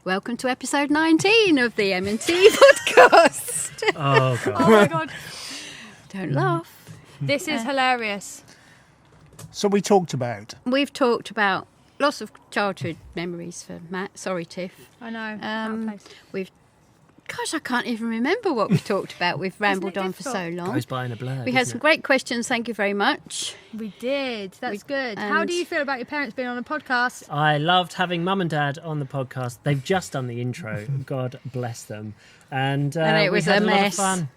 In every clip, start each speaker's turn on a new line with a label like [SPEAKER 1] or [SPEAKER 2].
[SPEAKER 1] Welcome to episode 19 of the M&T podcast.
[SPEAKER 2] Oh, God.
[SPEAKER 3] Oh, my God.
[SPEAKER 1] Don't laugh.
[SPEAKER 3] This is hilarious.
[SPEAKER 4] So we've talked about
[SPEAKER 1] lots of childhood memories for Matt. Sorry, Tiff.
[SPEAKER 3] I know. Out of place.
[SPEAKER 1] I can't even remember what we talked about. We've rambled on for so long.
[SPEAKER 2] Goes by in a blur.
[SPEAKER 1] We had some great questions. Thank you very much.
[SPEAKER 3] We did. That's good. How do you feel about your parents being on a podcast?
[SPEAKER 2] I loved having Mum and Dad on the podcast. They've just done the intro. God bless them. And
[SPEAKER 1] it was
[SPEAKER 2] we had
[SPEAKER 1] a
[SPEAKER 2] lot of
[SPEAKER 1] mess.
[SPEAKER 2] fun.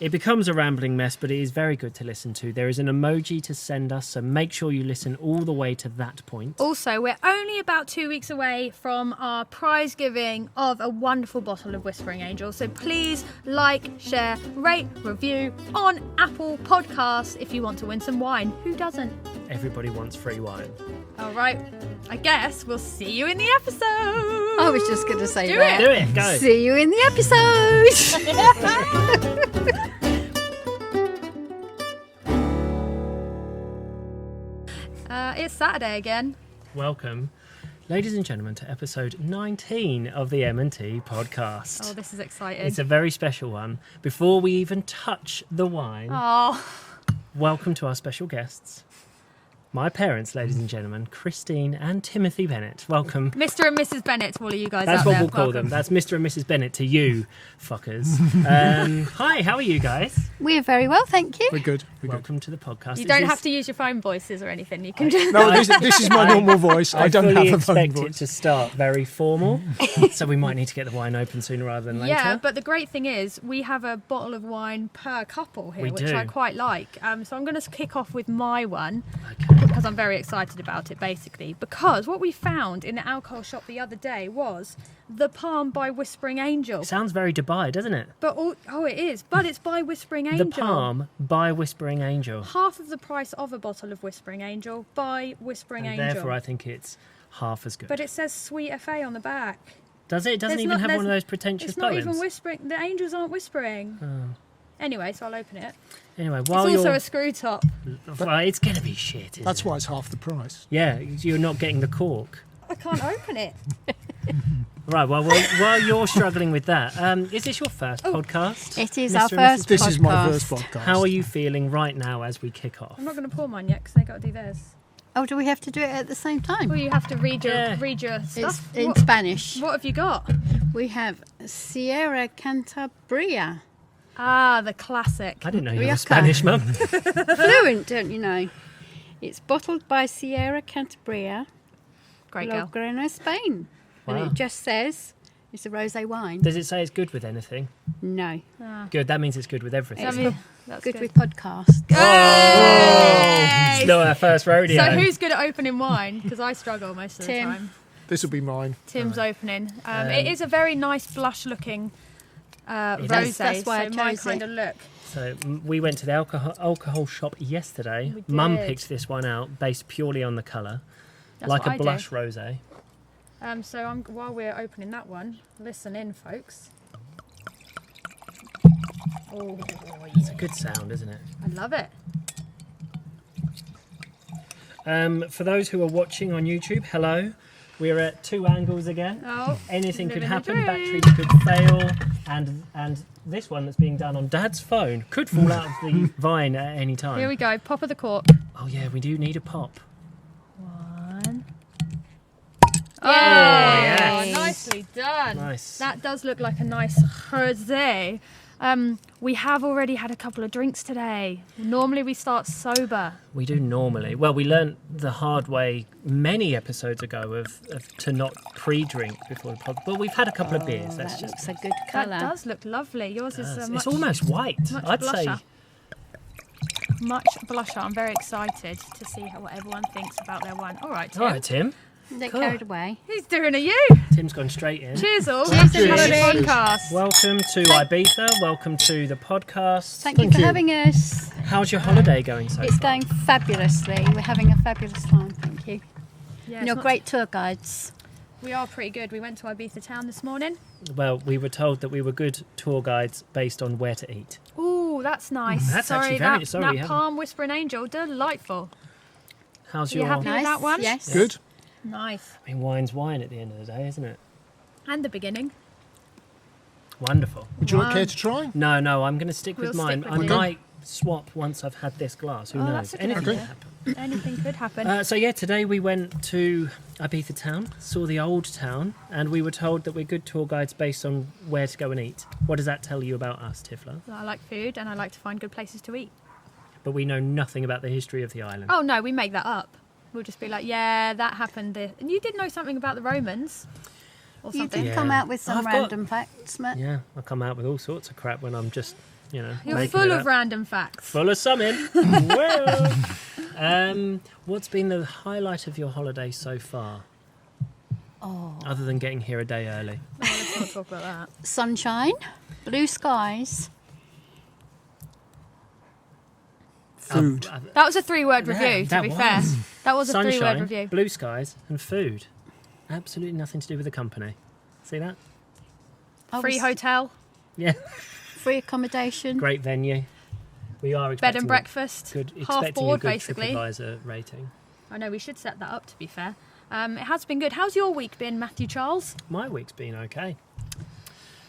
[SPEAKER 2] It becomes a rambling mess, but it is very good to listen to. There is an emoji to send us, so make sure you listen all the way to that point.
[SPEAKER 3] Also, we're only about 2 weeks away from our prize giving of a wonderful bottle of Whispering Angel. So please like, share, rate, review on Apple Podcasts if you want to win some wine. Who doesn't?
[SPEAKER 2] Everybody wants free wine.
[SPEAKER 3] All right. I guess we'll see you in the episode.
[SPEAKER 1] I was just going to say
[SPEAKER 3] Do
[SPEAKER 1] that.
[SPEAKER 2] Do it, go.
[SPEAKER 1] See you in the episode.
[SPEAKER 3] It's Saturday again.
[SPEAKER 2] Welcome, ladies and gentlemen, to episode 19 of the M&T podcast.
[SPEAKER 3] Oh, this is exciting.
[SPEAKER 2] It's a very special one. Before we even touch the wine,
[SPEAKER 3] Oh,
[SPEAKER 2] welcome to our special guests. My parents, ladies and gentlemen, Christine and Timothy Bennett. Welcome.
[SPEAKER 3] Mr. and Mrs. Bennett to all of you guys
[SPEAKER 2] That's
[SPEAKER 3] out
[SPEAKER 2] what
[SPEAKER 3] there.
[SPEAKER 2] we'll call them.
[SPEAKER 3] Welcome.
[SPEAKER 2] That's Mr. and Mrs. Bennett to you, fuckers. Hi, how are you guys?
[SPEAKER 1] We're very well, thank you.
[SPEAKER 4] we're good.
[SPEAKER 2] Welcome to the podcast.
[SPEAKER 3] You
[SPEAKER 2] This
[SPEAKER 3] don't
[SPEAKER 2] is-
[SPEAKER 3] have to use your phone voices or anything. You can just...
[SPEAKER 4] No, this is my normal voice. I don't
[SPEAKER 2] fully
[SPEAKER 4] have a phone
[SPEAKER 2] expect it
[SPEAKER 4] voice.
[SPEAKER 2] to start very formal, so we might need to get the wine open sooner rather than later.
[SPEAKER 3] Yeah, but the great thing is we have a bottle of wine per couple here,
[SPEAKER 2] We
[SPEAKER 3] which
[SPEAKER 2] do.
[SPEAKER 3] I quite like. So I'm going to kick off with my one
[SPEAKER 2] Okay.
[SPEAKER 3] because I'm very excited about it, basically. Because what we found in the alcohol shop the other day was the Palm by Whispering Angel.
[SPEAKER 2] Sounds very Dubai, doesn't it?
[SPEAKER 3] But it is. But it's by Whispering Angel.
[SPEAKER 2] The Palm by Whispering Angel.
[SPEAKER 3] Half of the price of a bottle of Whispering Angel by Whispering
[SPEAKER 2] And
[SPEAKER 3] Angel.
[SPEAKER 2] therefore, I think it's half as good.
[SPEAKER 3] But it says Sweet FA on the back.
[SPEAKER 2] Does it? It doesn't
[SPEAKER 3] There's
[SPEAKER 2] even
[SPEAKER 3] not-
[SPEAKER 2] have one of
[SPEAKER 3] there's-
[SPEAKER 2] those pretentious
[SPEAKER 3] It's not
[SPEAKER 2] poems.
[SPEAKER 3] even whispering. The angels aren't whispering.
[SPEAKER 2] Oh.
[SPEAKER 3] Anyway, so I'll open it.
[SPEAKER 2] Anyway, while
[SPEAKER 3] It's also
[SPEAKER 2] you're...
[SPEAKER 3] a screw top.
[SPEAKER 2] Well, it's going to be shit, isn't
[SPEAKER 4] That's
[SPEAKER 2] it?
[SPEAKER 4] why it's half the price.
[SPEAKER 2] Yeah, you're not getting the cork.
[SPEAKER 3] I can't open it.
[SPEAKER 2] Right, well, while you're struggling with that, is this your first podcast?
[SPEAKER 1] It is
[SPEAKER 2] Mr.
[SPEAKER 1] our
[SPEAKER 2] and
[SPEAKER 1] first
[SPEAKER 2] Mrs.
[SPEAKER 4] This is my
[SPEAKER 1] podcast.
[SPEAKER 4] first podcast.
[SPEAKER 2] How are you feeling right now as we kick off?
[SPEAKER 3] I'm not going to pour mine yet because they got to do this.
[SPEAKER 1] Oh, do we have to do it at the same time?
[SPEAKER 3] Well, you have to read your
[SPEAKER 2] Yeah.
[SPEAKER 3] stuff.
[SPEAKER 1] It's in
[SPEAKER 3] What,
[SPEAKER 1] Spanish.
[SPEAKER 3] what have you got?
[SPEAKER 1] We have Sierra Cantabria.
[SPEAKER 3] Ah, the classic.
[SPEAKER 2] I didn't know you were
[SPEAKER 1] Rioja.
[SPEAKER 2] Spanish, Mum.
[SPEAKER 1] Fluent, don't you know? It's bottled by Sierra Cantabria,
[SPEAKER 3] Great girl.
[SPEAKER 1] Logrena, Spain.
[SPEAKER 2] Wow.
[SPEAKER 1] And it just says it's a rosé wine.
[SPEAKER 2] Does it say it's good with anything?
[SPEAKER 1] No.
[SPEAKER 3] Ah.
[SPEAKER 2] Good, that means it's good with everything.
[SPEAKER 3] I mean, that's
[SPEAKER 1] Good
[SPEAKER 3] good.
[SPEAKER 1] with podcasts.
[SPEAKER 3] Hey!
[SPEAKER 2] It's not our first rodeo.
[SPEAKER 3] So who's good at opening wine? Because I struggle most of the
[SPEAKER 1] Tim.
[SPEAKER 3] time.
[SPEAKER 4] This will be mine.
[SPEAKER 3] Tim's opening. It is a very nice blush-looking
[SPEAKER 2] It
[SPEAKER 3] rosé.
[SPEAKER 2] is.
[SPEAKER 1] That's why I
[SPEAKER 3] so my
[SPEAKER 1] chose
[SPEAKER 3] kind
[SPEAKER 1] it.
[SPEAKER 3] of look.
[SPEAKER 2] So we went to the alcohol shop yesterday.
[SPEAKER 3] We
[SPEAKER 2] Mum
[SPEAKER 3] did.
[SPEAKER 2] picked this one out based purely on the colour,
[SPEAKER 3] That's
[SPEAKER 2] like
[SPEAKER 3] what
[SPEAKER 2] a
[SPEAKER 3] I do.
[SPEAKER 2] blush rosé.
[SPEAKER 3] So while we're opening that one, listen in, folks. Oh,
[SPEAKER 2] It's a good sound, isn't it?
[SPEAKER 3] I love it.
[SPEAKER 2] For those who are watching on YouTube, hello. We're at two angles again.
[SPEAKER 3] Oh,
[SPEAKER 2] Anything could
[SPEAKER 3] living the
[SPEAKER 2] happen.
[SPEAKER 3] dream.
[SPEAKER 2] Batteries could fail, and this one that's being done on Dad's phone could fall out of the vine at any time.
[SPEAKER 3] Here we go. Pop of the cork.
[SPEAKER 2] Oh yeah, we do need a pop.
[SPEAKER 3] One.
[SPEAKER 2] Oh, yes.
[SPEAKER 3] Nicely done.
[SPEAKER 2] Nice.
[SPEAKER 3] That does look like a nice rosé. We have already had a couple of drinks today. Normally we start sober.
[SPEAKER 2] We do normally. Well, we learnt the hard way many episodes ago of to not pre-drink before the pod. But we've had a couple of beers. That's
[SPEAKER 1] That
[SPEAKER 2] just.
[SPEAKER 1] looks a good
[SPEAKER 3] That
[SPEAKER 1] colour.
[SPEAKER 3] does look lovely. Yours is
[SPEAKER 2] It's
[SPEAKER 3] much,
[SPEAKER 2] almost white.
[SPEAKER 3] much
[SPEAKER 2] I'd say.
[SPEAKER 3] blusher. Much blusher. I'm very excited to see what everyone thinks about their wine. All right, Tim.
[SPEAKER 2] All right, Tim.
[SPEAKER 1] Get
[SPEAKER 2] Cool.
[SPEAKER 1] carried away.
[SPEAKER 3] He's doing a you.
[SPEAKER 2] Tim's gone straight in.
[SPEAKER 3] Cheers all.
[SPEAKER 1] Cheers,
[SPEAKER 3] to the
[SPEAKER 1] everybody.
[SPEAKER 3] podcast.
[SPEAKER 2] Welcome to Ibiza. Welcome to the podcast.
[SPEAKER 1] Thank you
[SPEAKER 4] Thank
[SPEAKER 1] for
[SPEAKER 4] you.
[SPEAKER 1] having us.
[SPEAKER 2] How's your holiday going so
[SPEAKER 1] It's
[SPEAKER 2] far?
[SPEAKER 1] going fabulously. We're having a fabulous time, thank you.
[SPEAKER 3] Yeah,
[SPEAKER 1] And
[SPEAKER 3] it's
[SPEAKER 1] you're
[SPEAKER 3] not-
[SPEAKER 1] great tour guides.
[SPEAKER 3] We are pretty good. We went to Ibiza town this morning.
[SPEAKER 2] Well, we were told that we were good tour guides based on where to eat.
[SPEAKER 3] Ooh, that's nice.
[SPEAKER 2] That's
[SPEAKER 3] sorry,
[SPEAKER 2] actually very-
[SPEAKER 3] that,
[SPEAKER 2] sorry,
[SPEAKER 3] that
[SPEAKER 2] yeah.
[SPEAKER 3] Palm Whispering Angel, delightful.
[SPEAKER 2] How's
[SPEAKER 3] You
[SPEAKER 2] your...
[SPEAKER 3] happy? With that one?
[SPEAKER 1] Yes.
[SPEAKER 4] Good.
[SPEAKER 3] Nice.
[SPEAKER 2] I mean, wine's wine at the end of the day, isn't it?
[SPEAKER 3] And the beginning.
[SPEAKER 2] Wonderful.
[SPEAKER 4] Would you like care to try?
[SPEAKER 2] No, I'm going to stick with
[SPEAKER 3] We'll
[SPEAKER 2] mine.
[SPEAKER 3] stick
[SPEAKER 2] I
[SPEAKER 3] with you.
[SPEAKER 2] might swap once I've had this glass. Who
[SPEAKER 3] Oh,
[SPEAKER 2] knows?
[SPEAKER 3] that's a good
[SPEAKER 2] Anything
[SPEAKER 3] idea.
[SPEAKER 2] can happen.
[SPEAKER 3] Anything could happen.
[SPEAKER 2] So yeah, today we went to Ibiza town, saw the old town, and we were told that we're good tour guides based on where to go and eat. What does that tell you about us, Tiffler?
[SPEAKER 3] I like food and I like to find good places to eat.
[SPEAKER 2] But we know nothing about the history of the island.
[SPEAKER 3] Oh no, we make that up. We'll just be like, yeah, that happened. And you did know something about the Romans or
[SPEAKER 1] You
[SPEAKER 3] something.
[SPEAKER 1] did
[SPEAKER 2] Yeah.
[SPEAKER 1] come out with some
[SPEAKER 2] I've got-
[SPEAKER 1] random facts, Matt.
[SPEAKER 2] Yeah, I come out with all sorts of crap when I'm just,
[SPEAKER 3] You're
[SPEAKER 2] making
[SPEAKER 3] full
[SPEAKER 2] it
[SPEAKER 3] of
[SPEAKER 2] up.
[SPEAKER 3] random facts.
[SPEAKER 2] Full of something. Well, what's been the highlight of your holiday so far?
[SPEAKER 1] Oh,
[SPEAKER 2] Other than getting here a day early.
[SPEAKER 3] Oh, let's not talk about that.
[SPEAKER 1] sunshine, blue skies.
[SPEAKER 4] Food.
[SPEAKER 3] That was a 3-word
[SPEAKER 2] Yeah,
[SPEAKER 3] review, to
[SPEAKER 2] that
[SPEAKER 3] be
[SPEAKER 2] was.
[SPEAKER 3] fair. That was a 3-word
[SPEAKER 2] Sunshine,
[SPEAKER 3] review.
[SPEAKER 2] blue skies, and food. Absolutely nothing to do with the company. See that?
[SPEAKER 1] I
[SPEAKER 3] Free
[SPEAKER 1] was-
[SPEAKER 3] hotel,
[SPEAKER 2] Yeah.
[SPEAKER 1] free accommodation.
[SPEAKER 2] Great venue. We are
[SPEAKER 3] bed
[SPEAKER 2] expecting
[SPEAKER 3] and breakfast.
[SPEAKER 2] Good,
[SPEAKER 3] half
[SPEAKER 2] expecting
[SPEAKER 3] board,
[SPEAKER 2] a good
[SPEAKER 3] basically.
[SPEAKER 2] TripAdvisor rating.
[SPEAKER 3] I know, we should set that up, to be fair. It has been good. How's your week been, Matthew Charles?
[SPEAKER 2] My week's been okay.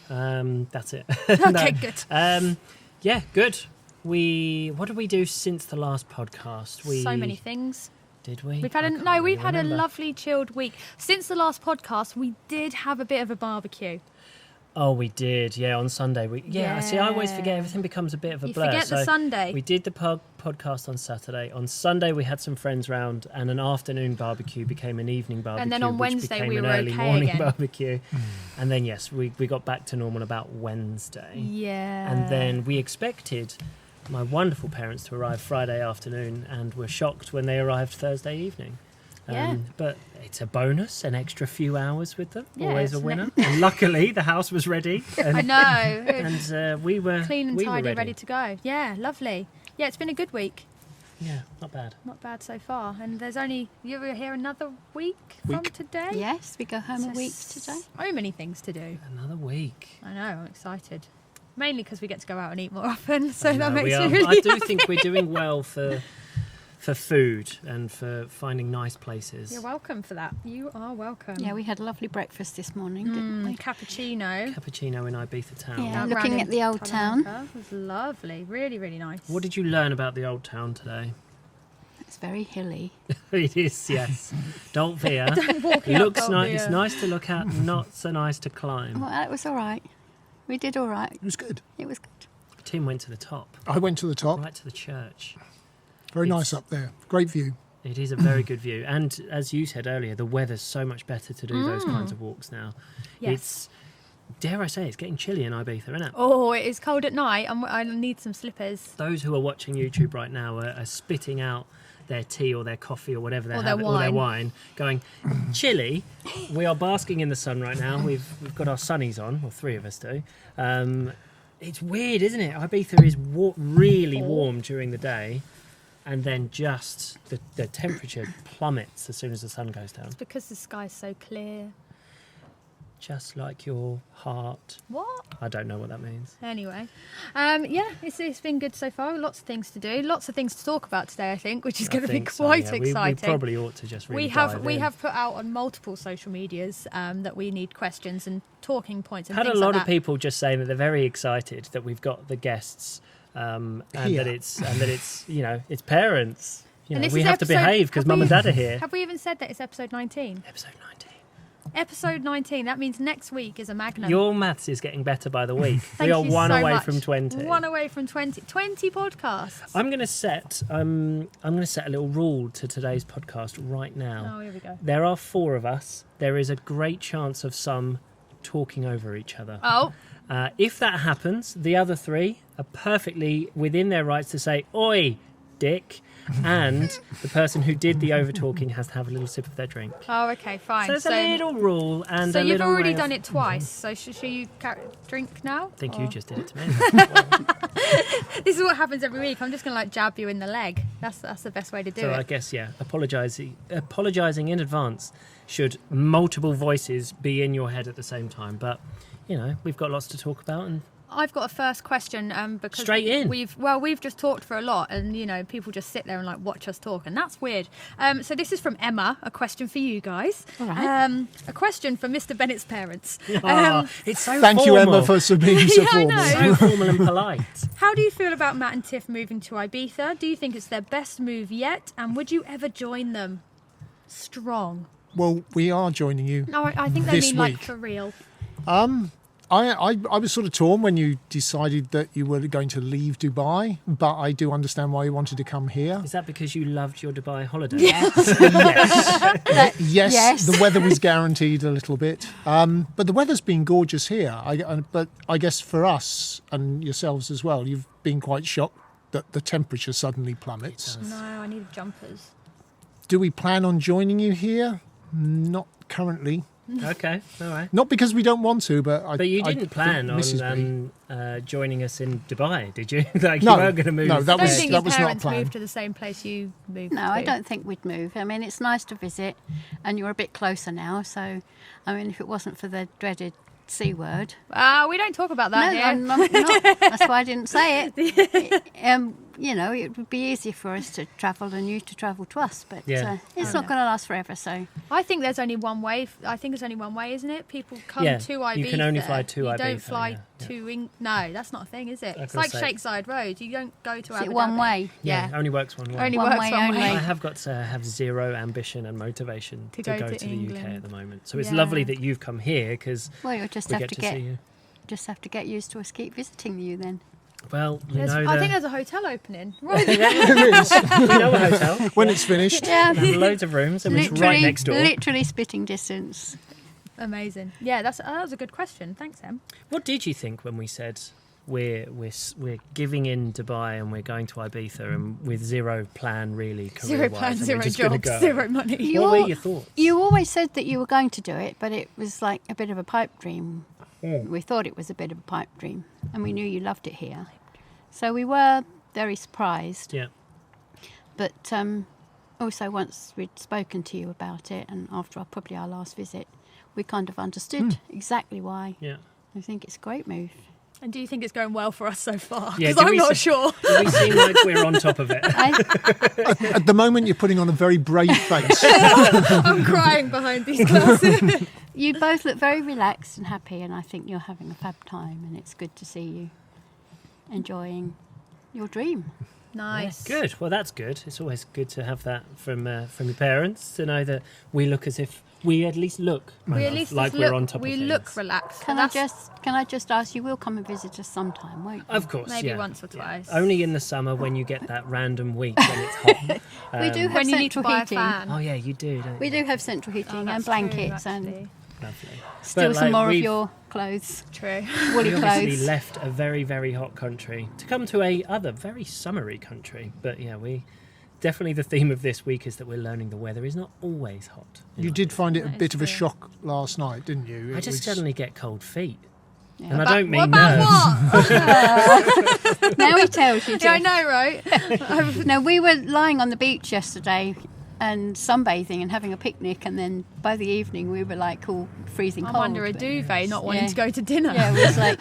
[SPEAKER 2] That's it.
[SPEAKER 3] Okay, good.
[SPEAKER 2] Yeah, good. What did we do since the last podcast?
[SPEAKER 3] So many things.
[SPEAKER 2] Did we?
[SPEAKER 3] We've had we've had a lovely chilled week. Since the last podcast, we did have a bit of a barbecue.
[SPEAKER 2] Oh, we did. Yeah, on Sunday. See, I always forget. Everything becomes a bit of a
[SPEAKER 3] You
[SPEAKER 2] blur.
[SPEAKER 3] forget the
[SPEAKER 2] So
[SPEAKER 3] Sunday.
[SPEAKER 2] We did the podcast on Saturday. On Sunday, we had some friends round, and an afternoon barbecue became an evening barbecue.
[SPEAKER 3] then on
[SPEAKER 2] which
[SPEAKER 3] Wednesday,
[SPEAKER 2] became
[SPEAKER 3] we
[SPEAKER 2] an
[SPEAKER 3] were
[SPEAKER 2] early
[SPEAKER 3] okay
[SPEAKER 2] morning
[SPEAKER 3] again.
[SPEAKER 2] barbecue. And then yes, we got back to normal about Wednesday.
[SPEAKER 3] Yeah.
[SPEAKER 2] And then we expected my wonderful parents to arrive Friday afternoon, and were shocked when they arrived Thursday evening.
[SPEAKER 3] Yeah.
[SPEAKER 2] But it's a bonus, an extra few hours with them,
[SPEAKER 3] Yeah,
[SPEAKER 2] always a
[SPEAKER 3] it's
[SPEAKER 2] winner. And luckily, the house was ready. And,
[SPEAKER 3] I know.
[SPEAKER 2] and we were
[SPEAKER 3] Clean and
[SPEAKER 2] we were
[SPEAKER 3] tidy, ready to go. Yeah, lovely. Yeah, it's been a good week.
[SPEAKER 2] Yeah, not bad.
[SPEAKER 3] Not bad so far. And there's only, you were here another week from
[SPEAKER 4] Week.
[SPEAKER 3] today?
[SPEAKER 1] Yes, we go home a
[SPEAKER 3] So
[SPEAKER 1] week today.
[SPEAKER 3] So many things to do.
[SPEAKER 2] Another week.
[SPEAKER 3] I know, I'm excited. Mainly because we get to go out and eat more often, so
[SPEAKER 2] I
[SPEAKER 3] that
[SPEAKER 2] know,
[SPEAKER 3] makes
[SPEAKER 2] we
[SPEAKER 3] me
[SPEAKER 2] are.
[SPEAKER 3] really
[SPEAKER 2] I do
[SPEAKER 3] happy.
[SPEAKER 2] think we're doing well for food and for finding nice places.
[SPEAKER 3] You're welcome for that. You are welcome.
[SPEAKER 1] Yeah, we had a lovely breakfast this morning, didn't we?
[SPEAKER 3] Cappuccino.
[SPEAKER 2] Cappuccino in Ibiza town.
[SPEAKER 1] Yeah.
[SPEAKER 3] Out
[SPEAKER 1] Looking
[SPEAKER 3] round
[SPEAKER 1] at
[SPEAKER 3] in
[SPEAKER 1] the old town.
[SPEAKER 3] Talamanca. It was lovely. Really, really nice.
[SPEAKER 2] What did you learn about the old town today?
[SPEAKER 1] It's very hilly.
[SPEAKER 2] It is, yes. Dolpia.
[SPEAKER 3] walk
[SPEAKER 2] It
[SPEAKER 3] out,
[SPEAKER 2] looks nice.
[SPEAKER 3] Dolpia.
[SPEAKER 2] It's nice to look at, not so nice to climb.
[SPEAKER 1] Well, it was all right. We did all right.
[SPEAKER 4] It was good.
[SPEAKER 1] It was good.
[SPEAKER 2] Tim went to the top,
[SPEAKER 4] I went to the top.
[SPEAKER 2] right to the church.
[SPEAKER 4] Very
[SPEAKER 2] It's-
[SPEAKER 4] nice up there. Great view.
[SPEAKER 2] It is a very good view. And as you said earlier, the weather's so much better to do those kinds of walks now.
[SPEAKER 3] Yes.
[SPEAKER 2] It's, dare I say, it's getting chilly in Ibiza, isn't it?
[SPEAKER 3] Oh, it is cold at night. I need some slippers.
[SPEAKER 2] Those who are watching YouTube right now are spitting out their tea or their coffee or whatever they're
[SPEAKER 3] Or their
[SPEAKER 2] having, or their
[SPEAKER 3] wine.
[SPEAKER 2] wine, going, chilly. We are basking in the sun right now. We've got our sunnies on, or 3 of us do. It's weird, isn't it? Ibiza is really warm during the day, and then just the temperature plummets as soon as the sun goes down.
[SPEAKER 3] Because the sky's so clear.
[SPEAKER 2] Just like your heart.
[SPEAKER 3] What?
[SPEAKER 2] I don't know what that means.
[SPEAKER 3] Anyway, yeah, it's been good so far. Lots of things to do, lots of things to talk about today, I think, which is going to be
[SPEAKER 2] think so,
[SPEAKER 3] quite
[SPEAKER 2] yeah. We
[SPEAKER 3] exciting.
[SPEAKER 2] probably ought to just really
[SPEAKER 3] we have
[SPEAKER 2] dive
[SPEAKER 3] we
[SPEAKER 2] in.
[SPEAKER 3] have put out on multiple social medias that we need questions and talking points and
[SPEAKER 2] Had a
[SPEAKER 3] things
[SPEAKER 2] lot
[SPEAKER 3] like
[SPEAKER 2] of
[SPEAKER 3] that.
[SPEAKER 2] people just saying that they're very excited that we've got the guests and
[SPEAKER 4] Here.
[SPEAKER 2] that it's it's parents.
[SPEAKER 3] And this
[SPEAKER 2] We
[SPEAKER 3] is
[SPEAKER 2] have to
[SPEAKER 3] episode-
[SPEAKER 2] behave because
[SPEAKER 3] have
[SPEAKER 2] mum
[SPEAKER 3] we-
[SPEAKER 2] and dad are here.
[SPEAKER 3] Have we even said that it's episode 19?
[SPEAKER 2] Episode 19.
[SPEAKER 3] Episode 19. That means next week is a magnum.
[SPEAKER 2] Your maths is getting better by the week.
[SPEAKER 3] Thank
[SPEAKER 2] we are
[SPEAKER 3] you
[SPEAKER 2] one
[SPEAKER 3] so
[SPEAKER 2] away
[SPEAKER 3] much.
[SPEAKER 2] from 20.
[SPEAKER 3] One away from 20. 20 podcasts.
[SPEAKER 2] I'm going to set a little rule to today's podcast right now.
[SPEAKER 3] Oh, here we go.
[SPEAKER 2] There are 4 of us. There is a great chance of some talking over each other.
[SPEAKER 3] Oh,
[SPEAKER 2] If that happens, the other 3 are perfectly within their rights to say, "Oi, dick," and the person who did the over-talking has to have a little sip of their drink.
[SPEAKER 3] oh, okay, fine.
[SPEAKER 2] So it's a little rule and
[SPEAKER 3] so
[SPEAKER 2] a
[SPEAKER 3] you've
[SPEAKER 2] little
[SPEAKER 3] already
[SPEAKER 2] way of-
[SPEAKER 3] done it twice. So should you drink now?
[SPEAKER 2] I think
[SPEAKER 3] Or-
[SPEAKER 2] you just did it to me.
[SPEAKER 3] This is what happens every week. I'm just going to jab you in the leg. That's the best way to do
[SPEAKER 2] So I
[SPEAKER 3] it.
[SPEAKER 2] guess, yeah, apologising in advance should multiple voices be in your head at the same time. But, we've got lots to talk about and
[SPEAKER 3] I've got a first question because
[SPEAKER 2] Straight in.
[SPEAKER 3] we've just talked for a lot, and people just sit there and like watch us talk, and that's weird. So this is from Emma. A question for you guys.
[SPEAKER 1] All right.
[SPEAKER 3] A question for Mr. Bennett's parents.
[SPEAKER 2] It's so
[SPEAKER 4] Thank you,
[SPEAKER 2] formal.
[SPEAKER 4] Emma, for being so
[SPEAKER 3] Yeah, I
[SPEAKER 4] formal.
[SPEAKER 3] know.
[SPEAKER 2] So formal and polite.
[SPEAKER 3] How do you feel about Matt and Tiff moving to Ibiza? Do you think it's their best move yet? And would you ever join them? Strong.
[SPEAKER 4] Well, we are joining you.
[SPEAKER 3] No, I think they
[SPEAKER 4] This
[SPEAKER 3] mean like
[SPEAKER 4] week.
[SPEAKER 3] for real.
[SPEAKER 4] I was sort of torn when you decided that you were going to leave Dubai, but I do understand why you wanted to come here.
[SPEAKER 2] Is that because you loved your Dubai holiday?
[SPEAKER 4] Yes.
[SPEAKER 1] Yes.
[SPEAKER 4] The weather was guaranteed a little bit, but the weather's been gorgeous here. But I guess for us and yourselves as well, you've been quite shocked that the temperature suddenly plummets.
[SPEAKER 3] No, I need jumpers.
[SPEAKER 4] Do we plan on joining you here? Not currently.
[SPEAKER 2] Okay, all right.
[SPEAKER 4] Not because we don't want to, but
[SPEAKER 2] But you didn't
[SPEAKER 4] think
[SPEAKER 2] plan
[SPEAKER 4] Mrs. B-
[SPEAKER 2] on joining us in Dubai, did you? Like
[SPEAKER 4] No,
[SPEAKER 2] you were going to move.
[SPEAKER 4] no, that
[SPEAKER 3] I don't
[SPEAKER 4] was-
[SPEAKER 3] think
[SPEAKER 4] that
[SPEAKER 3] your
[SPEAKER 4] was not
[SPEAKER 3] parents
[SPEAKER 4] planned.
[SPEAKER 3] moved to the same place you moved
[SPEAKER 1] No,
[SPEAKER 3] to.
[SPEAKER 1] I don't think we'd move. I mean, it's nice to visit, and you're a bit closer now. So, I mean, if it wasn't for the dreaded C word,
[SPEAKER 3] We don't talk about that
[SPEAKER 1] no,
[SPEAKER 3] here.
[SPEAKER 1] I'm not. That's why I didn't say it. It would be easier for us to travel and you to travel to us, but
[SPEAKER 2] Yeah.
[SPEAKER 1] it's not going to last forever. So,
[SPEAKER 3] I think there's only one way. I think it's only one way, isn't it? People come
[SPEAKER 2] Yeah,
[SPEAKER 3] to Ibiza.
[SPEAKER 2] you can only fly to
[SPEAKER 3] You
[SPEAKER 2] Ibiza,
[SPEAKER 3] don't fly
[SPEAKER 2] yeah.
[SPEAKER 3] to. No, that's not a thing, is it?
[SPEAKER 2] I
[SPEAKER 3] It's
[SPEAKER 2] was
[SPEAKER 3] like
[SPEAKER 2] gonna say-
[SPEAKER 3] Shakeside Road. You don't go to
[SPEAKER 1] is
[SPEAKER 3] Abu
[SPEAKER 1] it one
[SPEAKER 3] Dhabi.
[SPEAKER 1] way?
[SPEAKER 2] Yeah, only works one way.
[SPEAKER 3] Only
[SPEAKER 1] One
[SPEAKER 3] works
[SPEAKER 1] way
[SPEAKER 3] one
[SPEAKER 1] only.
[SPEAKER 3] way.
[SPEAKER 2] I have got to have zero ambition and motivation
[SPEAKER 3] To
[SPEAKER 2] to
[SPEAKER 3] go
[SPEAKER 2] go
[SPEAKER 3] to
[SPEAKER 2] to the UK
[SPEAKER 3] England.
[SPEAKER 2] at the moment. So it's
[SPEAKER 3] Yeah.
[SPEAKER 2] lovely that you've come here because
[SPEAKER 1] Well, you'll just
[SPEAKER 2] we
[SPEAKER 1] have
[SPEAKER 2] get
[SPEAKER 1] to
[SPEAKER 2] to
[SPEAKER 1] get
[SPEAKER 2] see you.
[SPEAKER 1] used to us keep visiting you then.
[SPEAKER 2] Well, you
[SPEAKER 3] There's-
[SPEAKER 2] know,
[SPEAKER 3] I think there's a hotel opening. Right.
[SPEAKER 2] we know a hotel.
[SPEAKER 4] when it's finished.
[SPEAKER 1] Yeah,
[SPEAKER 2] We have loads of rooms and it's right next door.
[SPEAKER 1] Literally spitting distance.
[SPEAKER 3] Amazing. Yeah, that was a good question. Thanks, Em.
[SPEAKER 2] What did you think when we said we're giving in Dubai and we're going to Ibiza and with zero plan really
[SPEAKER 3] Zero
[SPEAKER 2] career-wise,
[SPEAKER 3] plan,
[SPEAKER 2] and we're
[SPEAKER 3] zero
[SPEAKER 2] just gonna
[SPEAKER 3] jobs,
[SPEAKER 2] go?
[SPEAKER 3] zero money.
[SPEAKER 1] You
[SPEAKER 2] What were
[SPEAKER 1] all-
[SPEAKER 2] your thoughts?
[SPEAKER 1] You always said that you were going to do it, but it was like a bit of a pipe dream. We thought it was a bit of a pipe dream, and we knew you loved it here. So we were very surprised.
[SPEAKER 2] Yeah.
[SPEAKER 1] But also once we'd spoken to you about it, and after probably our last visit, we kind of understood exactly why.
[SPEAKER 2] Yeah.
[SPEAKER 1] I think it's a great move.
[SPEAKER 3] And do you think it's going well for us so far?
[SPEAKER 2] Yeah,
[SPEAKER 3] Because
[SPEAKER 2] do
[SPEAKER 3] I'm
[SPEAKER 2] we
[SPEAKER 3] not
[SPEAKER 2] se-
[SPEAKER 3] sure.
[SPEAKER 2] We seem like we're on top of it.
[SPEAKER 4] At the moment, you're putting on a very brave face.
[SPEAKER 3] I'm crying behind these glasses.
[SPEAKER 1] You both look very relaxed and happy, and I think you're having a fab time, and it's good to see you enjoying your dream.
[SPEAKER 3] Nice.
[SPEAKER 2] Good. Well, that's good. It's always good to have that from your parents to know that we look as if we at least look
[SPEAKER 3] We at least
[SPEAKER 2] like
[SPEAKER 3] look,
[SPEAKER 2] we're on top
[SPEAKER 3] we
[SPEAKER 2] of things.
[SPEAKER 3] look relaxed.
[SPEAKER 1] Can
[SPEAKER 3] and
[SPEAKER 1] I just ask you will come and visit us sometime, won't you?
[SPEAKER 2] Of course,
[SPEAKER 3] Maybe
[SPEAKER 2] yeah.
[SPEAKER 3] once or twice.
[SPEAKER 2] Only in the summer when you get that random week when it's hot.
[SPEAKER 1] We do have
[SPEAKER 3] when you need to
[SPEAKER 1] central
[SPEAKER 3] buy
[SPEAKER 1] heating.
[SPEAKER 3] a fan.
[SPEAKER 2] Oh yeah, you do, don't
[SPEAKER 1] We
[SPEAKER 2] you?
[SPEAKER 1] do have central
[SPEAKER 3] Oh,
[SPEAKER 1] heating
[SPEAKER 3] that's
[SPEAKER 1] and blankets
[SPEAKER 3] true,
[SPEAKER 1] and
[SPEAKER 3] actually.
[SPEAKER 2] Lovely.
[SPEAKER 1] still
[SPEAKER 2] But,
[SPEAKER 1] some
[SPEAKER 2] like,
[SPEAKER 1] more of
[SPEAKER 2] we've-
[SPEAKER 1] your clothes,
[SPEAKER 3] True.
[SPEAKER 1] woolly
[SPEAKER 2] We obviously
[SPEAKER 1] clothes.
[SPEAKER 2] left a very, very hot country to come to a other very summery country. But yeah, we definitely the theme of this week is that we're learning the weather is not always hot.
[SPEAKER 4] You did find it a
[SPEAKER 3] That is
[SPEAKER 4] bit of a
[SPEAKER 3] true.
[SPEAKER 4] shock last night, didn't you?
[SPEAKER 2] I
[SPEAKER 4] It
[SPEAKER 2] just
[SPEAKER 4] was-
[SPEAKER 2] suddenly get cold feet.
[SPEAKER 1] Yeah.
[SPEAKER 2] And I
[SPEAKER 3] But
[SPEAKER 2] don't mean
[SPEAKER 3] what about
[SPEAKER 2] nerves.
[SPEAKER 3] what?
[SPEAKER 1] Now he tells you.
[SPEAKER 3] Yeah, I
[SPEAKER 1] Tiff.
[SPEAKER 3] know, right?
[SPEAKER 1] No, we were lying on the beach yesterday and sunbathing and having a picnic, and then by the evening we were like all freezing
[SPEAKER 3] I'm
[SPEAKER 1] cold.
[SPEAKER 3] under a
[SPEAKER 1] but-
[SPEAKER 3] duvet, not wanting
[SPEAKER 1] Yeah.
[SPEAKER 3] to go to dinner.
[SPEAKER 1] Yeah, it was like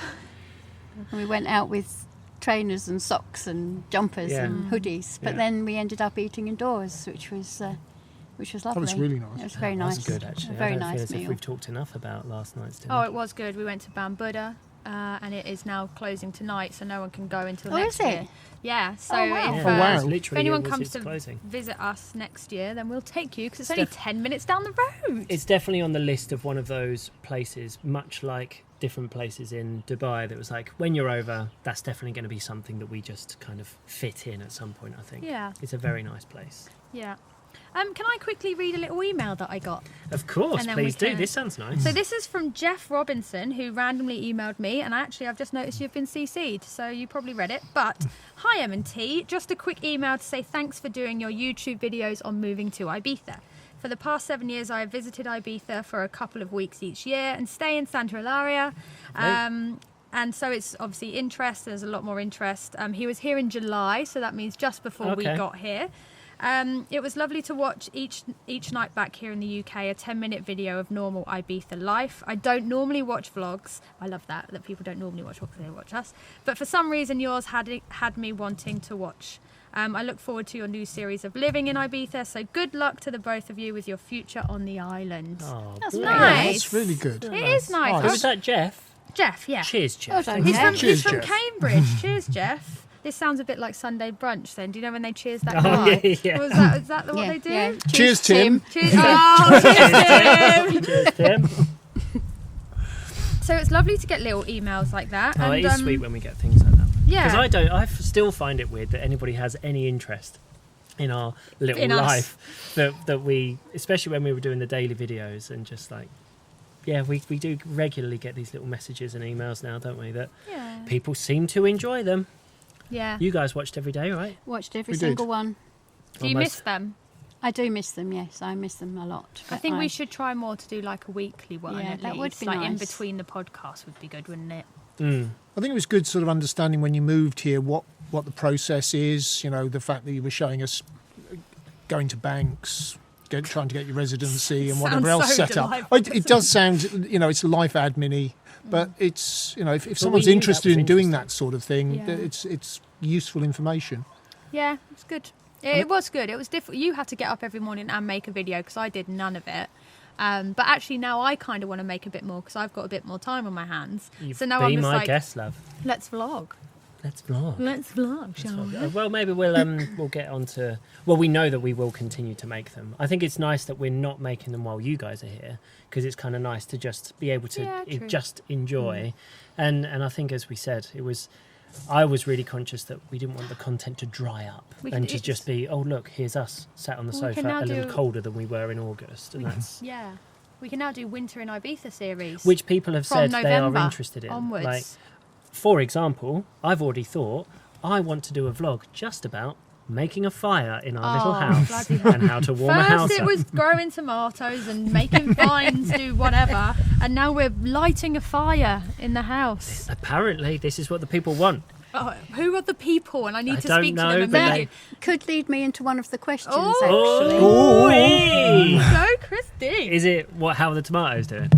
[SPEAKER 1] we went out with trainers and socks and jumpers
[SPEAKER 2] Yeah.
[SPEAKER 1] and hoodies, but
[SPEAKER 2] Yeah.
[SPEAKER 1] then we ended up eating indoors, which was lovely.
[SPEAKER 4] was really nice.
[SPEAKER 1] It was very
[SPEAKER 2] That
[SPEAKER 1] nice.
[SPEAKER 2] was good, actually.
[SPEAKER 1] A very
[SPEAKER 2] I don't feel
[SPEAKER 1] nice
[SPEAKER 2] as if
[SPEAKER 1] meal.
[SPEAKER 2] we've talked enough about last night's dinner.
[SPEAKER 3] Oh, it was good. We went to Bambuda, and it is now closing tonight, so no one can go until
[SPEAKER 1] Oh,
[SPEAKER 3] next
[SPEAKER 1] is it?
[SPEAKER 3] year. Yeah, so
[SPEAKER 1] Oh, wow.
[SPEAKER 3] if,
[SPEAKER 4] Oh, wow.
[SPEAKER 2] It's
[SPEAKER 3] if
[SPEAKER 2] literally
[SPEAKER 3] anyone
[SPEAKER 2] was
[SPEAKER 3] comes
[SPEAKER 2] its
[SPEAKER 3] to
[SPEAKER 2] closing.
[SPEAKER 3] visit us next year, then we'll take you because it's
[SPEAKER 2] It's
[SPEAKER 3] only
[SPEAKER 2] def-
[SPEAKER 3] 10 minutes down the road.
[SPEAKER 2] It's definitely on the list of one of those places, much like different places in Dubai, that was like, when you're over, that's definitely going to be something that we just kind of fit in at some point, I think.
[SPEAKER 3] Yeah.
[SPEAKER 2] It's a very nice place.
[SPEAKER 3] Yeah. Can I quickly read a little email that I got?
[SPEAKER 2] Of course,
[SPEAKER 3] And then we
[SPEAKER 2] please do.
[SPEAKER 3] can-
[SPEAKER 2] This sounds nice.
[SPEAKER 3] So this is from Jeff Robinson, who randomly emailed me, and I've just noticed you've been CC'd, so you probably read it. But hi M&T, just a quick email to say thanks for doing your YouTube videos on moving to Ibiza. For the past 7 years, I have visited Ibiza for a couple of weeks each year and stay in Santa Eulalia. And so it's obviously interest. There's a lot more interest. He was here in July, so that means just before we
[SPEAKER 2] Okay.
[SPEAKER 3] got here. It was lovely to watch each night back here in the UK a 10-minute video of normal Ibiza life. I don't normally watch vlogs. I love that people don't normally watch vlogs, they watch us. But for some reason yours had me wanting to watch. I look forward to your new series of living in Ibiza. So good luck to the both of you with your future on the island.
[SPEAKER 2] Oh,
[SPEAKER 3] That's
[SPEAKER 2] bless.
[SPEAKER 3] nice.
[SPEAKER 4] Yeah, that's really good.
[SPEAKER 3] It is nice.
[SPEAKER 2] Who was that, Jeff?
[SPEAKER 3] Jeff, yeah.
[SPEAKER 2] Cheers, Jeff.
[SPEAKER 1] Well done,
[SPEAKER 3] He's from,
[SPEAKER 1] Jeff.
[SPEAKER 3] he's
[SPEAKER 4] Cheers,
[SPEAKER 3] from
[SPEAKER 4] Jeff.
[SPEAKER 3] Cambridge. Cheers, Jeff. This sounds a bit like Sunday brunch then. Do you know when they cheers that
[SPEAKER 2] Oh,
[SPEAKER 3] guy?
[SPEAKER 2] yeah.
[SPEAKER 3] Is that what
[SPEAKER 1] Yeah,
[SPEAKER 3] they do?
[SPEAKER 1] yeah.
[SPEAKER 4] Cheers, Tim.
[SPEAKER 3] Cheers. Oh, cheers, Tim.
[SPEAKER 2] Cheers, Tim.
[SPEAKER 3] So it's lovely to get little emails like that.
[SPEAKER 2] Oh,
[SPEAKER 3] and,
[SPEAKER 2] it is sweet when we get things like that.
[SPEAKER 3] Yeah.
[SPEAKER 2] Because I still find it weird that anybody has any interest in our little
[SPEAKER 3] In us.
[SPEAKER 2] life. That we, especially when we were doing the daily videos and just like, yeah, we do regularly get these little messages and emails now, don't we? That
[SPEAKER 3] Yeah.
[SPEAKER 2] people seem to enjoy them.
[SPEAKER 3] Yeah.
[SPEAKER 2] You guys watched every day, right?
[SPEAKER 1] Watched every
[SPEAKER 4] We
[SPEAKER 1] single
[SPEAKER 4] did.
[SPEAKER 1] one.
[SPEAKER 3] Do you
[SPEAKER 2] Almost.
[SPEAKER 3] miss them?
[SPEAKER 1] I do miss them, yes. I miss them a lot.
[SPEAKER 3] I
[SPEAKER 1] but
[SPEAKER 3] think we should try more to do like a weekly one.
[SPEAKER 1] Yeah,
[SPEAKER 3] at
[SPEAKER 1] that would
[SPEAKER 3] least.
[SPEAKER 1] be
[SPEAKER 3] like in
[SPEAKER 1] nice.
[SPEAKER 3] between the podcasts would be good, wouldn't it?
[SPEAKER 4] I think it was good sort of understanding when you moved here what the process is, you know, the fact that you were showing us going to banks, trying to get your residency and whatever
[SPEAKER 3] Sounds
[SPEAKER 4] else
[SPEAKER 3] so
[SPEAKER 4] set up.
[SPEAKER 3] delightful,
[SPEAKER 4] It does sound, you know, it's life admin-y, but it's, you know, if someone's
[SPEAKER 2] knew that
[SPEAKER 4] interested
[SPEAKER 2] was
[SPEAKER 4] in doing
[SPEAKER 2] interesting.
[SPEAKER 4] that sort of thing,
[SPEAKER 3] Yeah.
[SPEAKER 4] it's useful information.
[SPEAKER 3] Yeah, it's good. It was good. It was difficult. You had to get up every morning and make a video because I did none of it. But actually now I kind of want to make a bit more because I've got a bit more time on my hands. So now I'm
[SPEAKER 2] Be
[SPEAKER 3] just
[SPEAKER 2] my
[SPEAKER 3] like,
[SPEAKER 2] guest, love.
[SPEAKER 3] let's vlog.
[SPEAKER 2] Let's vlog.
[SPEAKER 3] Let's vlog, shall we?
[SPEAKER 2] Well, maybe we'll get on to... Well, we know that we will continue to make them. I think it's nice that we're not making them while you guys are here because it's kind of nice to just be able to
[SPEAKER 3] Yeah, true.
[SPEAKER 2] just enjoy. And I think, as we said, I was really conscious that we didn't want the content to dry up and to just be, oh, look, here's us sat on the
[SPEAKER 3] Well, we
[SPEAKER 2] sofa
[SPEAKER 3] can now
[SPEAKER 2] a little
[SPEAKER 3] do-
[SPEAKER 2] colder than we were in August. And that's...
[SPEAKER 3] Yeah. We can now do Winter in Ibiza series.
[SPEAKER 2] Which people have
[SPEAKER 3] from
[SPEAKER 2] said they are
[SPEAKER 3] November
[SPEAKER 2] interested in.
[SPEAKER 3] onwards.
[SPEAKER 2] Like, for example, I've already thought I want to do a vlog just about making a fire in our little house
[SPEAKER 3] bloody hell.
[SPEAKER 2] and how to warm a house
[SPEAKER 3] First it
[SPEAKER 2] up.
[SPEAKER 3] was growing tomatoes and making vines do whatever, and now we're lighting a fire in the house.
[SPEAKER 2] Apparently, this is what the people want.
[SPEAKER 3] Oh, who are the people? And I need
[SPEAKER 2] I
[SPEAKER 3] to
[SPEAKER 2] don't
[SPEAKER 3] speak
[SPEAKER 2] know,
[SPEAKER 3] to them
[SPEAKER 2] but
[SPEAKER 3] immediately.
[SPEAKER 1] Could lead me into one of the questions,
[SPEAKER 3] Oh.
[SPEAKER 1] actually.
[SPEAKER 2] Ooh-wee.
[SPEAKER 3] Go, Christy.
[SPEAKER 2] Is it how are the tomatoes doing?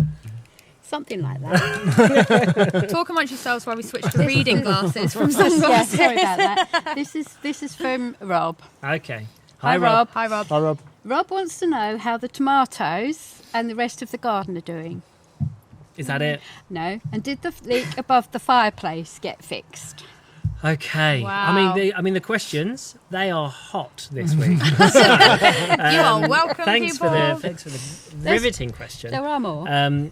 [SPEAKER 1] Something like that.
[SPEAKER 3] Talk amongst yourselves while we switch to reading glasses from
[SPEAKER 1] Yeah,
[SPEAKER 3] sunglasses.
[SPEAKER 1] sorry about that. This is from Rob.
[SPEAKER 2] Okay.
[SPEAKER 1] Hi, Rob.
[SPEAKER 3] Hi, Rob.
[SPEAKER 4] Hi, Rob.
[SPEAKER 1] Rob wants to know how the tomatoes and the rest of the garden are doing.
[SPEAKER 2] Is that it?
[SPEAKER 1] No. And did the leak above the fireplace get fixed?
[SPEAKER 2] Okay.
[SPEAKER 3] Wow.
[SPEAKER 2] I mean the questions, they are hot this week.
[SPEAKER 3] You are welcome,
[SPEAKER 2] Thanks
[SPEAKER 3] people.
[SPEAKER 2] for the riveting question.
[SPEAKER 1] There are more.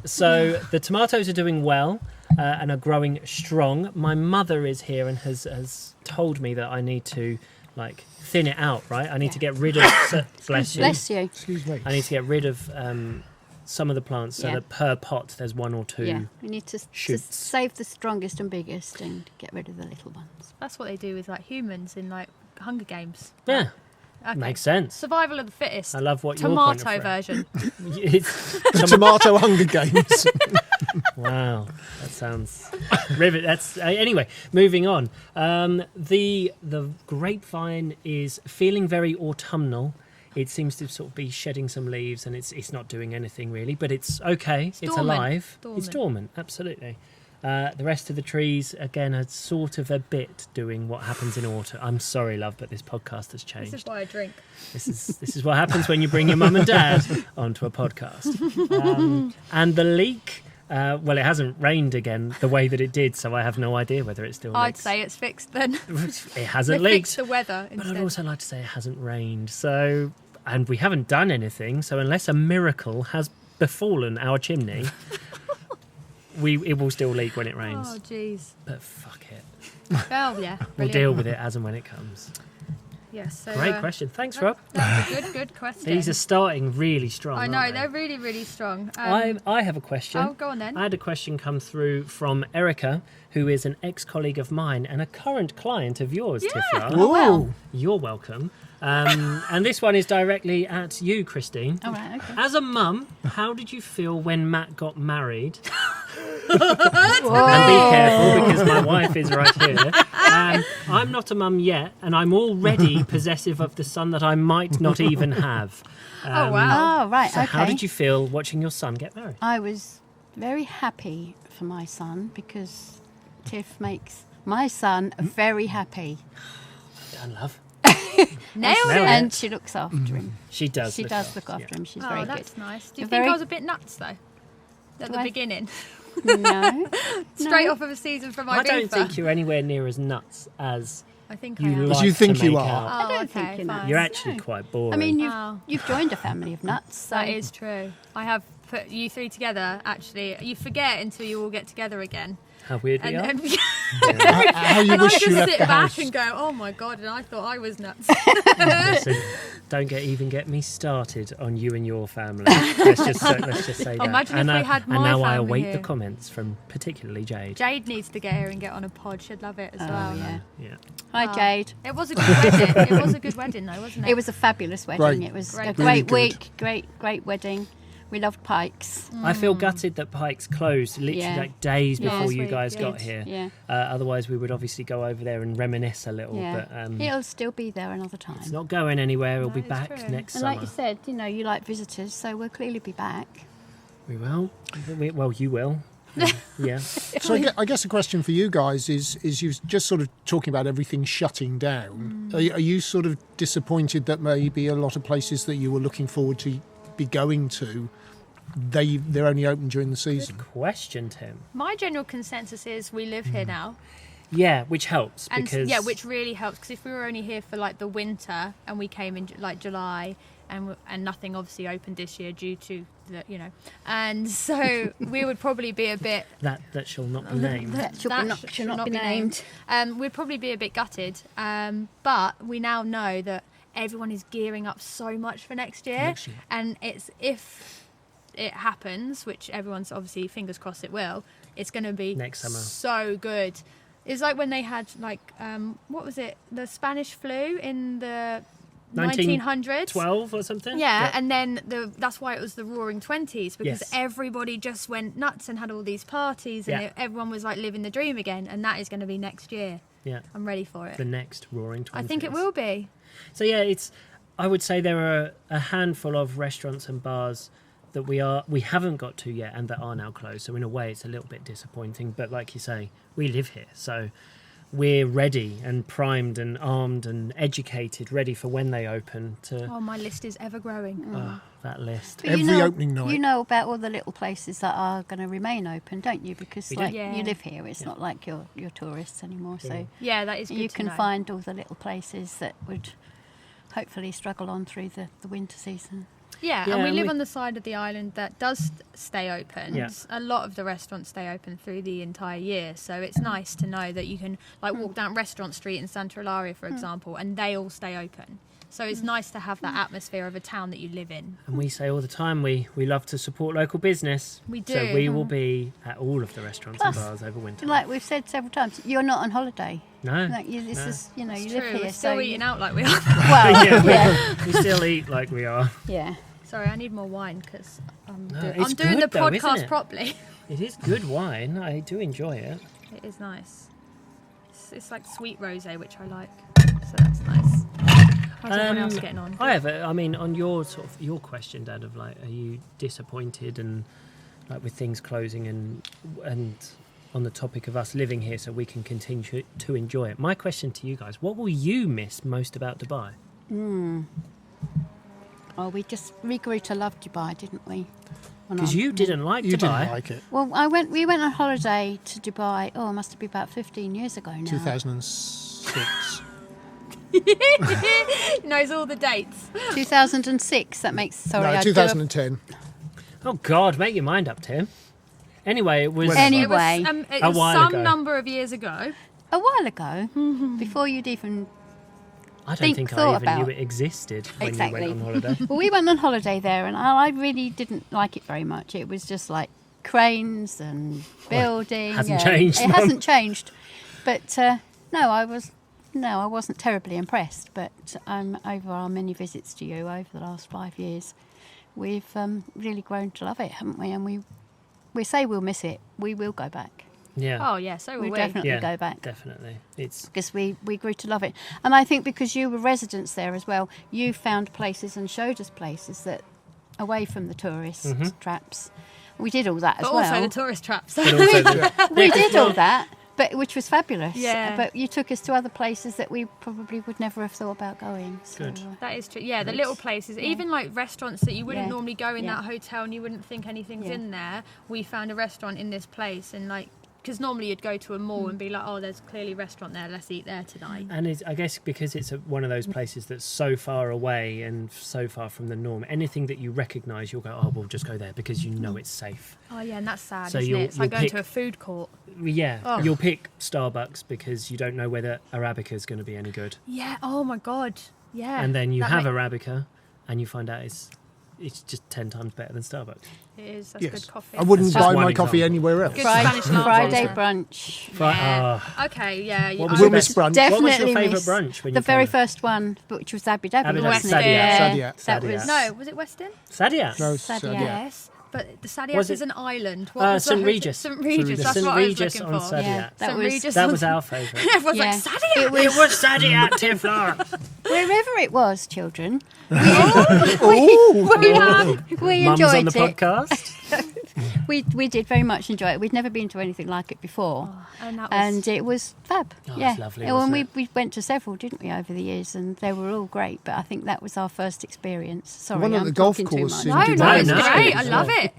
[SPEAKER 2] So the tomatoes are doing well and are growing strong. My mother is here and has told me that I need to like thin it out, right? I need to get rid of bless you.
[SPEAKER 1] Bless you.
[SPEAKER 4] Excuse me.
[SPEAKER 2] I need to get rid of some of the plants so
[SPEAKER 1] Yeah.
[SPEAKER 2] that per pot there's one or two.
[SPEAKER 1] Yeah, we need to
[SPEAKER 2] shoots.
[SPEAKER 1] save the strongest and biggest and get rid of the little ones.
[SPEAKER 3] That's what they do with like humans in like Hunger Games.
[SPEAKER 2] Yeah,
[SPEAKER 3] Okay.
[SPEAKER 2] makes sense.
[SPEAKER 3] Survival of the fittest.
[SPEAKER 2] I love what your point
[SPEAKER 3] Tomato
[SPEAKER 2] of
[SPEAKER 3] version.
[SPEAKER 2] It's,
[SPEAKER 4] The Tomato Hunger Games.
[SPEAKER 2] wow, that sounds rivet. That's anyway. Moving on. The grapevine is feeling very autumnal. It seems to sort of be shedding some leaves, and it's not doing anything really, but it's okay. It's
[SPEAKER 3] dormant.
[SPEAKER 2] alive.
[SPEAKER 3] Dormant.
[SPEAKER 2] It's dormant, absolutely. The rest of the trees, again, are sort of a bit doing what happens in autumn. I'm sorry, love, but this podcast has changed.
[SPEAKER 3] This is why I drink.
[SPEAKER 2] This is what happens when you bring your mum and dad onto a podcast. And the leak, well, it hasn't rained again the way that it did, so I have no idea whether it still
[SPEAKER 3] I'd
[SPEAKER 2] leaks.
[SPEAKER 3] say it's fixed then.
[SPEAKER 2] It hasn't
[SPEAKER 3] They
[SPEAKER 2] leaked.
[SPEAKER 3] fixed the weather
[SPEAKER 2] But
[SPEAKER 3] instead.
[SPEAKER 2] I'd also like to say it hasn't rained. So, and we haven't done anything. So unless a miracle has befallen our chimney, it will still leak when it rains.
[SPEAKER 3] Oh, jeez.
[SPEAKER 2] But fuck it.
[SPEAKER 3] Oh, yeah.
[SPEAKER 2] We'll
[SPEAKER 3] Brilliant.
[SPEAKER 2] deal with it as and when it comes.
[SPEAKER 3] Yes. So,
[SPEAKER 2] Great question. Thanks, Rob.
[SPEAKER 3] That's a good question.
[SPEAKER 2] These are starting really strong.
[SPEAKER 3] I know,
[SPEAKER 2] aren't they?
[SPEAKER 3] they're really, really strong.
[SPEAKER 2] I have a question.
[SPEAKER 3] Oh, go on then.
[SPEAKER 2] I had a question come through from Erica, who is an ex-colleague of mine and a current client of yours,
[SPEAKER 3] Yeah.
[SPEAKER 2] Tiff.
[SPEAKER 1] Oh, wow.
[SPEAKER 2] You're welcome. And this one is directly at you, Christine.
[SPEAKER 1] All right, okay.
[SPEAKER 2] As a mum, how did you feel when Matt got married? And be careful because my wife is right here. I'm not a mum yet, and I'm already possessive of the son that I might not even have.
[SPEAKER 3] Oh, wow.
[SPEAKER 1] Oh, right,
[SPEAKER 2] So
[SPEAKER 1] okay.
[SPEAKER 2] how did you feel watching your son get married?
[SPEAKER 1] I was very happy for my son because Tiff makes my son very happy.
[SPEAKER 2] And love.
[SPEAKER 3] Nailed
[SPEAKER 2] Nailed
[SPEAKER 3] it.
[SPEAKER 2] it.
[SPEAKER 1] And she looks after him.
[SPEAKER 2] She does.
[SPEAKER 1] She does look
[SPEAKER 2] yeah.
[SPEAKER 1] after him. She's
[SPEAKER 3] Oh,
[SPEAKER 1] very
[SPEAKER 3] that's
[SPEAKER 1] good.
[SPEAKER 3] nice. Do you
[SPEAKER 1] You're
[SPEAKER 3] think
[SPEAKER 1] very-
[SPEAKER 3] I was a bit nuts, though? At
[SPEAKER 1] Do
[SPEAKER 3] the
[SPEAKER 1] I-
[SPEAKER 3] beginning?
[SPEAKER 1] No.
[SPEAKER 3] Straight
[SPEAKER 1] No.
[SPEAKER 3] off of a season from Ibiza?
[SPEAKER 2] I don't think you're anywhere near as nuts as
[SPEAKER 3] I think
[SPEAKER 2] you
[SPEAKER 3] I am.
[SPEAKER 2] like
[SPEAKER 4] As you think
[SPEAKER 2] to
[SPEAKER 4] you
[SPEAKER 2] make
[SPEAKER 4] are.
[SPEAKER 2] out.
[SPEAKER 3] Oh,
[SPEAKER 1] I don't
[SPEAKER 3] okay,
[SPEAKER 1] think you're nuts.
[SPEAKER 3] fine.
[SPEAKER 2] You're actually
[SPEAKER 1] No.
[SPEAKER 2] quite boring.
[SPEAKER 1] I mean,
[SPEAKER 3] Oh.
[SPEAKER 1] you've joined a family of nuts. So
[SPEAKER 3] That is true. I have put you three together, actually. You forget until you all get together again.
[SPEAKER 2] how weird we are.
[SPEAKER 3] And
[SPEAKER 4] How you
[SPEAKER 3] and I
[SPEAKER 4] wish
[SPEAKER 3] just
[SPEAKER 4] you left
[SPEAKER 3] sit
[SPEAKER 4] the
[SPEAKER 3] back
[SPEAKER 4] house.
[SPEAKER 3] and go, oh my God, and I thought I was nuts.
[SPEAKER 2] Listen, don't even get me started on you and your family. Let's just say that.
[SPEAKER 3] Imagine
[SPEAKER 2] and,
[SPEAKER 3] if we had
[SPEAKER 2] and
[SPEAKER 3] my
[SPEAKER 2] now I
[SPEAKER 3] family
[SPEAKER 2] await
[SPEAKER 3] here.
[SPEAKER 2] the comments from particularly Jade.
[SPEAKER 3] Jade needs to get here and get on a pod. She'd love it as
[SPEAKER 1] Oh,
[SPEAKER 3] well.
[SPEAKER 1] yeah.
[SPEAKER 2] Yeah.
[SPEAKER 1] Hi,
[SPEAKER 3] Oh.
[SPEAKER 1] Jade.
[SPEAKER 3] It was a good wedding. It was a good wedding, though, wasn't it?
[SPEAKER 1] It was a fabulous wedding.
[SPEAKER 4] Great.
[SPEAKER 1] It was
[SPEAKER 3] Great.
[SPEAKER 1] a
[SPEAKER 4] Really
[SPEAKER 1] great
[SPEAKER 4] good.
[SPEAKER 1] week, great wedding. We loved Pikes.
[SPEAKER 2] I feel gutted that Pike's closed literally
[SPEAKER 1] Yeah.
[SPEAKER 2] like days
[SPEAKER 3] Yeah,
[SPEAKER 2] before you
[SPEAKER 3] sweet,
[SPEAKER 2] guys
[SPEAKER 3] yeah.
[SPEAKER 2] got here.
[SPEAKER 1] Yeah,
[SPEAKER 2] Otherwise, we would obviously go over there and reminisce a little.
[SPEAKER 1] yeah.
[SPEAKER 2] But
[SPEAKER 1] It'll still be there another time.
[SPEAKER 2] it's not going anywhere. We'll
[SPEAKER 3] No,
[SPEAKER 2] be
[SPEAKER 3] it's
[SPEAKER 2] back
[SPEAKER 3] true.
[SPEAKER 2] next
[SPEAKER 1] And
[SPEAKER 2] summer.
[SPEAKER 1] like you said, you like visitors, so we'll clearly be back.
[SPEAKER 2] We will. Well, you will. Yeah.
[SPEAKER 4] So I guess the question for you guys is you just sort of talking about everything shutting down. Are you sort of disappointed that maybe a lot of places that you were looking forward to be going to, they're only open during the season?
[SPEAKER 2] Question, Tim.
[SPEAKER 3] My general consensus is we live here now.
[SPEAKER 2] Yeah, which helps
[SPEAKER 3] And
[SPEAKER 2] because
[SPEAKER 3] yeah, which really helps because if we were only here for like the winter and we came in like July and nothing obviously opened this year due to the and so we would probably be a bit
[SPEAKER 2] that shall not be named.
[SPEAKER 1] That should not be named.
[SPEAKER 3] We'd probably be a bit gutted, but we now know that everyone is gearing up so much for next year, and it's if it happens, which everyone's obviously fingers crossed it will, it's going to be
[SPEAKER 2] Next summer.
[SPEAKER 3] so good. It's like when they had like what was it, the Spanish flu in the 1900s.
[SPEAKER 2] 12 or something.
[SPEAKER 3] Yeah, and then that's why it was the Roaring Twenties because
[SPEAKER 2] Yes.
[SPEAKER 3] everybody just went nuts and had all these parties and
[SPEAKER 2] Yeah.
[SPEAKER 3] everyone was like living the dream again, and that is going to be next year.
[SPEAKER 2] Yeah.
[SPEAKER 3] I'm ready for it.
[SPEAKER 2] The next Roaring 20s.
[SPEAKER 3] I think it will be.
[SPEAKER 2] So yeah, I would say there are a handful of restaurants and bars that we haven't got to yet and that are now closed. So in a way, it's a little bit disappointing. But like you say, we live here, so we're ready and primed and armed and educated, ready for when they open.
[SPEAKER 3] Oh, my list is ever growing.
[SPEAKER 2] That list.
[SPEAKER 1] But
[SPEAKER 4] Every opening night.
[SPEAKER 1] You know about all the little places that are going to remain open, don't you? Because
[SPEAKER 2] We do.
[SPEAKER 1] like
[SPEAKER 3] Yeah.
[SPEAKER 1] you live here, it's not like you're tourists anymore. So
[SPEAKER 3] Yeah, that is good
[SPEAKER 1] you
[SPEAKER 3] to
[SPEAKER 1] can
[SPEAKER 3] know.
[SPEAKER 1] find all the little places that would hopefully struggle on through the winter season.
[SPEAKER 3] Yeah,
[SPEAKER 2] Yeah,
[SPEAKER 3] and we
[SPEAKER 2] and
[SPEAKER 3] live
[SPEAKER 2] we-
[SPEAKER 3] on the side of the island that does stay open.
[SPEAKER 2] Yeah.
[SPEAKER 3] A lot of the restaurants stay open through the entire year, so it's nice to know that you can like walk down Restaurant Street in Santa Ilaria, for example, and they all stay open. So it's nice to have that atmosphere of a town that you live in.
[SPEAKER 2] And we say all the time we love to support local business.
[SPEAKER 3] We do.
[SPEAKER 2] So we will be at all of the restaurants
[SPEAKER 1] Plus,
[SPEAKER 2] and bars over winter.
[SPEAKER 1] Like we've said several times, you're not on holiday.
[SPEAKER 2] No.
[SPEAKER 1] Like this
[SPEAKER 2] no.
[SPEAKER 1] is you
[SPEAKER 3] It's
[SPEAKER 1] you
[SPEAKER 3] true.
[SPEAKER 1] live here,
[SPEAKER 3] We're still
[SPEAKER 1] so
[SPEAKER 3] eating out like we are.
[SPEAKER 1] Well,
[SPEAKER 2] Yeah,
[SPEAKER 1] yeah,
[SPEAKER 2] we still eat like we are.
[SPEAKER 1] yeah.
[SPEAKER 3] Sorry, I need more wine because
[SPEAKER 2] No,
[SPEAKER 3] I'm
[SPEAKER 2] it's
[SPEAKER 3] doing the
[SPEAKER 2] good though, isn't
[SPEAKER 3] podcast
[SPEAKER 2] it?
[SPEAKER 3] properly.
[SPEAKER 2] It is good wine. I do enjoy it.
[SPEAKER 3] It is nice. It's like sweet rosé, which I like. So that's nice. How's everyone else getting on?
[SPEAKER 2] I have. I mean, on your your question, Dad, of like, are you disappointed and like with things closing and on the topic of us living here so we can continue to enjoy it. My question to you guys: what will you miss most about Dubai?
[SPEAKER 1] Oh, we grew to love Dubai, didn't we?
[SPEAKER 2] Because you didn't like
[SPEAKER 4] You
[SPEAKER 2] Dubai.
[SPEAKER 4] didn't like it.
[SPEAKER 1] Well, we went on holiday to Dubai. Oh, it must have been about 15 years ago now.
[SPEAKER 4] 2006.
[SPEAKER 3] Knows all the dates.
[SPEAKER 1] 2006. That makes sorry.
[SPEAKER 4] No,
[SPEAKER 1] I do-
[SPEAKER 4] 2010.
[SPEAKER 2] Oh God, make your mind up, Tim. Anyway, it was.
[SPEAKER 4] Whenever.
[SPEAKER 1] Anyway.
[SPEAKER 3] It was, it
[SPEAKER 2] A
[SPEAKER 3] was
[SPEAKER 2] while
[SPEAKER 3] some
[SPEAKER 2] ago.
[SPEAKER 3] number of years ago.
[SPEAKER 1] a while ago, before you'd even.
[SPEAKER 2] I don't think I
[SPEAKER 1] thought
[SPEAKER 2] even knew
[SPEAKER 1] about-
[SPEAKER 2] it existed when
[SPEAKER 1] Exactly.
[SPEAKER 2] you went on holiday.
[SPEAKER 1] Well, we went on holiday there, and I really didn't like it very much. It was just like cranes and building.
[SPEAKER 2] hasn't
[SPEAKER 1] and-
[SPEAKER 2] changed,
[SPEAKER 1] It
[SPEAKER 2] Mum.
[SPEAKER 1] hasn't changed, but no, I wasn't terribly impressed. But over our many visits to you over the last 5 years, we've really grown to love it, haven't we? And we we say we'll miss it. We will go back.
[SPEAKER 2] Yeah.
[SPEAKER 3] Oh yeah, so will
[SPEAKER 1] We'll
[SPEAKER 3] we.
[SPEAKER 1] definitely
[SPEAKER 2] Yeah,
[SPEAKER 1] go back.
[SPEAKER 2] definitely. It's
[SPEAKER 1] Because we grew to love it. And I think because you were residents there as well, you found places and showed us places that away from the tourist traps. We did all that as
[SPEAKER 3] But
[SPEAKER 1] well.
[SPEAKER 3] also the tourist traps.
[SPEAKER 2] but also the,
[SPEAKER 1] We did all that, but which was fabulous.
[SPEAKER 3] Yeah.
[SPEAKER 1] But you took us to other places that we probably would never have thought about going. So,
[SPEAKER 2] Good.
[SPEAKER 3] That is true. Yeah, the little places, even like restaurants that you wouldn't
[SPEAKER 1] Yeah.
[SPEAKER 3] normally go in
[SPEAKER 1] Yeah.
[SPEAKER 3] that hotel and you wouldn't think anything's
[SPEAKER 1] Yeah.
[SPEAKER 3] in there. We found a restaurant in this place, and like, because normally you'd go to a mall and be like, oh, there's clearly a restaurant there, let's eat there tonight.
[SPEAKER 2] and it's, I guess because it's one of those places that's so far away and so far from the norm, anything that you recognise, you'll go, oh, we'll just go there because you know it's safe.
[SPEAKER 3] Oh yeah, and that's sad,
[SPEAKER 2] So
[SPEAKER 3] isn't it? It's like
[SPEAKER 2] you'll
[SPEAKER 3] going
[SPEAKER 2] pick-
[SPEAKER 3] to a food court.
[SPEAKER 2] Yeah,
[SPEAKER 3] Oh.
[SPEAKER 2] you'll pick Starbucks because you don't know whether Arabica is going to be any good.
[SPEAKER 3] Yeah. Oh my god. Yeah.
[SPEAKER 2] And then you
[SPEAKER 3] That
[SPEAKER 2] have
[SPEAKER 3] ma-
[SPEAKER 2] Arabica and you find out it's just 10 times better than Starbucks.
[SPEAKER 3] It is. That's
[SPEAKER 4] Yes.
[SPEAKER 3] good coffee.
[SPEAKER 4] I wouldn't
[SPEAKER 2] That's
[SPEAKER 4] buy
[SPEAKER 2] just
[SPEAKER 4] my
[SPEAKER 2] one
[SPEAKER 4] coffee
[SPEAKER 2] example.
[SPEAKER 4] anywhere else.
[SPEAKER 3] Good Spanish latte.
[SPEAKER 1] Friday brunch.
[SPEAKER 3] Yeah. Okay. Yeah.
[SPEAKER 2] What was
[SPEAKER 4] We'll
[SPEAKER 2] your
[SPEAKER 4] miss
[SPEAKER 2] best-
[SPEAKER 4] brunch.
[SPEAKER 2] What was your
[SPEAKER 1] Definitely
[SPEAKER 2] favourite
[SPEAKER 1] miss
[SPEAKER 2] brunch when
[SPEAKER 1] The
[SPEAKER 2] you
[SPEAKER 1] very
[SPEAKER 2] found it?
[SPEAKER 1] first one, which was Abu Dhabi,
[SPEAKER 2] Abu Dhabi.
[SPEAKER 1] wasn't it?
[SPEAKER 2] Sadia.
[SPEAKER 1] Yeah,
[SPEAKER 4] Sadia.
[SPEAKER 1] that
[SPEAKER 2] Sadia.
[SPEAKER 1] was
[SPEAKER 3] No, was it Westin?
[SPEAKER 2] Sadia.
[SPEAKER 4] No,
[SPEAKER 1] Sadia.
[SPEAKER 4] Sadia.
[SPEAKER 3] Yes. But the Sadias
[SPEAKER 2] Was
[SPEAKER 3] is
[SPEAKER 2] it-
[SPEAKER 3] an island. What was the
[SPEAKER 2] St.
[SPEAKER 3] hotel?
[SPEAKER 2] Regis.
[SPEAKER 3] St. Regis.
[SPEAKER 4] The
[SPEAKER 3] That's
[SPEAKER 2] St.
[SPEAKER 3] what I was
[SPEAKER 2] Regis
[SPEAKER 3] looking
[SPEAKER 2] on
[SPEAKER 3] for.
[SPEAKER 2] Sadia.
[SPEAKER 1] Yeah, that
[SPEAKER 3] St.
[SPEAKER 1] was
[SPEAKER 3] Regis
[SPEAKER 2] That
[SPEAKER 3] on-
[SPEAKER 2] was our favourite.
[SPEAKER 3] Everyone's
[SPEAKER 1] Yeah.
[SPEAKER 3] like, Sadia!
[SPEAKER 1] It was
[SPEAKER 2] It was Sadia at Tiff Lawrence.
[SPEAKER 1] wherever it was, children.
[SPEAKER 4] Oh,
[SPEAKER 1] We
[SPEAKER 2] Mum's
[SPEAKER 1] enjoyed
[SPEAKER 2] on the
[SPEAKER 1] it.
[SPEAKER 2] podcast.
[SPEAKER 1] We did very much enjoy it. We'd never been to anything like it before.
[SPEAKER 3] And that was...
[SPEAKER 1] And it was fab.
[SPEAKER 2] Oh,
[SPEAKER 1] yeah.
[SPEAKER 2] it's lovely,
[SPEAKER 1] And
[SPEAKER 2] wasn't
[SPEAKER 1] we went to several, didn't we, over the years, and they were all great. But I think that was our first experience. Sorry,
[SPEAKER 4] one at
[SPEAKER 1] I'm
[SPEAKER 4] the golf
[SPEAKER 1] talking too
[SPEAKER 4] course
[SPEAKER 1] much.
[SPEAKER 4] in
[SPEAKER 3] No,
[SPEAKER 4] Dubai.
[SPEAKER 3] it's
[SPEAKER 2] No,
[SPEAKER 3] great. I
[SPEAKER 2] no.
[SPEAKER 3] love it.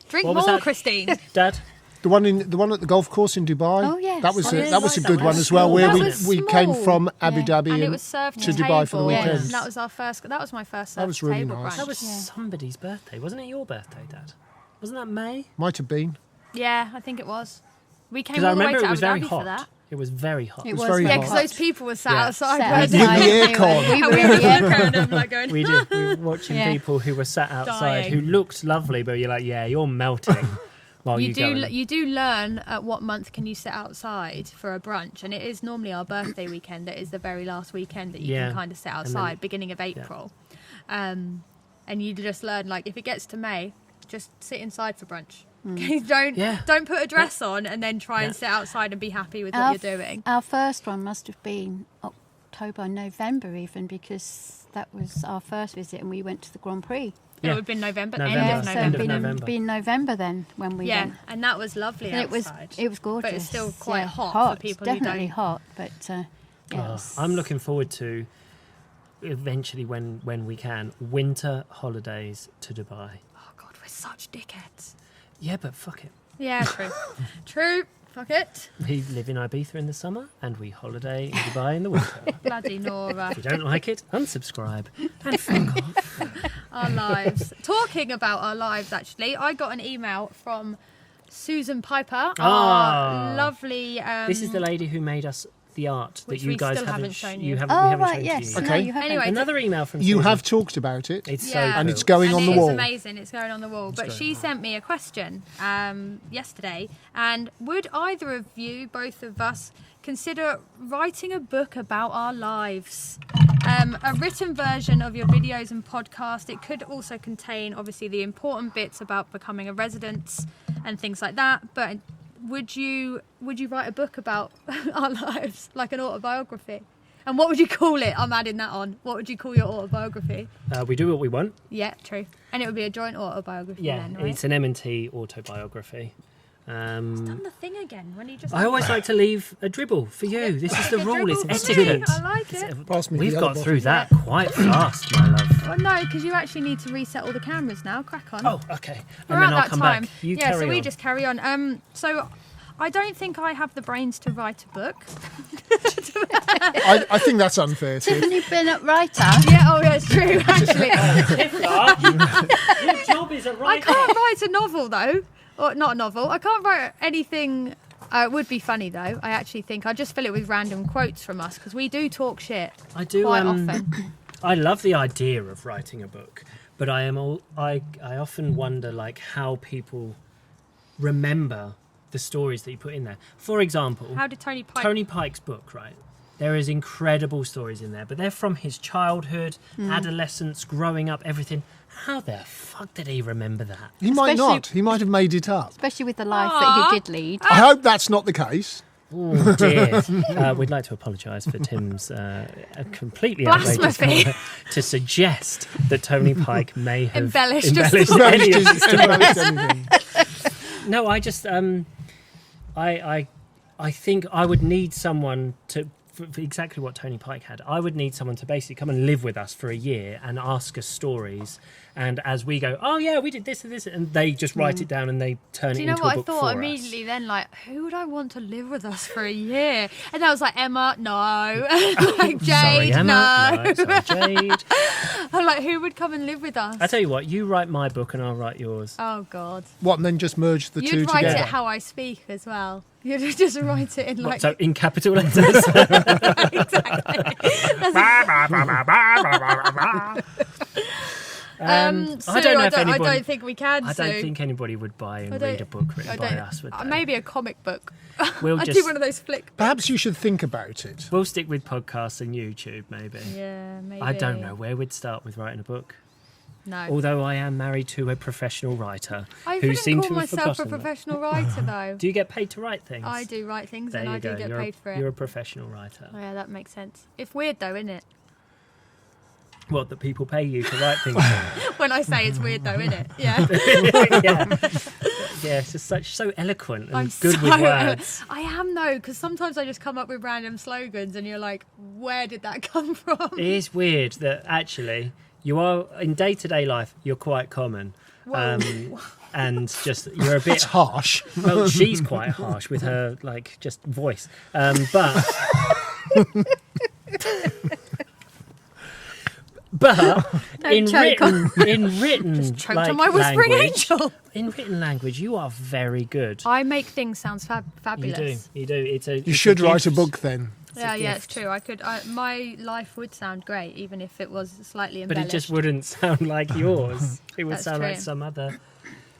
[SPEAKER 3] Drink
[SPEAKER 2] What was
[SPEAKER 3] more,
[SPEAKER 2] that?
[SPEAKER 3] Christine.
[SPEAKER 2] Dad?
[SPEAKER 4] The one at the golf course in Dubai.
[SPEAKER 1] Oh, yes.
[SPEAKER 4] that was
[SPEAKER 1] Oh,
[SPEAKER 4] a,
[SPEAKER 1] yes.
[SPEAKER 4] that was a
[SPEAKER 2] That
[SPEAKER 4] good
[SPEAKER 2] was
[SPEAKER 4] one as well.
[SPEAKER 2] small.
[SPEAKER 4] Where
[SPEAKER 3] That
[SPEAKER 4] we
[SPEAKER 3] was
[SPEAKER 4] we came
[SPEAKER 3] small.
[SPEAKER 4] from Abu
[SPEAKER 1] Yeah.
[SPEAKER 4] Dhabi
[SPEAKER 3] And it was served
[SPEAKER 4] to
[SPEAKER 3] to
[SPEAKER 4] Dubai for the
[SPEAKER 3] table.
[SPEAKER 4] weekend.
[SPEAKER 1] Yes.
[SPEAKER 3] And that was our first. That was my first
[SPEAKER 4] That was
[SPEAKER 3] served
[SPEAKER 4] really
[SPEAKER 3] table
[SPEAKER 4] nice.
[SPEAKER 3] brunch.
[SPEAKER 2] That was
[SPEAKER 1] Yeah.
[SPEAKER 2] somebody's birthday. Wasn't it your birthday, Dad? Wasn't that May?
[SPEAKER 4] Might have been.
[SPEAKER 3] Yeah, I think it was. We came
[SPEAKER 2] Because I
[SPEAKER 3] all the way
[SPEAKER 2] remember
[SPEAKER 3] to
[SPEAKER 2] it was
[SPEAKER 3] Abu
[SPEAKER 2] very
[SPEAKER 3] Dhabi for
[SPEAKER 2] hot.
[SPEAKER 3] that.
[SPEAKER 2] It was very hot.
[SPEAKER 1] It
[SPEAKER 4] was
[SPEAKER 1] was
[SPEAKER 4] very
[SPEAKER 3] Yeah,
[SPEAKER 4] hot.
[SPEAKER 3] because those people were sat
[SPEAKER 2] Yeah.
[SPEAKER 3] outside.
[SPEAKER 1] Sat
[SPEAKER 3] weren't
[SPEAKER 4] With
[SPEAKER 3] they?
[SPEAKER 4] the
[SPEAKER 1] outside.
[SPEAKER 4] aircon.
[SPEAKER 1] We
[SPEAKER 3] And
[SPEAKER 1] were
[SPEAKER 3] we
[SPEAKER 1] in
[SPEAKER 3] were
[SPEAKER 1] the air.
[SPEAKER 3] looking at them like going,
[SPEAKER 2] We did. We were watching
[SPEAKER 1] Yeah.
[SPEAKER 2] people who were sat outside
[SPEAKER 3] Dying.
[SPEAKER 2] who looked lovely, but you're like, yeah, you're melting while you go.
[SPEAKER 3] You do learn at what month can you sit outside for a brunch, and it is normally our birthday weekend. It is the very last weekend that you
[SPEAKER 2] Yeah.
[SPEAKER 3] can kind of sit
[SPEAKER 2] then-
[SPEAKER 3] outside, beginning of April, and you just learn like if it gets to May, just sit inside for brunch.
[SPEAKER 2] Yeah.
[SPEAKER 3] Don't put a dress on and then try and
[SPEAKER 2] Yeah.
[SPEAKER 3] sit outside and be happy with what
[SPEAKER 1] Our,
[SPEAKER 3] you're doing.
[SPEAKER 1] our first one must have been October, November even, because that was our first visit and we went to the Grand Prix.
[SPEAKER 3] It
[SPEAKER 2] Yeah.
[SPEAKER 3] would have been November,
[SPEAKER 2] November.
[SPEAKER 3] end
[SPEAKER 1] Yeah,
[SPEAKER 3] of
[SPEAKER 1] so
[SPEAKER 2] End
[SPEAKER 1] it'd
[SPEAKER 2] of
[SPEAKER 3] November.
[SPEAKER 2] November.
[SPEAKER 1] been November then when we
[SPEAKER 3] Yeah,
[SPEAKER 1] went.
[SPEAKER 3] and that was lovely
[SPEAKER 1] And
[SPEAKER 3] outside.
[SPEAKER 1] it was gorgeous.
[SPEAKER 3] But it's still quite
[SPEAKER 1] Yeah,
[SPEAKER 3] hot for people who
[SPEAKER 1] definitely
[SPEAKER 3] don't-
[SPEAKER 1] hot, but yeah, it
[SPEAKER 2] Oh,
[SPEAKER 1] was-
[SPEAKER 2] I'm looking forward to eventually when we can winter holidays to Dubai.
[SPEAKER 3] Oh God, we're such dickheads.
[SPEAKER 2] Yeah, but fuck it.
[SPEAKER 3] Yeah, true. True. Fuck it.
[SPEAKER 2] We live in Ibiza in the summer and we holiday in Dubai in the winter.
[SPEAKER 3] Bloody Nora.
[SPEAKER 2] If you don't like it, unsubscribe and fuck off.
[SPEAKER 3] Our lives. Talking about our lives, actually, I got an email from Susan Piper,
[SPEAKER 2] Ah.
[SPEAKER 3] our lovely.
[SPEAKER 2] This is the lady who made us the art that
[SPEAKER 3] Which
[SPEAKER 2] you
[SPEAKER 3] we
[SPEAKER 2] guys
[SPEAKER 3] still haven't
[SPEAKER 2] sh-
[SPEAKER 3] shown
[SPEAKER 2] you
[SPEAKER 3] you.
[SPEAKER 2] haven't, we
[SPEAKER 1] Oh,
[SPEAKER 2] haven't
[SPEAKER 1] right,
[SPEAKER 2] shown
[SPEAKER 1] yes.
[SPEAKER 2] to you.
[SPEAKER 1] No,
[SPEAKER 4] Okay.
[SPEAKER 1] you haven't.
[SPEAKER 3] Anyway,
[SPEAKER 2] Another email from
[SPEAKER 4] You
[SPEAKER 2] Susan.
[SPEAKER 4] have talked about it.
[SPEAKER 2] It's
[SPEAKER 3] Yeah.
[SPEAKER 2] so
[SPEAKER 3] And
[SPEAKER 4] and
[SPEAKER 2] cool.
[SPEAKER 4] it's going on
[SPEAKER 3] and
[SPEAKER 4] the
[SPEAKER 3] it is
[SPEAKER 4] wall.
[SPEAKER 3] amazing. It's going on the wall. But
[SPEAKER 2] going
[SPEAKER 3] she
[SPEAKER 2] on.
[SPEAKER 3] sent me a question yesterday. And would either of you, both of us, consider writing a book about our lives? A written version of your videos and podcast. It could also contain, obviously, the important bits about becoming a resident and things like that. But would you write a book about our lives, like an autobiography? And what would you call it? I'm adding that on. What would you call your autobiography?
[SPEAKER 2] We do what we want.
[SPEAKER 3] Yeah, true. And it would be a joint autobiography
[SPEAKER 2] Yeah,
[SPEAKER 3] then, right?
[SPEAKER 2] it's an M&T autobiography.
[SPEAKER 3] Done the thing again when you just.
[SPEAKER 2] I always like to leave a dribble for you. This is the
[SPEAKER 3] A
[SPEAKER 2] rule. It's
[SPEAKER 3] dribble for me.
[SPEAKER 2] etiquette.
[SPEAKER 3] I like it.
[SPEAKER 4] Pass me the
[SPEAKER 2] We've
[SPEAKER 4] other
[SPEAKER 2] got
[SPEAKER 4] bottle.
[SPEAKER 2] through that quite fast, my love.
[SPEAKER 3] Well, no, because you actually need to reset all the cameras now. Crack on.
[SPEAKER 2] Oh, okay.
[SPEAKER 3] We're
[SPEAKER 2] And then
[SPEAKER 3] at
[SPEAKER 2] I'll
[SPEAKER 3] that
[SPEAKER 2] come
[SPEAKER 3] time.
[SPEAKER 2] back. You
[SPEAKER 3] yeah,
[SPEAKER 2] carry
[SPEAKER 3] so we
[SPEAKER 2] on.
[SPEAKER 3] just carry on. So I don't think I have the brains to write a book.
[SPEAKER 4] I think that's unfair, Tiff.
[SPEAKER 1] Tiffany Bennett writer.
[SPEAKER 3] Yeah, oh, yeah, it's true, actually.
[SPEAKER 2] Your job is a
[SPEAKER 3] I can't write a novel, though. Or not a novel. I can't write anything. It would be funny, though. I actually think I'd just fill it with random quotes from us, because we do talk shit
[SPEAKER 2] I do.
[SPEAKER 3] quite often.
[SPEAKER 2] I love the idea of writing a book, but I often wonder like how people remember the stories that you put in there. For example,
[SPEAKER 3] How did Tony Pike...
[SPEAKER 2] Tony Pike's book, right? There is incredible stories in there, but they're from his childhood, adolescence, growing up, everything. How the fuck did he remember that?
[SPEAKER 4] He might
[SPEAKER 1] Especially-
[SPEAKER 4] not. He might have made it up.
[SPEAKER 1] Especially with the life that he did lead.
[SPEAKER 4] I hope that's not the case.
[SPEAKER 2] Oh dear. We'd like to apologise for Tim's completely outrageous
[SPEAKER 3] Blasphemy.
[SPEAKER 2] comment to suggest that Tony Pike may have
[SPEAKER 3] Embellished a
[SPEAKER 2] embellished
[SPEAKER 3] story.
[SPEAKER 2] any of the stories.
[SPEAKER 4] Embellished anything.
[SPEAKER 2] No, I just I think I would need someone to for exactly what Tony Pike had. I would need someone to basically come and live with us for a year and ask us stories. And as we go, oh yeah, we did this and this, and they just write it down and they turn
[SPEAKER 3] Do
[SPEAKER 2] it
[SPEAKER 3] you know
[SPEAKER 2] into
[SPEAKER 3] what
[SPEAKER 2] a
[SPEAKER 3] I
[SPEAKER 2] book
[SPEAKER 3] thought
[SPEAKER 2] for
[SPEAKER 3] immediately
[SPEAKER 2] us.
[SPEAKER 3] then? Like, who would I want to live with us for a year? And I was like, Emma, no. Like, Jade,
[SPEAKER 2] Sorry, Emma.
[SPEAKER 3] no.
[SPEAKER 2] Sorry, Jade.
[SPEAKER 3] I'm like, who would come and live with us?
[SPEAKER 2] I tell you what, you write my book and I'll write yours.
[SPEAKER 3] Oh, God.
[SPEAKER 4] What, and then just merge the two
[SPEAKER 3] You'd write
[SPEAKER 4] together?
[SPEAKER 3] it how I speak as well. You'd just write it in
[SPEAKER 2] What,
[SPEAKER 3] like...
[SPEAKER 2] so in capital letters.
[SPEAKER 3] Exactly.
[SPEAKER 2] I don't know if
[SPEAKER 3] I
[SPEAKER 2] anybody.
[SPEAKER 3] don't think we can.
[SPEAKER 2] I
[SPEAKER 3] Sue.
[SPEAKER 2] don't think anybody would buy and
[SPEAKER 3] I don't-
[SPEAKER 2] read a book written
[SPEAKER 3] I
[SPEAKER 2] by
[SPEAKER 3] don't-
[SPEAKER 2] us. Would they?
[SPEAKER 3] Maybe a comic book.
[SPEAKER 2] We'll
[SPEAKER 3] I'd
[SPEAKER 2] just
[SPEAKER 3] do one of those flick.
[SPEAKER 4] Perhaps you should think about it.
[SPEAKER 2] we'll stick with podcasts and YouTube, maybe.
[SPEAKER 3] Yeah, maybe.
[SPEAKER 2] I don't know where we'd start with writing a book.
[SPEAKER 3] No.
[SPEAKER 2] Although I am married to a professional writer
[SPEAKER 3] I
[SPEAKER 2] who
[SPEAKER 3] wouldn't
[SPEAKER 2] seemed
[SPEAKER 3] call
[SPEAKER 2] to have
[SPEAKER 3] myself a
[SPEAKER 2] forgotten that.
[SPEAKER 3] professional writer, though.
[SPEAKER 2] Do you get paid to write things?
[SPEAKER 3] I do write things
[SPEAKER 2] There
[SPEAKER 3] and
[SPEAKER 2] you
[SPEAKER 3] I do
[SPEAKER 2] go.
[SPEAKER 3] get
[SPEAKER 2] You're
[SPEAKER 3] paid for
[SPEAKER 2] You're a
[SPEAKER 3] it.
[SPEAKER 2] professional writer.
[SPEAKER 3] Oh, yeah, that makes sense. It's weird, though, isn't it?
[SPEAKER 2] What, that people pay you to write things for?
[SPEAKER 3] When I say it's weird, though, isn't it? Yeah.
[SPEAKER 2] yeah, it's just so eloquent and
[SPEAKER 3] I'm
[SPEAKER 2] good
[SPEAKER 3] so,
[SPEAKER 2] with words.
[SPEAKER 3] I am, though, because sometimes I just come up with random slogans and you're like, where did that come from?
[SPEAKER 2] It is weird that actually you are, in day-to-day life, you're quite common. And just, you're a bit...
[SPEAKER 4] It's harsh.
[SPEAKER 2] Well, she's quite harsh with her, like, just voice. But... But in
[SPEAKER 1] choke
[SPEAKER 2] written
[SPEAKER 3] Choked
[SPEAKER 2] like,
[SPEAKER 3] on my whispering
[SPEAKER 2] language,
[SPEAKER 3] angel.
[SPEAKER 2] in written language, you are very good.
[SPEAKER 3] I make things sound
[SPEAKER 2] You
[SPEAKER 3] fabulous.
[SPEAKER 2] do. It's a.
[SPEAKER 4] You should write a book then.
[SPEAKER 3] Yeah, yeah, it's
[SPEAKER 2] gift.
[SPEAKER 3] true. I could. My life would sound great, even if it was slightly
[SPEAKER 2] But
[SPEAKER 3] embellished.
[SPEAKER 2] it just wouldn't sound like yours. It would
[SPEAKER 3] That's
[SPEAKER 2] sound like
[SPEAKER 3] true.
[SPEAKER 2] some other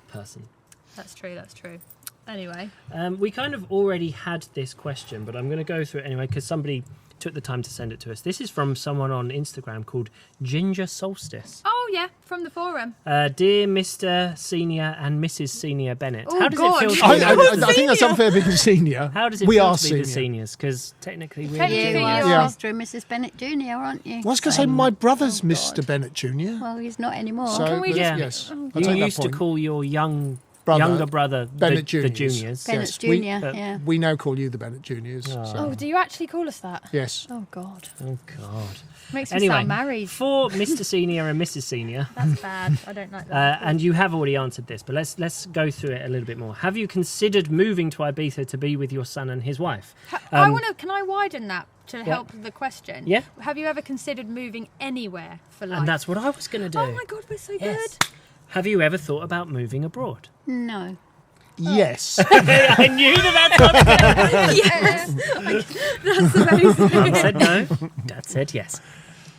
[SPEAKER 2] person.
[SPEAKER 3] That's true. That's true. Anyway,
[SPEAKER 2] We kind of already had this question, but I'm going to go through it anyway because somebody took the time to send it to us. This is from someone on Instagram called Ginger Solstice.
[SPEAKER 3] oh yeah, from the forum.
[SPEAKER 2] Dear Mr. Senior and Mrs. Senior Bennett,
[SPEAKER 3] Oh,
[SPEAKER 2] how does
[SPEAKER 3] God.
[SPEAKER 2] it feel to
[SPEAKER 4] I,
[SPEAKER 2] be
[SPEAKER 4] I,
[SPEAKER 2] known as
[SPEAKER 4] I think that's unfair being senior.
[SPEAKER 2] How does it
[SPEAKER 4] we
[SPEAKER 2] feel
[SPEAKER 4] are
[SPEAKER 2] to be
[SPEAKER 4] senior.
[SPEAKER 2] the seniors? Because technically we're
[SPEAKER 3] Technically
[SPEAKER 1] You
[SPEAKER 3] you
[SPEAKER 1] are
[SPEAKER 4] Yeah.
[SPEAKER 1] Mr. and Mrs. Bennett Jr., aren't you?
[SPEAKER 4] Well, I was going to say my brother's Mr. Bennett Jr.
[SPEAKER 1] Well, he's not anymore.
[SPEAKER 4] So,
[SPEAKER 3] Can we
[SPEAKER 4] but
[SPEAKER 2] just-
[SPEAKER 4] yes, I
[SPEAKER 2] You
[SPEAKER 4] take that
[SPEAKER 2] used to
[SPEAKER 4] point.
[SPEAKER 2] call your younger brother
[SPEAKER 4] Bennett
[SPEAKER 2] the
[SPEAKER 4] Juniors.
[SPEAKER 2] juniors.
[SPEAKER 1] Bennett
[SPEAKER 4] yes,
[SPEAKER 1] Jr.,
[SPEAKER 4] we-
[SPEAKER 1] yeah.
[SPEAKER 4] We now call you the Bennett Juniors. So.
[SPEAKER 3] Oh, do you actually call us that?
[SPEAKER 4] Yes.
[SPEAKER 3] Oh God,
[SPEAKER 2] Oh God.
[SPEAKER 3] makes me
[SPEAKER 2] Anyway,
[SPEAKER 3] sound married.
[SPEAKER 2] for Mr. Senior and Mrs. Senior,
[SPEAKER 3] That's bad. I don't like that.
[SPEAKER 2] and you have already answered this, but let's go through it a little bit more. Have you considered moving to Ibiza to be with your son and his wife?
[SPEAKER 3] I want to. Can I widen that to help the question?
[SPEAKER 2] Yeah.
[SPEAKER 3] Have you ever considered moving anywhere for life?
[SPEAKER 2] And that's what I was going to do.
[SPEAKER 3] Oh my God, we're so
[SPEAKER 2] Yes.
[SPEAKER 3] good.
[SPEAKER 2] Have you ever thought about moving abroad?
[SPEAKER 1] No.
[SPEAKER 4] Yes.
[SPEAKER 2] I knew that's what
[SPEAKER 3] Yes. That's amazing.
[SPEAKER 2] Mum said no. Dad said yes.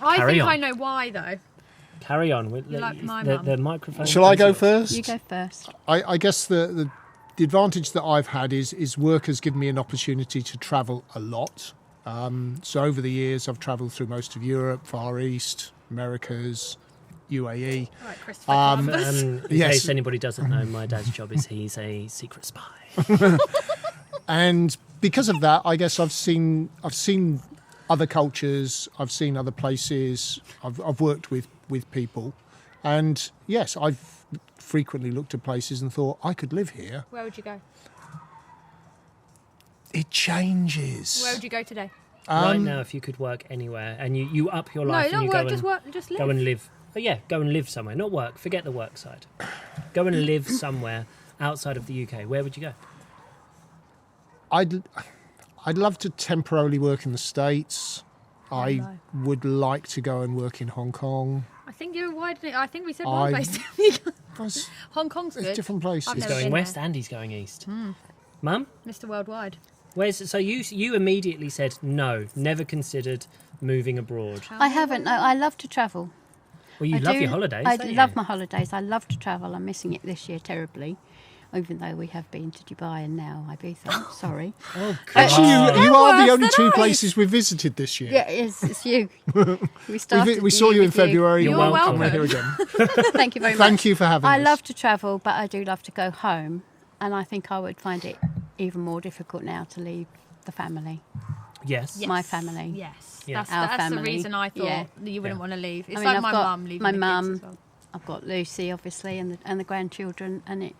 [SPEAKER 3] I
[SPEAKER 2] Carry
[SPEAKER 3] think
[SPEAKER 2] on.
[SPEAKER 3] I know why though.
[SPEAKER 2] Carry on.
[SPEAKER 3] You're like my
[SPEAKER 2] the,
[SPEAKER 3] mum.
[SPEAKER 2] the microphone.
[SPEAKER 4] Shall I
[SPEAKER 2] is
[SPEAKER 4] go
[SPEAKER 2] yours.
[SPEAKER 4] first?
[SPEAKER 1] You go first.
[SPEAKER 4] I guess the advantage that I've had is work has given me an opportunity to travel a lot. So over the years, I've travelled through most of Europe, Far East, Americas, UAE.
[SPEAKER 3] All right, Christopher Columbus.
[SPEAKER 2] In
[SPEAKER 4] Yes.
[SPEAKER 2] case anybody doesn't know, my dad's job is he's a secret spy.
[SPEAKER 4] And because of that, I guess I've seen other cultures, I've seen other places, I've worked with people, and yes, I've frequently looked at places and thought I could live here.
[SPEAKER 3] Where would you go?
[SPEAKER 4] It changes.
[SPEAKER 3] Where would you go today?
[SPEAKER 2] Right now, if you could work anywhere and you up your life
[SPEAKER 3] No,
[SPEAKER 2] and
[SPEAKER 3] not
[SPEAKER 2] you
[SPEAKER 3] work.
[SPEAKER 2] go
[SPEAKER 3] Just
[SPEAKER 2] and
[SPEAKER 3] work. Just live.
[SPEAKER 2] go and live. But yeah, go and live somewhere. Not work. Forget the work side. Go and live somewhere outside of the UK. Where would you go?
[SPEAKER 4] I'd love to temporarily work in the States. I
[SPEAKER 3] no.
[SPEAKER 4] would like to go and work in Hong Kong.
[SPEAKER 3] I think you're widening. I think we said
[SPEAKER 4] I-
[SPEAKER 3] one place.
[SPEAKER 4] There's
[SPEAKER 3] Hong Kong's good.
[SPEAKER 4] different places.
[SPEAKER 3] I've
[SPEAKER 2] He's
[SPEAKER 3] never
[SPEAKER 2] going
[SPEAKER 3] been
[SPEAKER 2] west
[SPEAKER 3] there.
[SPEAKER 2] and he's going east. Mum,
[SPEAKER 3] Mr. Worldwide.
[SPEAKER 2] so you immediately said no, never considered moving abroad.
[SPEAKER 1] I haven't. No, I love to travel.
[SPEAKER 2] Well, you
[SPEAKER 1] I
[SPEAKER 2] love
[SPEAKER 1] do-
[SPEAKER 2] your holidays.
[SPEAKER 1] I
[SPEAKER 2] don't
[SPEAKER 1] love
[SPEAKER 2] you?
[SPEAKER 1] my holidays. I love to travel. I'm missing it this year terribly. even though we have been to Dubai and now Ibiza. Sorry.
[SPEAKER 2] Oh,
[SPEAKER 4] Actually, you are the only
[SPEAKER 3] than
[SPEAKER 4] two
[SPEAKER 3] us.
[SPEAKER 4] places we visited this year.
[SPEAKER 1] Yeah, it's you. We
[SPEAKER 4] We saw you in
[SPEAKER 1] with
[SPEAKER 4] February.
[SPEAKER 2] You're welcome.
[SPEAKER 4] We're here again.
[SPEAKER 1] Thank you very much.
[SPEAKER 4] Thank you for having us.
[SPEAKER 1] I love to travel, but I do love to go home, and I think I would find it even more difficult now to leave the family.
[SPEAKER 2] Yes.
[SPEAKER 3] Yes.
[SPEAKER 1] My family.
[SPEAKER 3] Yes,
[SPEAKER 2] Yeah.
[SPEAKER 3] that's
[SPEAKER 1] Our
[SPEAKER 3] the
[SPEAKER 1] family.
[SPEAKER 3] reason I thought
[SPEAKER 1] Yeah.
[SPEAKER 3] that you wouldn't
[SPEAKER 2] Yeah.
[SPEAKER 3] want to leave. It's
[SPEAKER 1] I mean,
[SPEAKER 3] like
[SPEAKER 1] I've
[SPEAKER 3] my
[SPEAKER 1] got
[SPEAKER 3] mum leaving
[SPEAKER 1] my
[SPEAKER 3] the
[SPEAKER 1] mum.
[SPEAKER 3] kids as well.
[SPEAKER 1] I've got Lucy, obviously, and the grandchildren, and
[SPEAKER 2] And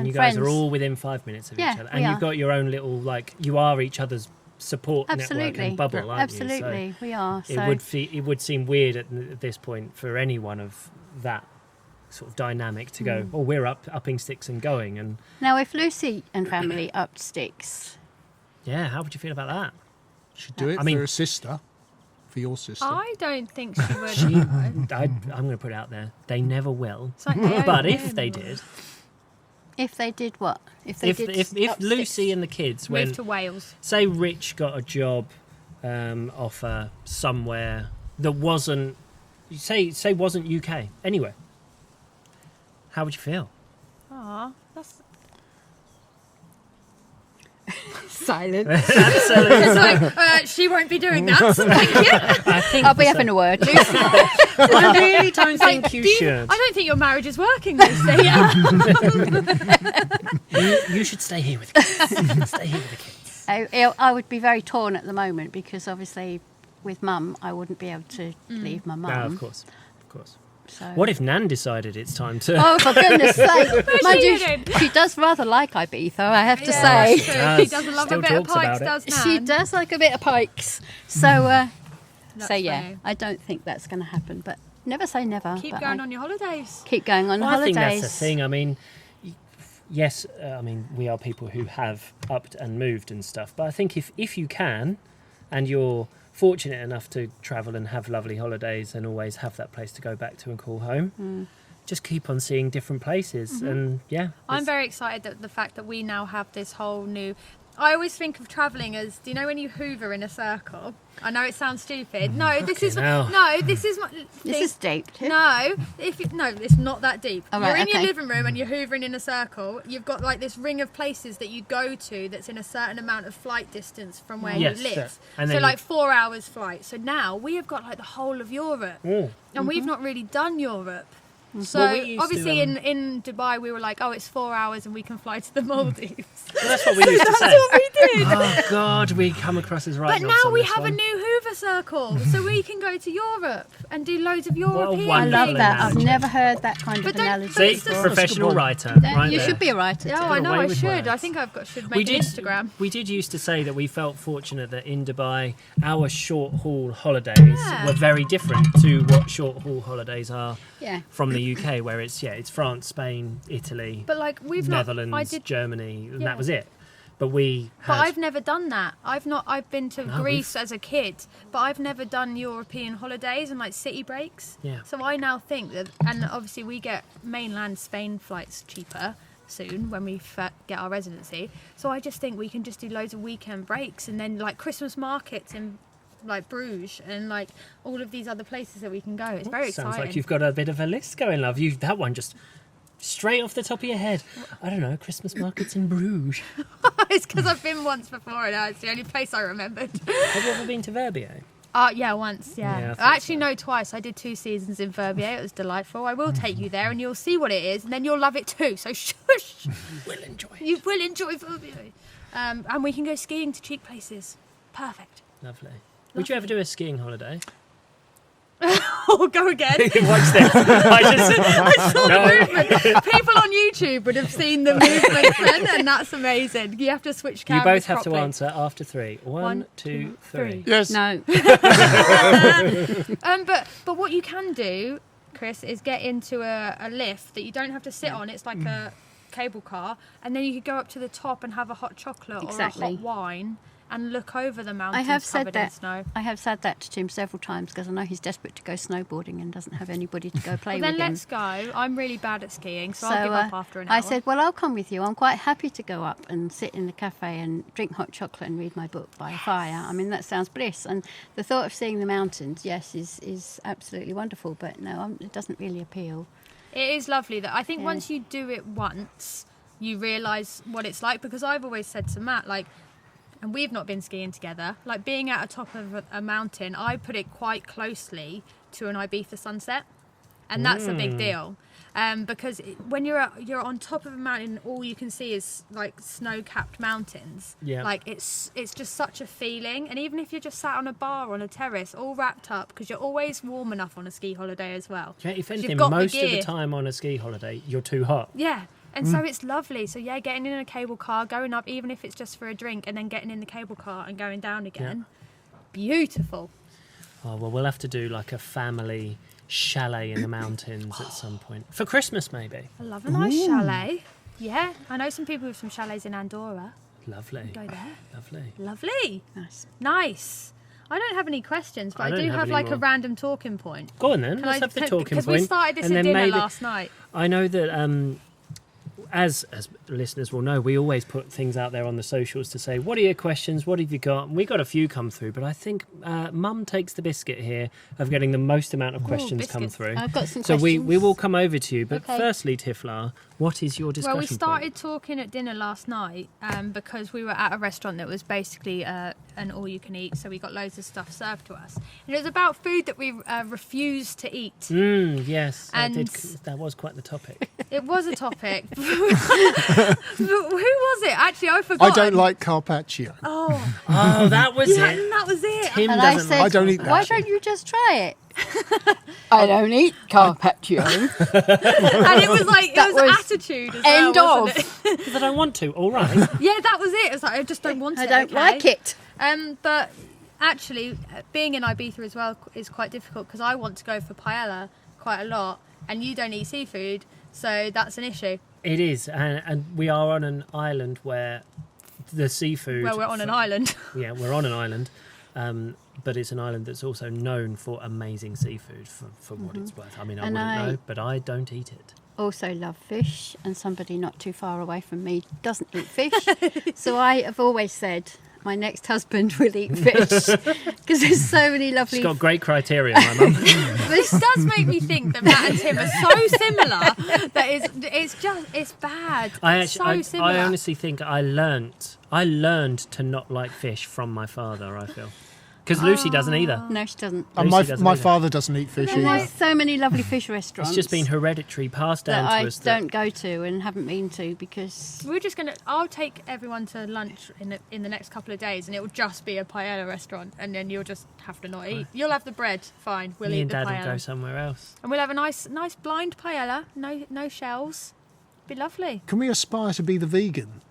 [SPEAKER 2] you
[SPEAKER 1] friends.
[SPEAKER 2] guys are all within 5 minutes of
[SPEAKER 1] Yeah,
[SPEAKER 2] each other.
[SPEAKER 1] we
[SPEAKER 2] And
[SPEAKER 1] are.
[SPEAKER 2] you've got your own little, you are each other's support network
[SPEAKER 1] Absolutely.
[SPEAKER 2] and bubble, aren't
[SPEAKER 1] Absolutely,
[SPEAKER 2] you?
[SPEAKER 1] we are.
[SPEAKER 2] So
[SPEAKER 1] So
[SPEAKER 2] it would seem weird at this point for anyone of that sort of dynamic to go, oh, we're upping sticks and going. And
[SPEAKER 1] now, if Lucy and family upped sticks,
[SPEAKER 2] yeah, how would you feel about that?
[SPEAKER 4] Should do it
[SPEAKER 2] I mean-
[SPEAKER 4] for a sister, for your sister.
[SPEAKER 3] I don't think she would.
[SPEAKER 2] I'm going to put it out there. They never will.
[SPEAKER 3] It's like Naomi
[SPEAKER 2] But if
[SPEAKER 3] Campbell.
[SPEAKER 2] they did,
[SPEAKER 1] if they did what? If they did
[SPEAKER 2] if
[SPEAKER 1] up
[SPEAKER 2] Lucy
[SPEAKER 1] sticks?
[SPEAKER 2] and the kids
[SPEAKER 3] Move
[SPEAKER 2] went,
[SPEAKER 3] to Wales.
[SPEAKER 2] say Rich got a job offer somewhere that wasn't, say wasn't UK, anywhere, how would you feel?
[SPEAKER 3] Ah, that's
[SPEAKER 1] silent.
[SPEAKER 3] it's like she won't be doing that. So thank you.
[SPEAKER 2] I think
[SPEAKER 1] I'll be having a word. Lucy.
[SPEAKER 2] I really don't think you should.
[SPEAKER 3] I don't think your marriage is working, Lucy.
[SPEAKER 2] You should stay here with the kids. Stay here with the kids.
[SPEAKER 1] I would be very torn at the moment because obviously with Mum I wouldn't be able to leave my Mum.
[SPEAKER 2] No, of course.
[SPEAKER 1] So.
[SPEAKER 2] What if Nan decided it's time to?
[SPEAKER 1] Oh, for goodness sake! Mind you,
[SPEAKER 3] headed?
[SPEAKER 1] she does rather like Ibiza, I have to
[SPEAKER 3] Yeah,
[SPEAKER 1] say.
[SPEAKER 3] that's true.
[SPEAKER 2] does.
[SPEAKER 3] She doesn't love
[SPEAKER 2] Still
[SPEAKER 3] a bit of
[SPEAKER 2] talks about
[SPEAKER 3] pikes,
[SPEAKER 2] it.
[SPEAKER 3] does
[SPEAKER 1] She
[SPEAKER 3] Nan?
[SPEAKER 1] does like a bit of pikes. So,
[SPEAKER 3] That's
[SPEAKER 1] yeah,
[SPEAKER 3] funny.
[SPEAKER 1] I don't think that's going to happen. But never say never.
[SPEAKER 3] Keep
[SPEAKER 1] but
[SPEAKER 3] going
[SPEAKER 1] I
[SPEAKER 3] on your holidays.
[SPEAKER 1] Keep going on
[SPEAKER 2] Well,
[SPEAKER 1] holidays.
[SPEAKER 2] I think that's the thing. I mean, yes, we are people who have upped and moved and stuff. But I think if you can, and you're fortunate enough to travel and have lovely holidays and always have that place to go back to and call home, just keep on seeing different places. And yeah,
[SPEAKER 3] I'm very excited that the fact that we now have this whole new. I always think of travelling as, do you know when you hoover in a circle? I know it sounds stupid. No, this is
[SPEAKER 2] hell.
[SPEAKER 3] no, this is my.
[SPEAKER 1] This is deep. Tiff.
[SPEAKER 3] No, no, it's not that deep.
[SPEAKER 1] Oh,
[SPEAKER 3] You're
[SPEAKER 1] right,
[SPEAKER 3] in your
[SPEAKER 1] okay.
[SPEAKER 3] living room and you're hoovering in a circle. You've got like this ring of places that you go to that's in a certain amount of flight distance from where
[SPEAKER 2] Yes,
[SPEAKER 3] you live.
[SPEAKER 2] yeah. And
[SPEAKER 3] So
[SPEAKER 2] then
[SPEAKER 3] like 4 hours flight. So now we have got like the whole of Europe, and we've not really done Europe. So
[SPEAKER 2] Well, we used to,
[SPEAKER 3] obviously in Dubai we were like, oh, it's 4 hours and we can fly to the Maldives.
[SPEAKER 2] Well, that's what we used to say.
[SPEAKER 3] That's what we did.
[SPEAKER 2] Oh God, we come across as right.
[SPEAKER 3] But now we have a new Hoover Circle, so we can go to Europe and do loads of European
[SPEAKER 1] I
[SPEAKER 2] wonderful
[SPEAKER 1] love
[SPEAKER 3] things.
[SPEAKER 1] that. I've
[SPEAKER 2] analogy.
[SPEAKER 1] never heard that kind
[SPEAKER 3] But
[SPEAKER 1] of
[SPEAKER 3] don't-
[SPEAKER 1] analogy.
[SPEAKER 3] but
[SPEAKER 2] See,
[SPEAKER 3] it's just-
[SPEAKER 2] professional
[SPEAKER 4] That's a
[SPEAKER 2] writer,
[SPEAKER 1] Then
[SPEAKER 2] right
[SPEAKER 1] you
[SPEAKER 2] there.
[SPEAKER 1] should be a writer.
[SPEAKER 3] Yeah,
[SPEAKER 1] too.
[SPEAKER 3] I know
[SPEAKER 2] away
[SPEAKER 3] I
[SPEAKER 2] with
[SPEAKER 3] should.
[SPEAKER 2] words.
[SPEAKER 3] I think should make an Instagram.
[SPEAKER 2] We did used to say that we felt fortunate that in Dubai our short haul holidays
[SPEAKER 3] Yeah.
[SPEAKER 2] were very different to what short haul holidays are
[SPEAKER 1] Yeah.
[SPEAKER 2] from the UK, where it's France, Spain, Italy,
[SPEAKER 3] But like we've
[SPEAKER 2] Netherlands,
[SPEAKER 3] not. I did.
[SPEAKER 2] Germany, and
[SPEAKER 3] Yeah.
[SPEAKER 2] that was it. But we
[SPEAKER 3] But
[SPEAKER 2] had
[SPEAKER 3] I've never done that. I've been to
[SPEAKER 2] No,
[SPEAKER 3] Greece as a kid, but I've never done European holidays and like city breaks.
[SPEAKER 2] Yeah.
[SPEAKER 3] So I now think that, and obviously we get mainland Spain flights cheaper soon when we get our residency. So I just think we can just do loads of weekend breaks and then like Christmas markets in like Bruges and like all of these other places that we can go. It's very
[SPEAKER 2] sounds
[SPEAKER 3] exciting.
[SPEAKER 2] like you've got a bit of a list going, love. That one just straight off the top of your head. I don't know, Christmas markets in Bruges.
[SPEAKER 3] It's because I've been once before and it's the only place I remembered.
[SPEAKER 2] Have you ever been to Verbier?
[SPEAKER 3] Yeah, once,
[SPEAKER 2] Yeah, I
[SPEAKER 3] yeah.
[SPEAKER 2] thought
[SPEAKER 3] Actually, no, twice. I did 2 seasons in Verbier. It was delightful. I will take you there and you'll see what it is and then you'll love it too. So shush.
[SPEAKER 2] We'll enjoy it.
[SPEAKER 3] You will enjoy Verbier. And we can go skiing to cheap places. Perfect.
[SPEAKER 2] Lovely. Would you ever do a skiing holiday?
[SPEAKER 3] Oh, go again.
[SPEAKER 2] Watch this. I
[SPEAKER 3] Saw the movement. People on YouTube would have seen the movement then, and that's amazing. You have to switch
[SPEAKER 2] You
[SPEAKER 3] cameras
[SPEAKER 2] both have
[SPEAKER 3] properly.
[SPEAKER 2] to answer after 3. 1, 2, 3.
[SPEAKER 4] Yes.
[SPEAKER 1] No.
[SPEAKER 3] But what you can do, Chris, is get into a lift that you don't have to sit on. It's like a cable car, and then you could go up to the top and have a hot chocolate or a
[SPEAKER 1] Exactly.
[SPEAKER 3] hot wine and look over the mountains
[SPEAKER 1] I have said
[SPEAKER 3] covered in
[SPEAKER 1] that.
[SPEAKER 3] snow.
[SPEAKER 1] I have said that to Tim several times because I know he's desperate to go snowboarding and doesn't have anybody to go play
[SPEAKER 3] Well, then
[SPEAKER 1] with him.
[SPEAKER 3] let's go. I'm really bad at skiing, so I'll give up after an hour.
[SPEAKER 1] I said, well, I'll come with you. I'm quite happy to go up and sit in the cafe and drink hot chocolate and read my book by a fire. I mean, that sounds bliss. And the thought of seeing the mountains, yes, is absolutely wonderful. But no, it doesn't really appeal.
[SPEAKER 3] It is lovely that I think
[SPEAKER 1] Yeah.
[SPEAKER 3] once you do it once, you realise what it's like. Because I've always said to Matt, like, and we've not been skiing together, like being at the top of a mountain, I put it quite closely to an Ibiza sunset, and that's a big deal. Because when you're on top of a mountain, all you can see is like snow-capped mountains.
[SPEAKER 2] Yeah.
[SPEAKER 3] Like it's just such a feeling. And even if you're just sat on a bar on a terrace, all wrapped up, because you're always warm enough on a ski holiday as well.
[SPEAKER 2] Yeah, if anything,
[SPEAKER 3] You've got
[SPEAKER 2] most of the
[SPEAKER 3] gear.
[SPEAKER 2] time on a ski holiday, you're too hot.
[SPEAKER 3] Yeah. And so it's lovely. So yeah, getting in a cable car, going up, even if it's just for a drink, and then getting in the cable car and going down again. Beautiful.
[SPEAKER 2] Oh, well, we'll have to do like a family chalet in the mountains at some point. For Christmas, maybe.
[SPEAKER 3] I love a nice chalet. Yeah, I know some people with some chalets in Andorra.
[SPEAKER 2] Lovely.
[SPEAKER 3] Go there.
[SPEAKER 2] Lovely.
[SPEAKER 3] Lovely.
[SPEAKER 1] Nice.
[SPEAKER 3] Nice. I don't have any questions, but
[SPEAKER 2] I
[SPEAKER 3] I
[SPEAKER 2] don't
[SPEAKER 3] do
[SPEAKER 2] have
[SPEAKER 3] have
[SPEAKER 2] any
[SPEAKER 3] like
[SPEAKER 2] more.
[SPEAKER 3] a random talking point.
[SPEAKER 2] Go on then, let's have the talking
[SPEAKER 3] Because
[SPEAKER 2] point.
[SPEAKER 3] we started this
[SPEAKER 2] and
[SPEAKER 3] at
[SPEAKER 2] then
[SPEAKER 3] dinner
[SPEAKER 2] maybe,
[SPEAKER 3] last night.
[SPEAKER 2] I know that as listeners will know, we always put things out there on the socials to say, what are your questions? What have you got? And we got a few come through, but I think Mum takes the biscuit here of getting the most amount of questions come
[SPEAKER 3] biscuits.
[SPEAKER 2] through.
[SPEAKER 1] I've got some
[SPEAKER 2] So
[SPEAKER 1] questions.
[SPEAKER 2] we will come over to you. But
[SPEAKER 1] Okay.
[SPEAKER 2] firstly, Tifla, what is your discussion
[SPEAKER 3] Well, we started
[SPEAKER 2] point?
[SPEAKER 3] talking at dinner last night because we were at a restaurant that was basically an all-you-can-eat, so we got loads of stuff served to us. And it was about food that we refused to eat.
[SPEAKER 2] Yes,
[SPEAKER 3] And-
[SPEAKER 2] that was quite the topic.
[SPEAKER 3] It was a topic. Who was it? Actually, I forgot.
[SPEAKER 4] I don't like carpaccio.
[SPEAKER 3] Oh,
[SPEAKER 2] Oh, that was
[SPEAKER 3] yeah,
[SPEAKER 2] it.
[SPEAKER 3] that was it.
[SPEAKER 2] Tim
[SPEAKER 1] And I
[SPEAKER 2] doesn't
[SPEAKER 1] said,
[SPEAKER 2] like
[SPEAKER 4] I don't eat
[SPEAKER 1] why
[SPEAKER 4] that.
[SPEAKER 1] don't you just try it? I don't eat carpaccio.
[SPEAKER 3] And it was like,
[SPEAKER 1] That
[SPEAKER 3] it was
[SPEAKER 1] was
[SPEAKER 3] attitude as
[SPEAKER 1] end
[SPEAKER 3] well, wasn't
[SPEAKER 1] of.
[SPEAKER 3] it?
[SPEAKER 2] because I don't want to. All right.
[SPEAKER 3] Yeah, that was it. It was like, I just don't want
[SPEAKER 1] I
[SPEAKER 3] it.
[SPEAKER 1] don't
[SPEAKER 3] okay?
[SPEAKER 1] like it.
[SPEAKER 3] But actually, being in Ibiza as well is quite difficult because I want to go for paella quite a lot, and you don't eat seafood, so that's an issue.
[SPEAKER 2] It is, and we are on an island where the seafood.
[SPEAKER 3] Well, we're on an island.
[SPEAKER 2] Yeah, we're on an island, but it's an island that's also known for amazing seafood for what it's worth. I mean, I
[SPEAKER 1] And
[SPEAKER 2] wouldn't
[SPEAKER 1] I-
[SPEAKER 2] know, but I don't eat it.
[SPEAKER 1] Also love fish, and somebody not too far away from me doesn't eat fish. So I have always said my next husband will eat fish because there's so many lovely.
[SPEAKER 2] She's got great criteria, my mum.
[SPEAKER 3] This does make me think that Matt and Tim are so similar that it's bad. So similar.
[SPEAKER 2] I honestly think I learned to not like fish from my father. I feel because Lucy doesn't either.
[SPEAKER 1] No, she doesn't.
[SPEAKER 4] And
[SPEAKER 2] Lucy doesn't
[SPEAKER 4] my
[SPEAKER 2] either.
[SPEAKER 4] father doesn't eat fish
[SPEAKER 1] And
[SPEAKER 4] either.
[SPEAKER 1] there's so many lovely fish restaurants.
[SPEAKER 2] It's just been hereditary, passed down
[SPEAKER 1] that
[SPEAKER 2] to
[SPEAKER 1] I
[SPEAKER 2] us.
[SPEAKER 1] don't go to and haven't been to because
[SPEAKER 3] We're just gonna. I'll take everyone to lunch in the next couple of days, and it will just be a paella restaurant, and then you'll just have to not eat. You'll have the bread, fine. We'll
[SPEAKER 2] Me
[SPEAKER 3] eat
[SPEAKER 2] and
[SPEAKER 3] the
[SPEAKER 2] Dad will
[SPEAKER 3] paella,
[SPEAKER 2] go somewhere else.
[SPEAKER 3] and we'll have a nice blind paella. No shells. Be lovely.
[SPEAKER 4] Can we aspire to be the vegan?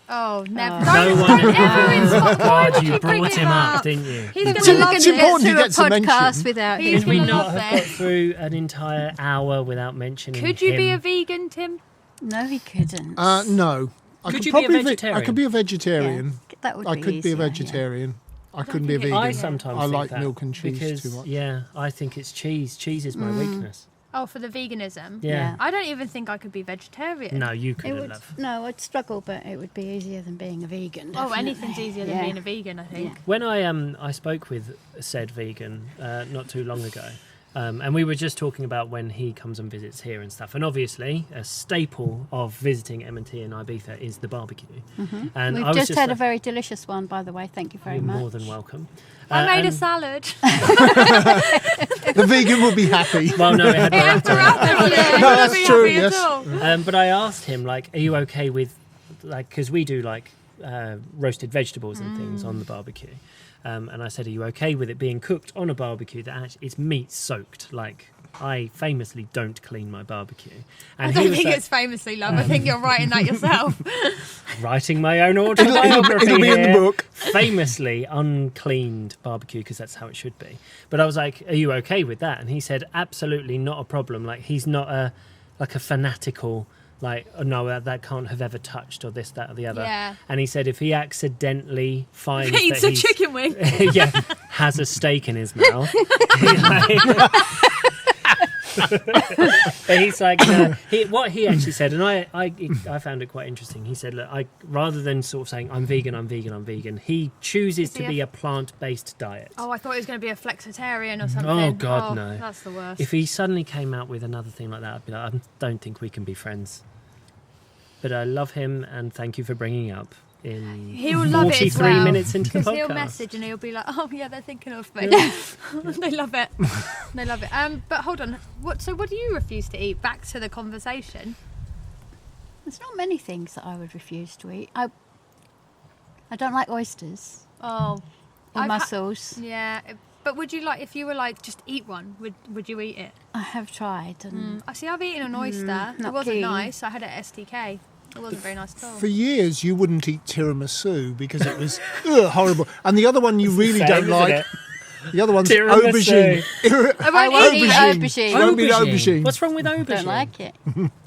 [SPEAKER 3] Oh, never.
[SPEAKER 1] No
[SPEAKER 3] Don't,
[SPEAKER 2] one-
[SPEAKER 3] don't ever inspire. Why
[SPEAKER 2] God,
[SPEAKER 3] would
[SPEAKER 2] you
[SPEAKER 3] bring
[SPEAKER 2] brought
[SPEAKER 3] it
[SPEAKER 2] him up, didn't you?
[SPEAKER 3] He's
[SPEAKER 4] It's
[SPEAKER 3] gonna love
[SPEAKER 4] it's
[SPEAKER 3] this.
[SPEAKER 4] important he
[SPEAKER 1] to a
[SPEAKER 4] gets a mention.
[SPEAKER 1] podcast without
[SPEAKER 3] He's
[SPEAKER 2] Could we
[SPEAKER 3] gonna
[SPEAKER 2] not
[SPEAKER 3] love
[SPEAKER 2] have got
[SPEAKER 3] this.
[SPEAKER 2] through an entire hour without mentioning
[SPEAKER 3] Could you be a
[SPEAKER 2] him?
[SPEAKER 3] vegan, Tim?
[SPEAKER 1] No, he couldn't.
[SPEAKER 4] No.
[SPEAKER 2] Could you be a
[SPEAKER 4] probably
[SPEAKER 2] vegetarian?
[SPEAKER 4] I could be a vegetarian.
[SPEAKER 1] Yeah, that would
[SPEAKER 4] I
[SPEAKER 1] be
[SPEAKER 4] could be
[SPEAKER 1] easier,
[SPEAKER 4] a
[SPEAKER 1] yeah.
[SPEAKER 4] vegetarian. I couldn't be a
[SPEAKER 3] think
[SPEAKER 4] vegan.
[SPEAKER 3] it-
[SPEAKER 2] I sometimes
[SPEAKER 4] I
[SPEAKER 2] think
[SPEAKER 4] like
[SPEAKER 2] that
[SPEAKER 4] milk and cheese
[SPEAKER 2] because,
[SPEAKER 4] too much.
[SPEAKER 2] Yeah, I think it's cheese. Cheese is my weakness.
[SPEAKER 3] Oh, for the veganism.
[SPEAKER 2] Yeah.
[SPEAKER 1] Yeah.
[SPEAKER 3] I don't even think I could be vegetarian.
[SPEAKER 2] No, you
[SPEAKER 1] It
[SPEAKER 2] couldn't,
[SPEAKER 1] would,
[SPEAKER 2] love.
[SPEAKER 1] no, I'd struggle, but it would be easier than being a vegan.
[SPEAKER 3] Oh,
[SPEAKER 1] definitely.
[SPEAKER 3] anything's easier than
[SPEAKER 1] Yeah.
[SPEAKER 3] being a vegan, I think.
[SPEAKER 1] Yeah.
[SPEAKER 2] When I spoke with said vegan not too long ago, and we were just talking about when he comes and visits here and stuff. And obviously, a staple of visiting M&T in Ibiza is the barbecue. And
[SPEAKER 1] We've
[SPEAKER 2] I was
[SPEAKER 1] just had a
[SPEAKER 2] like,
[SPEAKER 1] very delicious one, by the way. Thank you very
[SPEAKER 2] you're
[SPEAKER 1] much.
[SPEAKER 2] more than welcome.
[SPEAKER 3] I made a
[SPEAKER 2] and-
[SPEAKER 3] salad.
[SPEAKER 4] The vegan would be happy.
[SPEAKER 2] Well, no, it had burrata.
[SPEAKER 4] No, that's true, yes.
[SPEAKER 2] But I asked him, like, are you okay with, like, because we do, like, roasted vegetables and things on the barbecue. And I said, are you okay with it being cooked on a barbecue that actually it's meat soaked? Like, I famously don't clean my barbecue. And
[SPEAKER 3] I
[SPEAKER 2] he
[SPEAKER 3] don't
[SPEAKER 2] was
[SPEAKER 3] think
[SPEAKER 2] like,
[SPEAKER 3] it's famously love. I think you're writing that yourself.
[SPEAKER 2] writing my own autobiography
[SPEAKER 4] It'll be in the
[SPEAKER 2] here.
[SPEAKER 4] book.
[SPEAKER 2] Famously uncleaned barbecue, because that's how it should be. But I was like, are you okay with that? And he said, absolutely not a problem. Like, he's not a fanatical, like, oh, no, that can't have ever touched, or this, that, or the other.
[SPEAKER 3] Yeah.
[SPEAKER 2] And he said if he accidentally finds
[SPEAKER 3] Eats
[SPEAKER 2] that
[SPEAKER 3] a chicken wing.
[SPEAKER 2] yeah, has a steak in his mouth. But he's like, what he actually said, and I found it quite interesting. He said, look, rather than sort of saying I'm vegan, he chooses to be a plant-based diet.
[SPEAKER 3] Oh, I thought it was going to be a flexitarian or something.
[SPEAKER 2] Oh, God, no.
[SPEAKER 3] That's the worst.
[SPEAKER 2] If he suddenly came out with another thing like that, I'd be like, I don't think we can be friends. but I love him and thank you for bringing up in
[SPEAKER 3] He'll love it as
[SPEAKER 2] 43
[SPEAKER 3] well,
[SPEAKER 2] minutes into the
[SPEAKER 3] because
[SPEAKER 2] podcast.
[SPEAKER 3] he'll message and he'll be like, "Oh yeah, they're thinking of me." They love it. They love it. But hold on. What do you refuse to eat? Back to the conversation.
[SPEAKER 1] There's not many things that I would refuse to eat. I don't like oysters
[SPEAKER 3] Oh,
[SPEAKER 1] or
[SPEAKER 3] I've ha-
[SPEAKER 1] mussels.
[SPEAKER 3] yeah. But would you like, if you were like, just eat one? Would you eat it?
[SPEAKER 1] I have tried, and
[SPEAKER 3] I see. I've eaten an oyster. It
[SPEAKER 1] not
[SPEAKER 3] wasn't
[SPEAKER 1] keen.
[SPEAKER 3] nice. I had it at STK. It wasn't very nice at all.
[SPEAKER 4] For years, you wouldn't eat tiramisu because it was horrible. And the other one you really
[SPEAKER 2] Same,
[SPEAKER 4] don't
[SPEAKER 2] isn't
[SPEAKER 4] like.
[SPEAKER 2] it?
[SPEAKER 4] The other one's
[SPEAKER 2] Tiramisu.
[SPEAKER 4] aubergine.
[SPEAKER 3] I won't eat
[SPEAKER 1] aubergine.
[SPEAKER 4] You won't eat aubergine.
[SPEAKER 2] What's wrong with aubergine?
[SPEAKER 1] don't like it.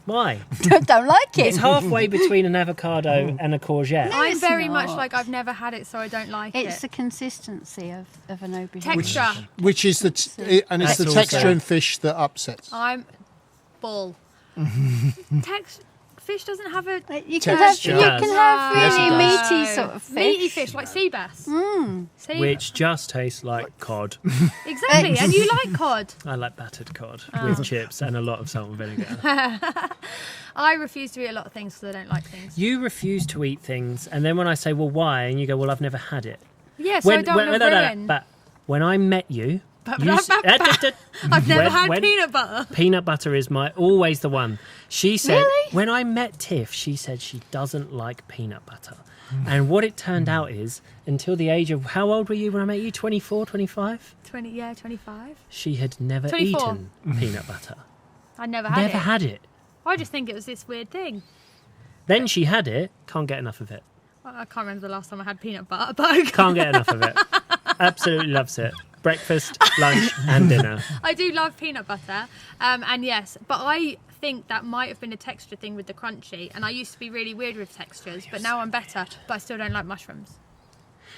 [SPEAKER 2] Why?
[SPEAKER 1] don't like it.
[SPEAKER 2] It's halfway between an avocado and a courgette.
[SPEAKER 3] I'm
[SPEAKER 1] it's
[SPEAKER 3] very much
[SPEAKER 1] not.
[SPEAKER 3] like I've never had it, so I don't like
[SPEAKER 1] It's
[SPEAKER 3] it.
[SPEAKER 1] the consistency of an aubergine.
[SPEAKER 3] Texture.
[SPEAKER 4] Which is and it's
[SPEAKER 2] That's
[SPEAKER 4] the
[SPEAKER 2] also-
[SPEAKER 4] texture in fish that upsets.
[SPEAKER 3] I'm bull. Fish doesn't have a
[SPEAKER 1] You can have,
[SPEAKER 4] Texture.
[SPEAKER 1] you can have
[SPEAKER 2] Yes, it
[SPEAKER 1] really
[SPEAKER 2] does.
[SPEAKER 1] meaty sort of fish.
[SPEAKER 3] meaty fish like sea bass. Sea-
[SPEAKER 2] Which just tastes like cod.
[SPEAKER 3] exactly, and you like cod.
[SPEAKER 2] I like battered cod
[SPEAKER 3] Oh.
[SPEAKER 2] with chips and a lot of salt and vinegar.
[SPEAKER 3] I refuse to eat a lot of things because I don't like things.
[SPEAKER 2] You refuse to eat things, and then when I say, well, why? And you go, well, I've never had it.
[SPEAKER 3] Yeah, so I don't want to ruin.
[SPEAKER 2] But when I met you...
[SPEAKER 3] But-
[SPEAKER 2] you
[SPEAKER 3] I've never had peanut butter.
[SPEAKER 2] Peanut butter is always the one. She said,
[SPEAKER 1] Really?
[SPEAKER 2] when I met Tiff, she said she doesn't like peanut butter. And what it turned out is, until the age of, how old were you when I met you? 24, 25?
[SPEAKER 3] 25.
[SPEAKER 2] She had never
[SPEAKER 3] 24.
[SPEAKER 2] eaten peanut butter.
[SPEAKER 3] I never had
[SPEAKER 2] Never
[SPEAKER 3] it.
[SPEAKER 2] had it.
[SPEAKER 3] I just think it was this weird thing.
[SPEAKER 2] Then she had it, can't get enough of it.
[SPEAKER 3] I can't remember the last time I had peanut butter, but I
[SPEAKER 2] Can't get enough of it. Absolutely loves it. Breakfast, lunch, and dinner.
[SPEAKER 3] I do love peanut butter, and yes, but I think that might have been a texture thing with the crunchy, and I used to be really weird with textures, but now I'm better, but I still don't like mushrooms.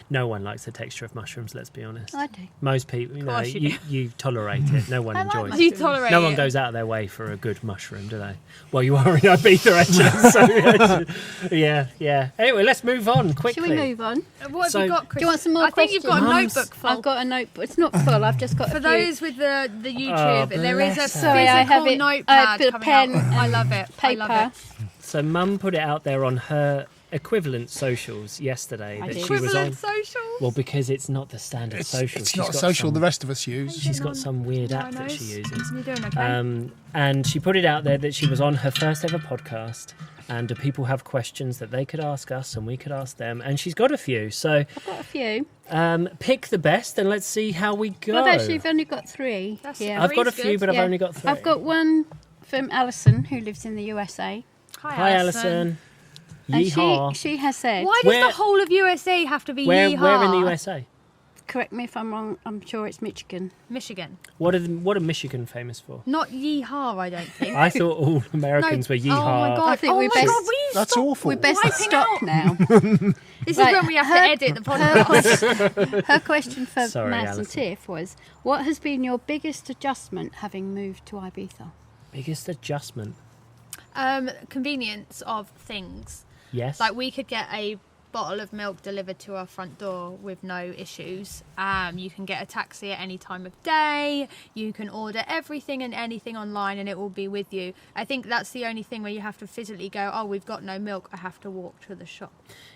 [SPEAKER 2] No one likes the texture of mushrooms, let's be honest.
[SPEAKER 1] I do.
[SPEAKER 2] Most people,
[SPEAKER 3] course you do.
[SPEAKER 2] you tolerate it. No one
[SPEAKER 1] I like
[SPEAKER 2] enjoys
[SPEAKER 1] mushrooms.
[SPEAKER 2] it.
[SPEAKER 3] You tolerate
[SPEAKER 2] No one
[SPEAKER 3] it.
[SPEAKER 2] goes out of their way for a good mushroom, do they? Well, you are in Ibiza, actually. So, yeah. Anyway, let's move on quickly.
[SPEAKER 1] Shall we move on?
[SPEAKER 3] What have
[SPEAKER 2] So-
[SPEAKER 3] you got, Chris?
[SPEAKER 1] Do you want some more
[SPEAKER 3] I think you've got a
[SPEAKER 2] questions?
[SPEAKER 3] notebook full.
[SPEAKER 1] I've got a notebook. It's not full. I've just got a
[SPEAKER 3] For
[SPEAKER 1] few.
[SPEAKER 3] those with the YouTube, there is a
[SPEAKER 2] bless her.
[SPEAKER 3] physical
[SPEAKER 1] Sorry, I have it-
[SPEAKER 3] notepad
[SPEAKER 1] I put a
[SPEAKER 3] coming
[SPEAKER 1] pen
[SPEAKER 3] out. I
[SPEAKER 1] and
[SPEAKER 3] love it. I love
[SPEAKER 1] paper.
[SPEAKER 3] it.
[SPEAKER 2] So Mum put it out there on her equivalent socials yesterday
[SPEAKER 1] I
[SPEAKER 2] that
[SPEAKER 1] did.
[SPEAKER 2] she was on.
[SPEAKER 3] Equivalent socials.
[SPEAKER 2] Well, because it's not the standard social.
[SPEAKER 4] It's
[SPEAKER 2] She's
[SPEAKER 4] not a
[SPEAKER 2] got
[SPEAKER 4] social
[SPEAKER 2] some-
[SPEAKER 4] the rest of us use.
[SPEAKER 2] She's got some weird app
[SPEAKER 3] No,
[SPEAKER 2] that she uses.
[SPEAKER 3] You're doing okay.
[SPEAKER 2] And she put it out there that she was on her first ever podcast, and do people have questions that they could ask us and we could ask them? And she's got a few. So
[SPEAKER 1] I've got a few.
[SPEAKER 2] pick the best and let's see how we go.
[SPEAKER 1] I've actually only got three.
[SPEAKER 3] That's
[SPEAKER 1] Yeah.
[SPEAKER 2] I've got a
[SPEAKER 3] Three's
[SPEAKER 2] few,
[SPEAKER 3] good.
[SPEAKER 2] but I've
[SPEAKER 1] Yeah.
[SPEAKER 2] only got three.
[SPEAKER 1] I've got one from Alison, who lives in the USA.
[SPEAKER 2] Hi, Alison.
[SPEAKER 1] And
[SPEAKER 2] Yeehaw.
[SPEAKER 1] she has said,
[SPEAKER 3] Why does
[SPEAKER 2] Where-
[SPEAKER 3] the whole of USA have to be
[SPEAKER 2] Where
[SPEAKER 3] yeehaw?
[SPEAKER 2] in the USA?
[SPEAKER 1] correct me if I'm wrong, I'm sure it's Michigan.
[SPEAKER 3] Michigan.
[SPEAKER 2] What are Michigan famous for?
[SPEAKER 3] Not yeehaw, I don't think.
[SPEAKER 2] I thought all Americans were yeehaw.
[SPEAKER 3] Oh my god!
[SPEAKER 1] I think
[SPEAKER 3] oh
[SPEAKER 1] we
[SPEAKER 3] my
[SPEAKER 1] best-
[SPEAKER 3] god! We
[SPEAKER 4] That's
[SPEAKER 3] stop.
[SPEAKER 4] awful.
[SPEAKER 1] We best
[SPEAKER 3] Wiping
[SPEAKER 1] stop
[SPEAKER 3] out.
[SPEAKER 1] now.
[SPEAKER 3] This
[SPEAKER 1] Right,
[SPEAKER 3] is when we have to edit the podcast.
[SPEAKER 1] Her question for
[SPEAKER 2] Sorry,
[SPEAKER 1] Mass and
[SPEAKER 2] Alison.
[SPEAKER 1] Tiff was, what has been your biggest adjustment having moved to Ibiza?
[SPEAKER 2] Biggest adjustment?
[SPEAKER 3] Convenience of things.
[SPEAKER 2] Yes.
[SPEAKER 3] Like we could get a bottle of milk delivered to our front door with no issues. You can get a taxi at any time of day. You can order everything and anything online and it will be with you. I think that's the only thing where you have to physically go, oh, we've got no milk, I have to walk to the shop.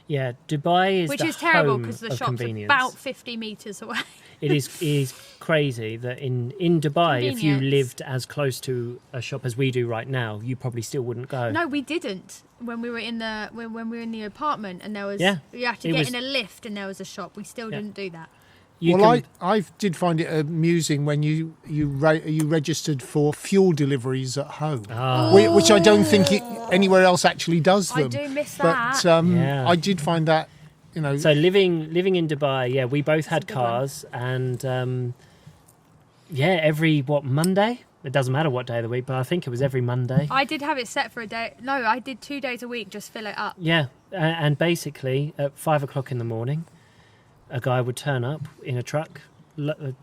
[SPEAKER 2] Yeah, Dubai is
[SPEAKER 3] Which
[SPEAKER 2] the
[SPEAKER 3] is terrible
[SPEAKER 2] home
[SPEAKER 3] because the
[SPEAKER 2] of
[SPEAKER 3] shop's
[SPEAKER 2] convenience.
[SPEAKER 3] about 50 metres away.
[SPEAKER 2] It is crazy that in Dubai, if you
[SPEAKER 3] Convenience.
[SPEAKER 2] lived as close to a shop as we do right now, you probably still wouldn't go.
[SPEAKER 3] No, we didn't when we were in the when we were in the apartment and there was
[SPEAKER 2] Yeah,
[SPEAKER 3] you had to
[SPEAKER 2] it
[SPEAKER 3] get
[SPEAKER 2] was-
[SPEAKER 3] in a lift and there was a shop. We still
[SPEAKER 2] Yeah.
[SPEAKER 3] didn't do that.
[SPEAKER 2] You
[SPEAKER 4] Well,
[SPEAKER 2] can-
[SPEAKER 4] I did find it amusing when you registered for fuel deliveries at home, which I don't think anywhere else actually does them.
[SPEAKER 3] I do miss
[SPEAKER 4] But
[SPEAKER 3] that.
[SPEAKER 2] Yeah.
[SPEAKER 4] I did find that,
[SPEAKER 2] So living in Dubai, yeah, we both had
[SPEAKER 3] a good one.
[SPEAKER 2] cars, and every Monday. It doesn't matter what day of the week, but I think it was every Monday.
[SPEAKER 3] I did have it set for a day. No, I did 2 days a week, just fill it up.
[SPEAKER 2] Yeah, and basically at 5 o'clock in the morning, a guy would turn up in a truck,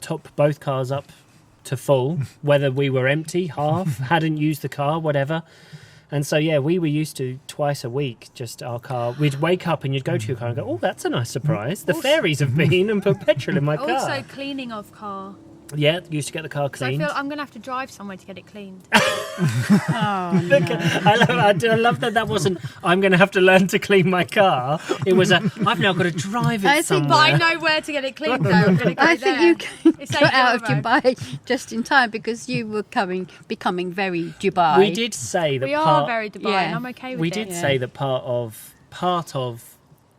[SPEAKER 2] top both cars up to full, whether we were empty, half, hadn't used the car, whatever. And so, yeah, we were used to twice a week, just our car. We'd wake up and you'd go to your car and go, oh, that's a nice surprise. The fairies have been and put petrol in my car.
[SPEAKER 3] Also, cleaning of car.
[SPEAKER 2] Yeah, used to get the car
[SPEAKER 3] So I
[SPEAKER 2] cleaned.
[SPEAKER 3] feel I'm going to have to drive somewhere to get it cleaned.
[SPEAKER 1] Oh, no.
[SPEAKER 2] I love that wasn't, I'm going to have to learn to clean my car. It was I've now got to drive it
[SPEAKER 1] I think-
[SPEAKER 3] But
[SPEAKER 2] somewhere.
[SPEAKER 3] I know where to get it cleaned, though. I'm going to go
[SPEAKER 1] I
[SPEAKER 3] there.
[SPEAKER 1] think you
[SPEAKER 3] It's
[SPEAKER 1] got out of
[SPEAKER 3] €8.
[SPEAKER 1] Dubai just in time because you were becoming very Dubai.
[SPEAKER 2] We did say that
[SPEAKER 3] We are
[SPEAKER 2] part,
[SPEAKER 3] very Dubai,
[SPEAKER 1] Yeah.
[SPEAKER 3] and I'm okay with
[SPEAKER 2] we
[SPEAKER 3] it.
[SPEAKER 2] did say that part of